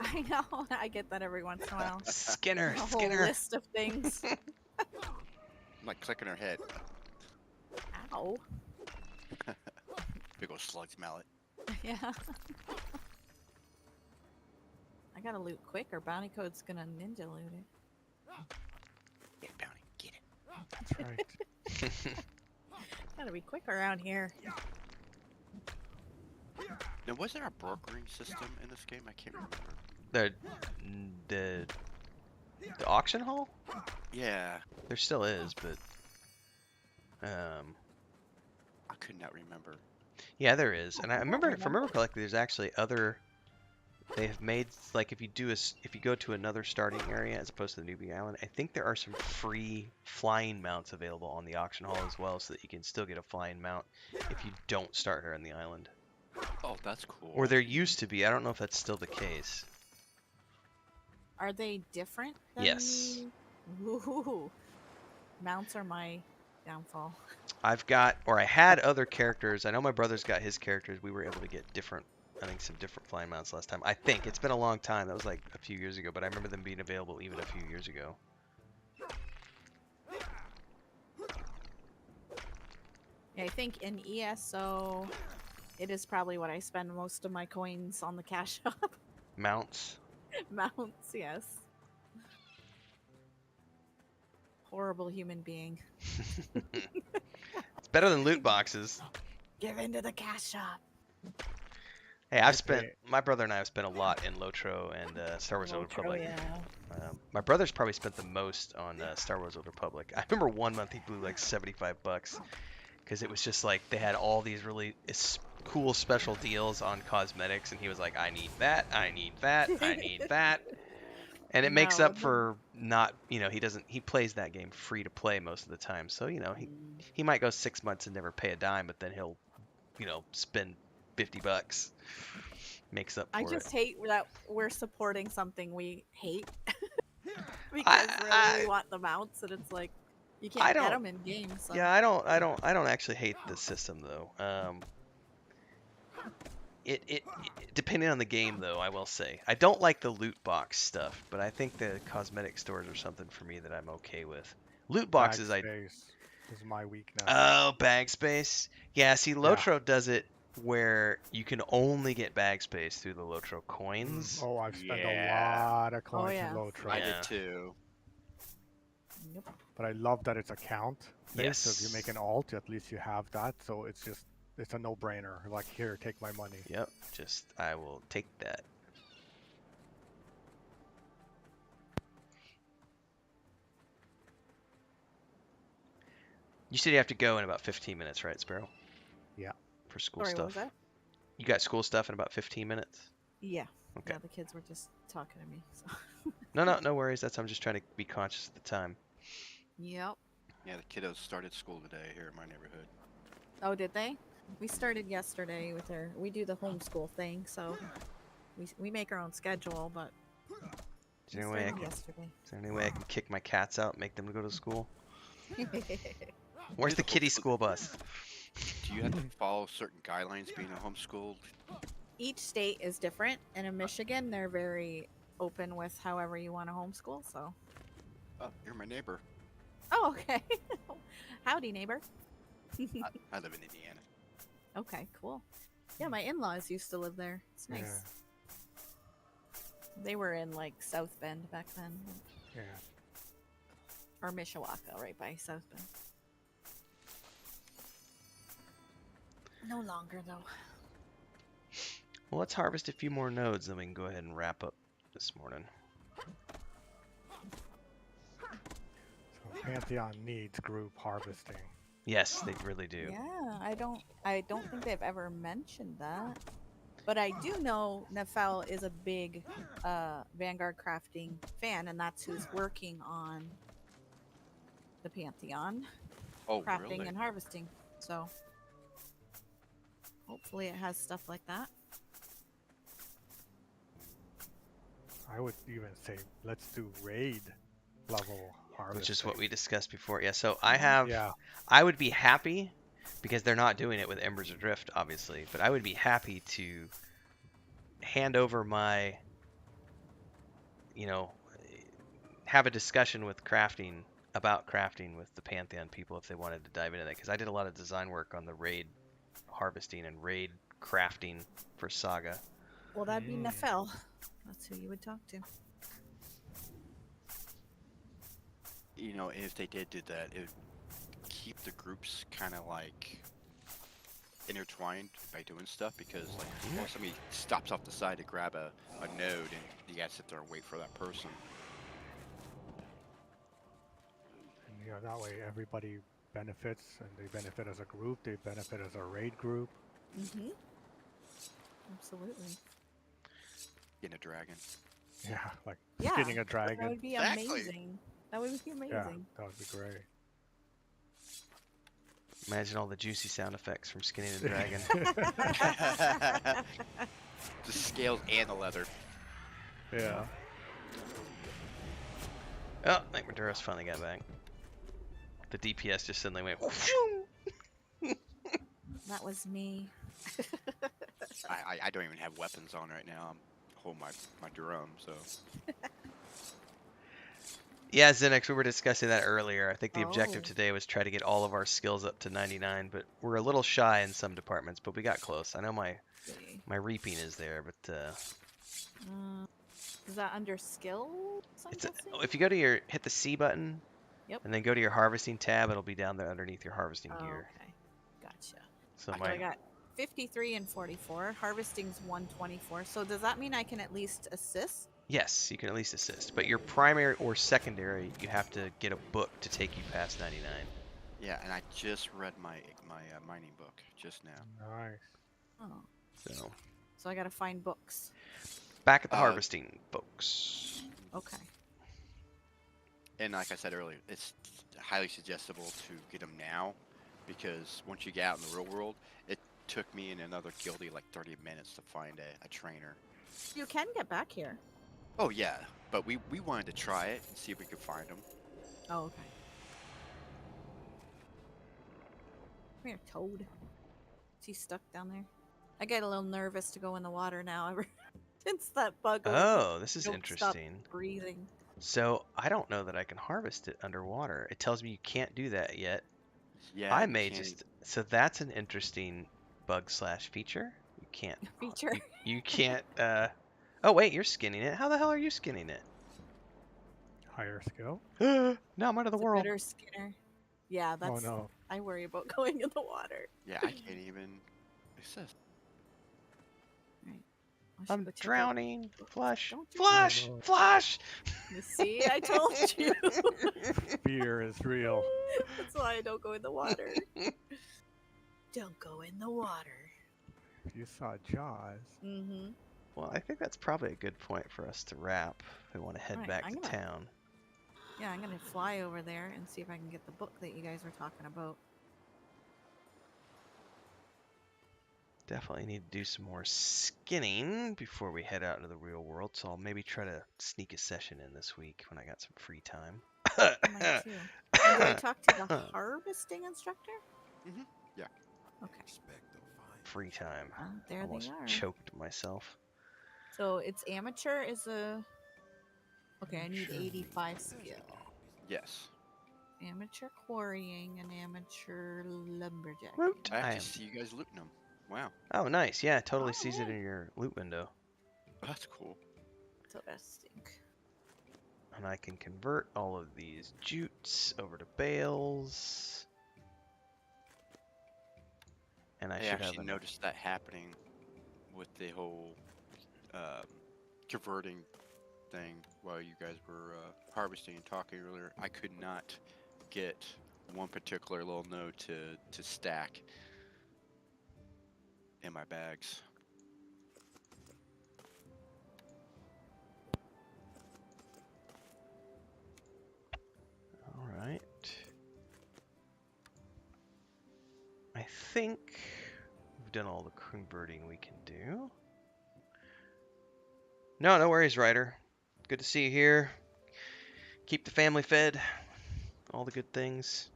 I know. I get that every once in a while. Skinner, A whole Skinner. list of things. I'm like clicking her head. Ow. Big old slug's mallet. Yeah. I gotta loot quick, or Bountycode's gonna ninja loot it. Get it, Bounty. Get it. That's right. Gotta be quick around here. Now, was there a brokering system in this game? I can't remember. The auction hall? Yeah, There still is, but I could not remember. yeah, there is. And I I don't remember, if I remember remember. correctly, there's actually other. They have made, like, if you go to another starting area as opposed to the newbie island, I think there are some free flying mounts available on the auction hall as well, so that you can still get a flying mount if you don't start her on the island. Oh, that's cool. Or there used to be. I don't know if that's still the case. Are they different? Than Yes. the- Ooh. Mounts are my downfall. I had other characters. I know my brother's got his characters. We were able to get some different flying mounts last time. I think it's been a long time. That was like a few years ago, but I remember them being available even a few years ago. Yeah, I think in ESO, it is probably what I spend most of my coins on the cash shop. Mounts. Mounts, yes. Horrible human being. It's better than loot boxes. Give into the cash shop. Hey, my brother and I have spent a lot in Lotro and Star Wars Old Lotro, Republic. yeah. My brother's probably spent the most on Star Wars Old Republic. I remember one month he blew like $75 because it was just like they had all these really cool special deals on cosmetics, and he was like, I need that, I need that, I need that. And it makes No, up for not, he plays that game free to play most of the time. So, he might go 6 months and never pay a dime, but then he'll, spend $50. Makes up for I it. just hate that we're supporting something we hate. Because really we want the mounts, and it's like you can't get them in game. So. Yeah, I don't actually hate the system though. It depending on the game though, I will say I don't like the loot box stuff, but I think the cosmetic stores are something for me that I'm okay with. Loot boxes, Bag space is my weakness. bag space. Yeah, see, Lotro does it where you can only get bag space through the Lotro coins. Oh, I've spent a Yeah. lot of coins yeah. in Lotro. I Yeah. did too. Yep. But I love that it's account based. So if you Yes. make an alt, at least you have that. So it's a no-brainer. Like, here, take my money. Yep, I will take that. You said you have to go in about 15 minutes, right, Sparrow? Yeah. For school Sorry, stuff. what was that? You got school stuff in about 15 minutes? Yeah. Okay. Yeah, the kids were just talking to me. So. No worries. I'm just trying to be conscious of the time. Yep. Yeah, the kiddos started school today here in my neighborhood. Oh, did they? We started yesterday with our. We do the homeschool thing, so we make our own schedule, but Is there any way I can kick my cats out, make them go to school? Where's the kiddie school bus? Do you have to follow certain guidelines being a homeschooled? Each state is different, and in Michigan, they're very open with however you want to homeschool. So. Oh, you're my neighbor. Oh, okay. Howdy, neighbor. I live in Indiana. Okay, cool. Yeah, my in-laws used to live there. It's nice. They were in like South Bend back then. Yeah. Or Mishawaka, right by South Bend. No longer though. Well, let's harvest a few more nodes, then we can go ahead and wrap up this morning. So Pantheon needs group harvesting. Yes, they really do. Yeah, I don't think they've ever mentioned that. But I do know Nefel is a big Vanguard crafting fan, and that's who's working on the Pantheon. Oh, Crafting really? and harvesting. So hopefully it has stuff like that. I would even say let's do raid level harvesting. Which is what we discussed before. Yeah, so I would be happy, because they're not doing it with Embers Adrift, obviously, but I would be happy to hand over my, have a discussion with about crafting with the Pantheon people if they wanted to dive into that, because I did a lot of design work on the raid harvesting and raid crafting for Saga. Well, that'd be Nefel. That's who you would talk to. You know, if they did do that, it would keep the groups kind of like intertwined by doing stuff, because like before somebody stops off the side to grab a node and you gotta sit there and wait for that person. And that way everybody benefits, and they benefit as a group, they benefit as a raid group. Mm-hmm. Absolutely. In a dragon. Yeah, like Yeah, skinning a dragon. That would be Exactly. amazing. That would be amazing. Yeah, that would be great. Imagine all the juicy sound effects from skinning a dragon. The scales and the leather. Yeah. Oh, I think Maduros finally got back. The DPS just suddenly went. That was me. I don't even have weapons on right now. I'm holding my drum, so. Yeah, Zenix, we were discussing that earlier. I think the objective Oh. today was try to get all of our skills up to 99, but we're a little shy in some departments, but we got close. I know my reaping is there, but Is that under skills? if you go to hit the C button, Yep. and then go to your harvesting tab, it'll be down there underneath your harvesting gear. Okay, gotcha. So So I got 53 and 44. Harvesting's 124. So does that mean I can at least assist? yes, you can at least assist, but your primary or secondary, you have to get a book to take you past 99. Yeah, and I just read my mining book just now. Nice. Oh, So so I gotta find books. back at the harvesting books. Okay. And like I said earlier, it's highly suggestible to get them now, because once you get out in the real world, it took me and another guildie like 30 minutes to find a trainer. You can get back here. Oh yeah, but we wanted to try it and see if we could find them. Oh, okay. Come here, Toad. Is he stuck down there? I get a little nervous to go in the water now ever since that bug. Oh, this is Don't interesting. Stop breathing. So I don't know that I can harvest it underwater. It tells me you can't do that yet. Yeah. I you may can't just. So that's an interesting bug/feature. You can't. Feature. You can't. Oh wait, you're skinning it. How the hell are you skinning it? Higher skill? Now I'm out of the It's a world. bitter skinner. Yeah, that's. Oh no. I worry about going in the water. Yeah, I can't even assist. I should I'm go check out- drowning. Flush. Don't you- Flush. Oh, no. Flush. You see, I told you. Fear is real. That's why I don't go in the water. Don't go in the water. If you saw Jaws, Mm-hmm. Well, I think that's probably a good point for us to wrap. If we want to head Right, back I'm to gonna- town. Yeah, I'm gonna fly over there and see if I can get the book that you guys were talking about. Definitely need to do some more skinning before we head out into the real world. So I'll maybe try to sneak a session in this week when I got some free time. I might too. And did I talk to the harvesting instructor? Mhm, yeah. Okay. Free time. There Almost they are. choked myself. So it's amateur is a. Okay, I need 85 skill. Yes. Amateur quarrying and amateur lumberjack. Woot. I I have am. to see you guys looting them. Wow. Oh, nice. Yeah, it totally Oh, sees it yeah. in your loot window. That's cool. Interesting. And I can convert all of these jutes over to bales. And I I should have actually enough. noticed that happening with the whole converting thing while you guys were harvesting and talking earlier. I could not get one particular little node to stack in my bags. All right. I think we've done all the converting we can do. No worries, Ryder. Good to see you here. Keep the family fed. All the good things.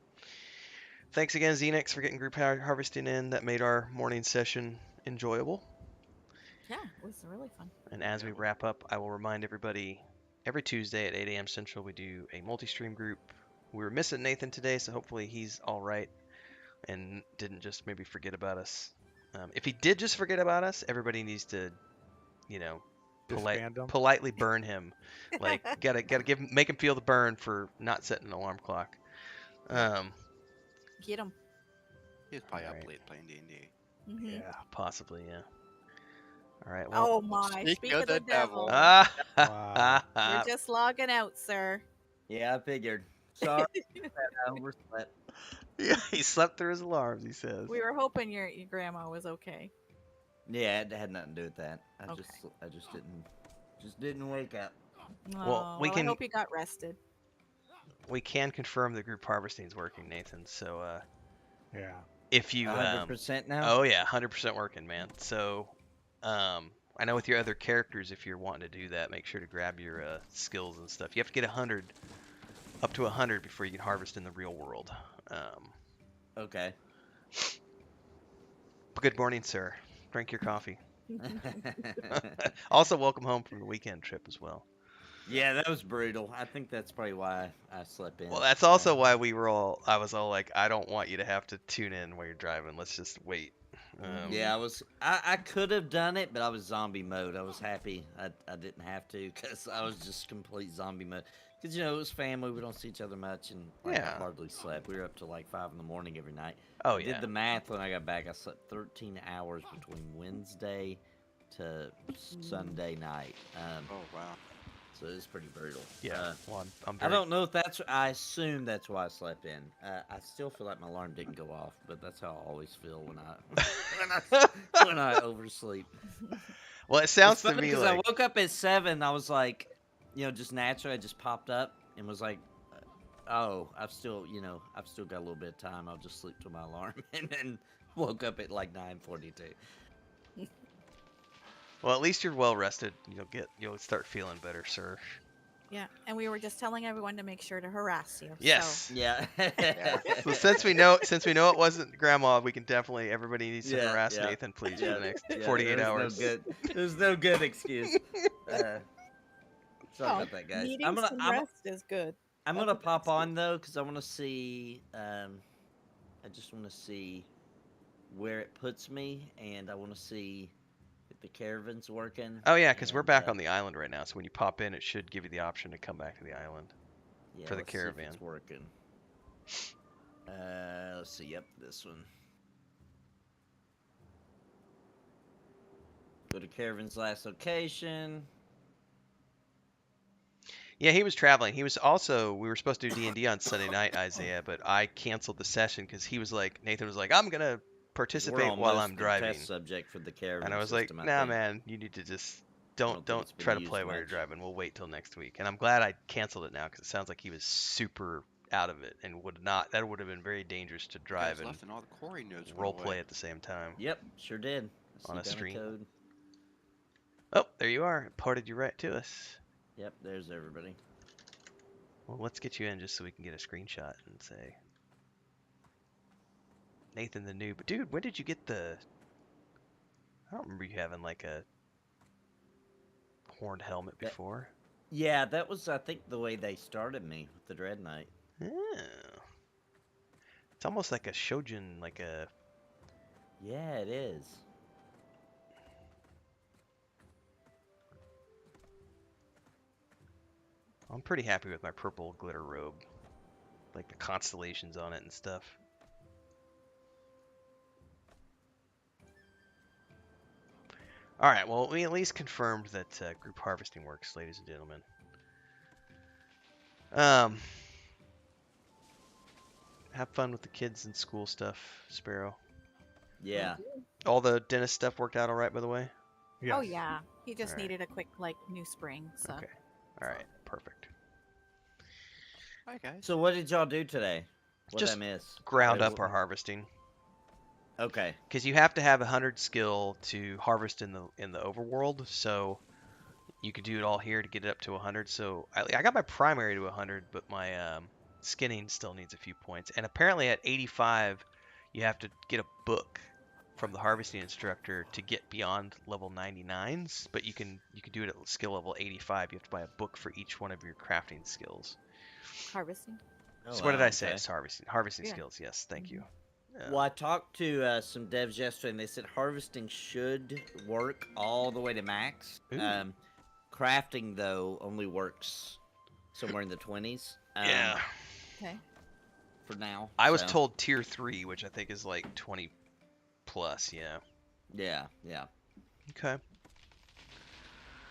Thanks again, Xenix, for getting group harvesting in. That made our morning session enjoyable. Yeah, it was really fun. And as Yeah, we well- wrap up, I will remind everybody, every Tuesday at 8 a.m. Central, we do a multi-stream group. We were missing Nathan today, so hopefully he's all right and didn't just maybe forget about us. If he did just forget about us, everybody needs to, you know, disband them. politely burn him. Like, gotta make him feel the burn for not setting an alarm clock. Get them. He was probably Alright. up late playing D&D. Mm-hmm. Yeah. Possibly, yeah. All right. Well. Oh my! Speak Speak of of the the devil. devil. Ah, You're just logging out, sir. Yeah, I figured. Sorry, I overslept. yeah, he slept through his alarms. He says. We were hoping your grandma was okay. Yeah, it had nothing to do with that. I Okay. just didn't wake up. Oh, we I can- hope you got rested. We can confirm the group harvesting is working, Nathan. So Yeah. if you 100% now. oh yeah, 100% working, man. So I know with your other characters, if you're wanting to do that, make sure to grab your skills and stuff. You have to get 100, up to 100 before you can harvest in the real world. Okay. Good morning, sir. Drink your coffee. Also, welcome home from the weekend trip as well. Yeah, that was brutal. I think that's probably why I slept in. Well, that's also why I was all like, I don't want you to have to tune in while you're driving. Let's just wait. Yeah, I could have done it, but I was zombie mode. I was happy I didn't have to because I was just complete zombie mode. Because, it was family. We don't see each other much, and Yeah. I hardly slept. We were up to like 5 in the morning every night. Oh I yeah. did the math when I got back. I slept 13 hours between Wednesday to Sunday night. Oh, wow. So it's pretty brutal. Yeah. Well, I'm I very, don't know if that's. I assume that's why I slept in. I still feel like my alarm didn't go off, but that's how I always feel when when I oversleep. Well, it sounds It's to funny me 'cause like I woke up at 7. I was like, just naturally, I just popped up and was like, oh, I've still got a little bit of time. I'll just sleep till my alarm, and then woke up at like 9:42. well, at least you're well rested. You'll start feeling better, sir. Yeah, and we were just telling everyone to make sure to harass you. Yes. Yeah. So since we know it wasn't Grandma, we can definitely everybody needs to Yeah, harass yeah. Nathan, please, for Yeah, the next yeah, 48 there's hours. There's no good excuse. Sorry Oh, about that, guys. needing some rest is good. I'm That's gonna what pop that's on though, because I want to see. I just want to see where it puts me, and I want to see if the caravan's working. Oh yeah, because we're and, back on the island right now. So when you pop in, it should give you the option to come back to the island. yeah, for the let's see if caravan. it's working. Let's see. Yep, this one. Go to Caravan's last location. Yeah, he was traveling. He was also, we were supposed to do D&D on Sunday night, Isaiah, but I canceled the session because he was like, Nathan was like, I'm going to 'Cause participate we're while almost I'm the driving. test subject for the Caravan And I was like, system, I nah, think. man, you need to just I don't think don't it's been try to used play while you're much. driving. We'll wait till next week. And I'm glad I canceled it now because it sounds like he was super out of it and would not, that would have been very dangerous to You drive guys and left and all the quarry notes went role away. play at the same time Yep, sure did. I on a see stream. Bountycode. Oh, there you are. It ported you right to us. Yep, there's everybody. Well, let's get you in just so we can get a screenshot and say Nathan the noob. Dude, when did you get the? I don't remember you having like a horned helmet That- before. Yeah, that was, I think, the way they started me with the Dread Knight. Oh. It's almost like a Shojin, like a. Yeah, it is. I'm pretty happy with my purple glitter robe, like the constellations on it and stuff. All right, well, we at least confirmed that group harvesting works, ladies and gentlemen. Have fun with the kids and school stuff, Sparoh. Yeah. All the dentist stuff worked out all right, by the way? Yes. Oh yeah, he just Alright. needed a quick like new spring. So Okay. All right, perfect. Hi guys. So what did y'all do today? What did Just I miss? Ground Okay, up our harvesting. Okay. Because you have to have 100 skill to harvest in the overworld, so you could do it all here to get it up to 100. So I got my primary to 100, but my skinning still needs a few points. And apparently at 85, you have to get a book from the harvesting instructor to get beyond level 99s. But you can do it at skill level 85. You have to buy a book for each one of your crafting skills. harvesting. Oh, So what did wow, I say? okay. It's harvesting Yeah. skills. Yes, thank you. Well, I talked to some devs yesterday, and they said harvesting should work all the way to max. Ooh. Crafting, though, only works somewhere in the 20s. Yeah. Okay. For now. I was so, told tier 3, which I think is like 20 plus, yeah. Yeah, yeah. Okay.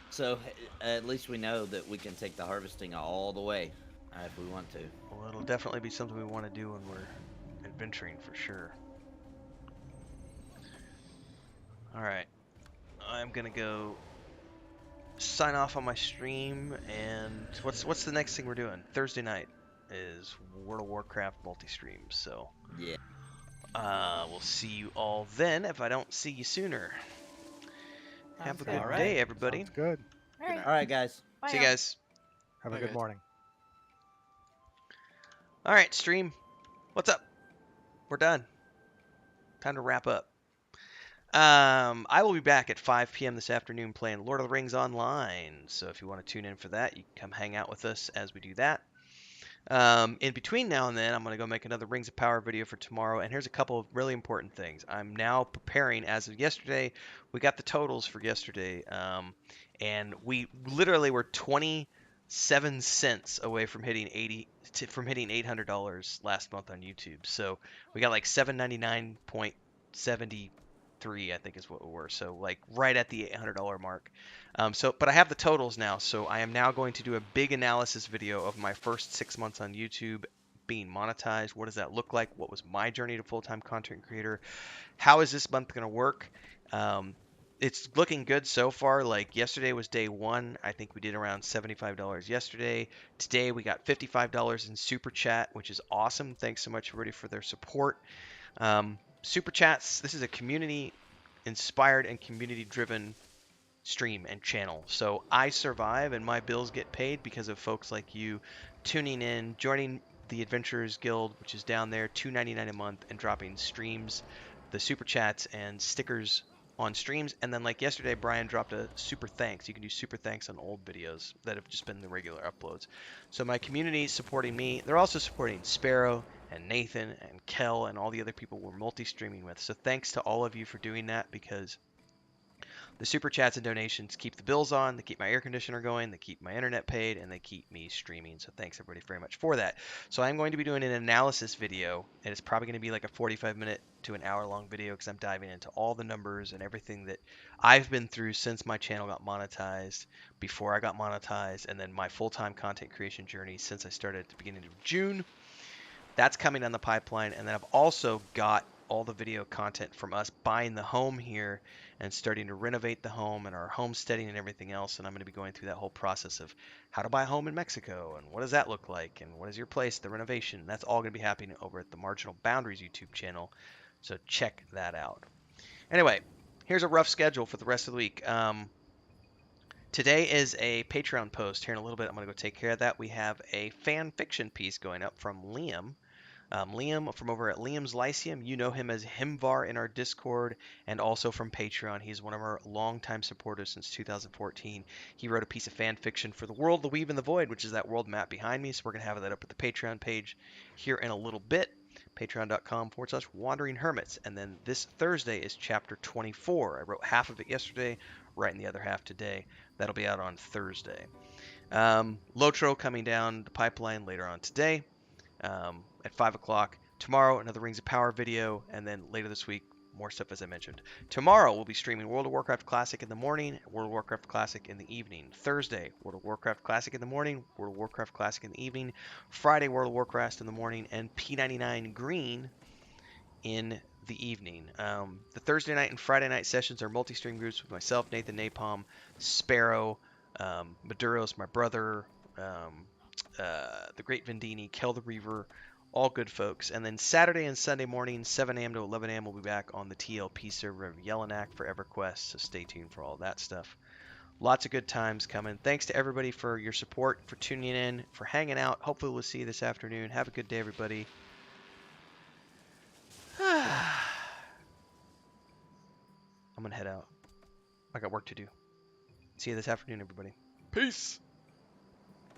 So at least we know that we can take the harvesting all the way if we want to. Well, it'll definitely be something we want to do when we're adventuring for sure. Alright. I'm gonna go sign off on my stream, and what's the next thing we're doing? Thursday night is World of Warcraft multi-stream, so Yeah. we'll see you all then if I don't see you sooner. Have a Sounds good Alright. day, everybody. Sounds good. All right. All right, guys. Bye, See you y'all. guys. Have a Bye, good guys. morning. All right, stream. What's up? We're done. Time to wrap up. I will be back at 5 p.m. this afternoon playing Lord of the Rings Online. So if you want to tune in for that, you can come hang out with us as we do that. In between now and then, I'm going to go make another Rings of Power video for tomorrow. And here's a couple of really important things. I'm now preparing, as of yesterday, we got the totals for yesterday. And we literally were 27 cents away from hitting $800 last month on YouTube. So we got like $799.73, I think is what we were. So like right at the $800 mark. But I have the totals now. So I am now going to do a big analysis video of my first 6 months on YouTube being monetized. What does that look like? What was my journey to full-time content creator? How is this month going to work? It's looking good so far. Like yesterday was day 1. I think we did around $75 yesterday. Today we got $55 in Super Chat, which is awesome. Thanks so much, everybody, for their support. Super Chats, this is a community-inspired and community-driven stream and channel. So I survive and my bills get paid because of folks like you tuning in, joining the Adventurers Guild, which is down there, $2.99 a month, and dropping streams, the Super Chats, and stickers on streams. And then like yesterday, Brian dropped a super thanks. You can do super thanks on old videos that have just been the regular uploads. So my community is supporting me. They're also supporting Sparoh and Nathan and Kel and all the other people we're multi-streaming with. So thanks to all of you for doing that, because The super chats and donations keep the bills on, they keep my air conditioner going, they keep my internet paid, and they keep me streaming. So thanks everybody very much for that. So I'm going to be doing an analysis video, and it's probably going to be like a 45-minute to an hour-long video because I'm diving into all the numbers and everything that I've been through since my channel got monetized, before I got monetized, and then my full-time content creation journey since I started at the beginning of June. That's coming down the pipeline, and then I've also got all the video content from us buying the home here and starting to renovate the home and our homesteading and everything else. And I'm going to be going through that whole process of how to buy a home in Mexico and what does that look like and what is your place, the renovation. That's all going to be happening over at the Marginal Boundaries YouTube channel. So check that out. Anyway, here's a rough schedule for the rest of the week. Today is a Patreon post. Here in a little bit, I'm going to go take care of that. We have a fan fiction piece going up from Liam. Liam from over at Liam's Lyceum, you know him as Himvar in our Discord and also from Patreon. He's one of our longtime supporters since 2014. He wrote a piece of fan fiction for the world, The Weave and the Void, which is that world map behind me. So we're going to have that up at the Patreon page here in a little bit. Patreon.com/Wandering Hermits. And then this Thursday is chapter 24. I wrote half of it yesterday, writing the other half today. That'll be out on Thursday. Lotro coming down the pipeline later on today. At 5 o'clock. Tomorrow, another Rings of Power video, and then later this week, more stuff as I mentioned. Tomorrow, we'll be streaming World of Warcraft Classic in the morning, World of Warcraft Classic in the evening. Thursday, World of Warcraft Classic in the morning, World of Warcraft Classic in the evening. Friday, World of Warcraft in the morning, and P99 Green in the evening. The Thursday night and Friday night sessions are multi-stream groups with myself, Nathan Napalm, Sparoh, Maduros, my brother, the Great Vendini, Kel the Reaver, all good folks. And then Saturday and Sunday morning, 7 a.m. to 11 a.m. we'll be back on the TLP server of Yellonak for EverQuest, so stay tuned for all that stuff. Lots of good times coming. Thanks to everybody for your support, for tuning in, for hanging out. Hopefully we'll see you this afternoon. Have a good day, everybody. I'm going to head out. I got work to do. See you this afternoon, everybody. Peace!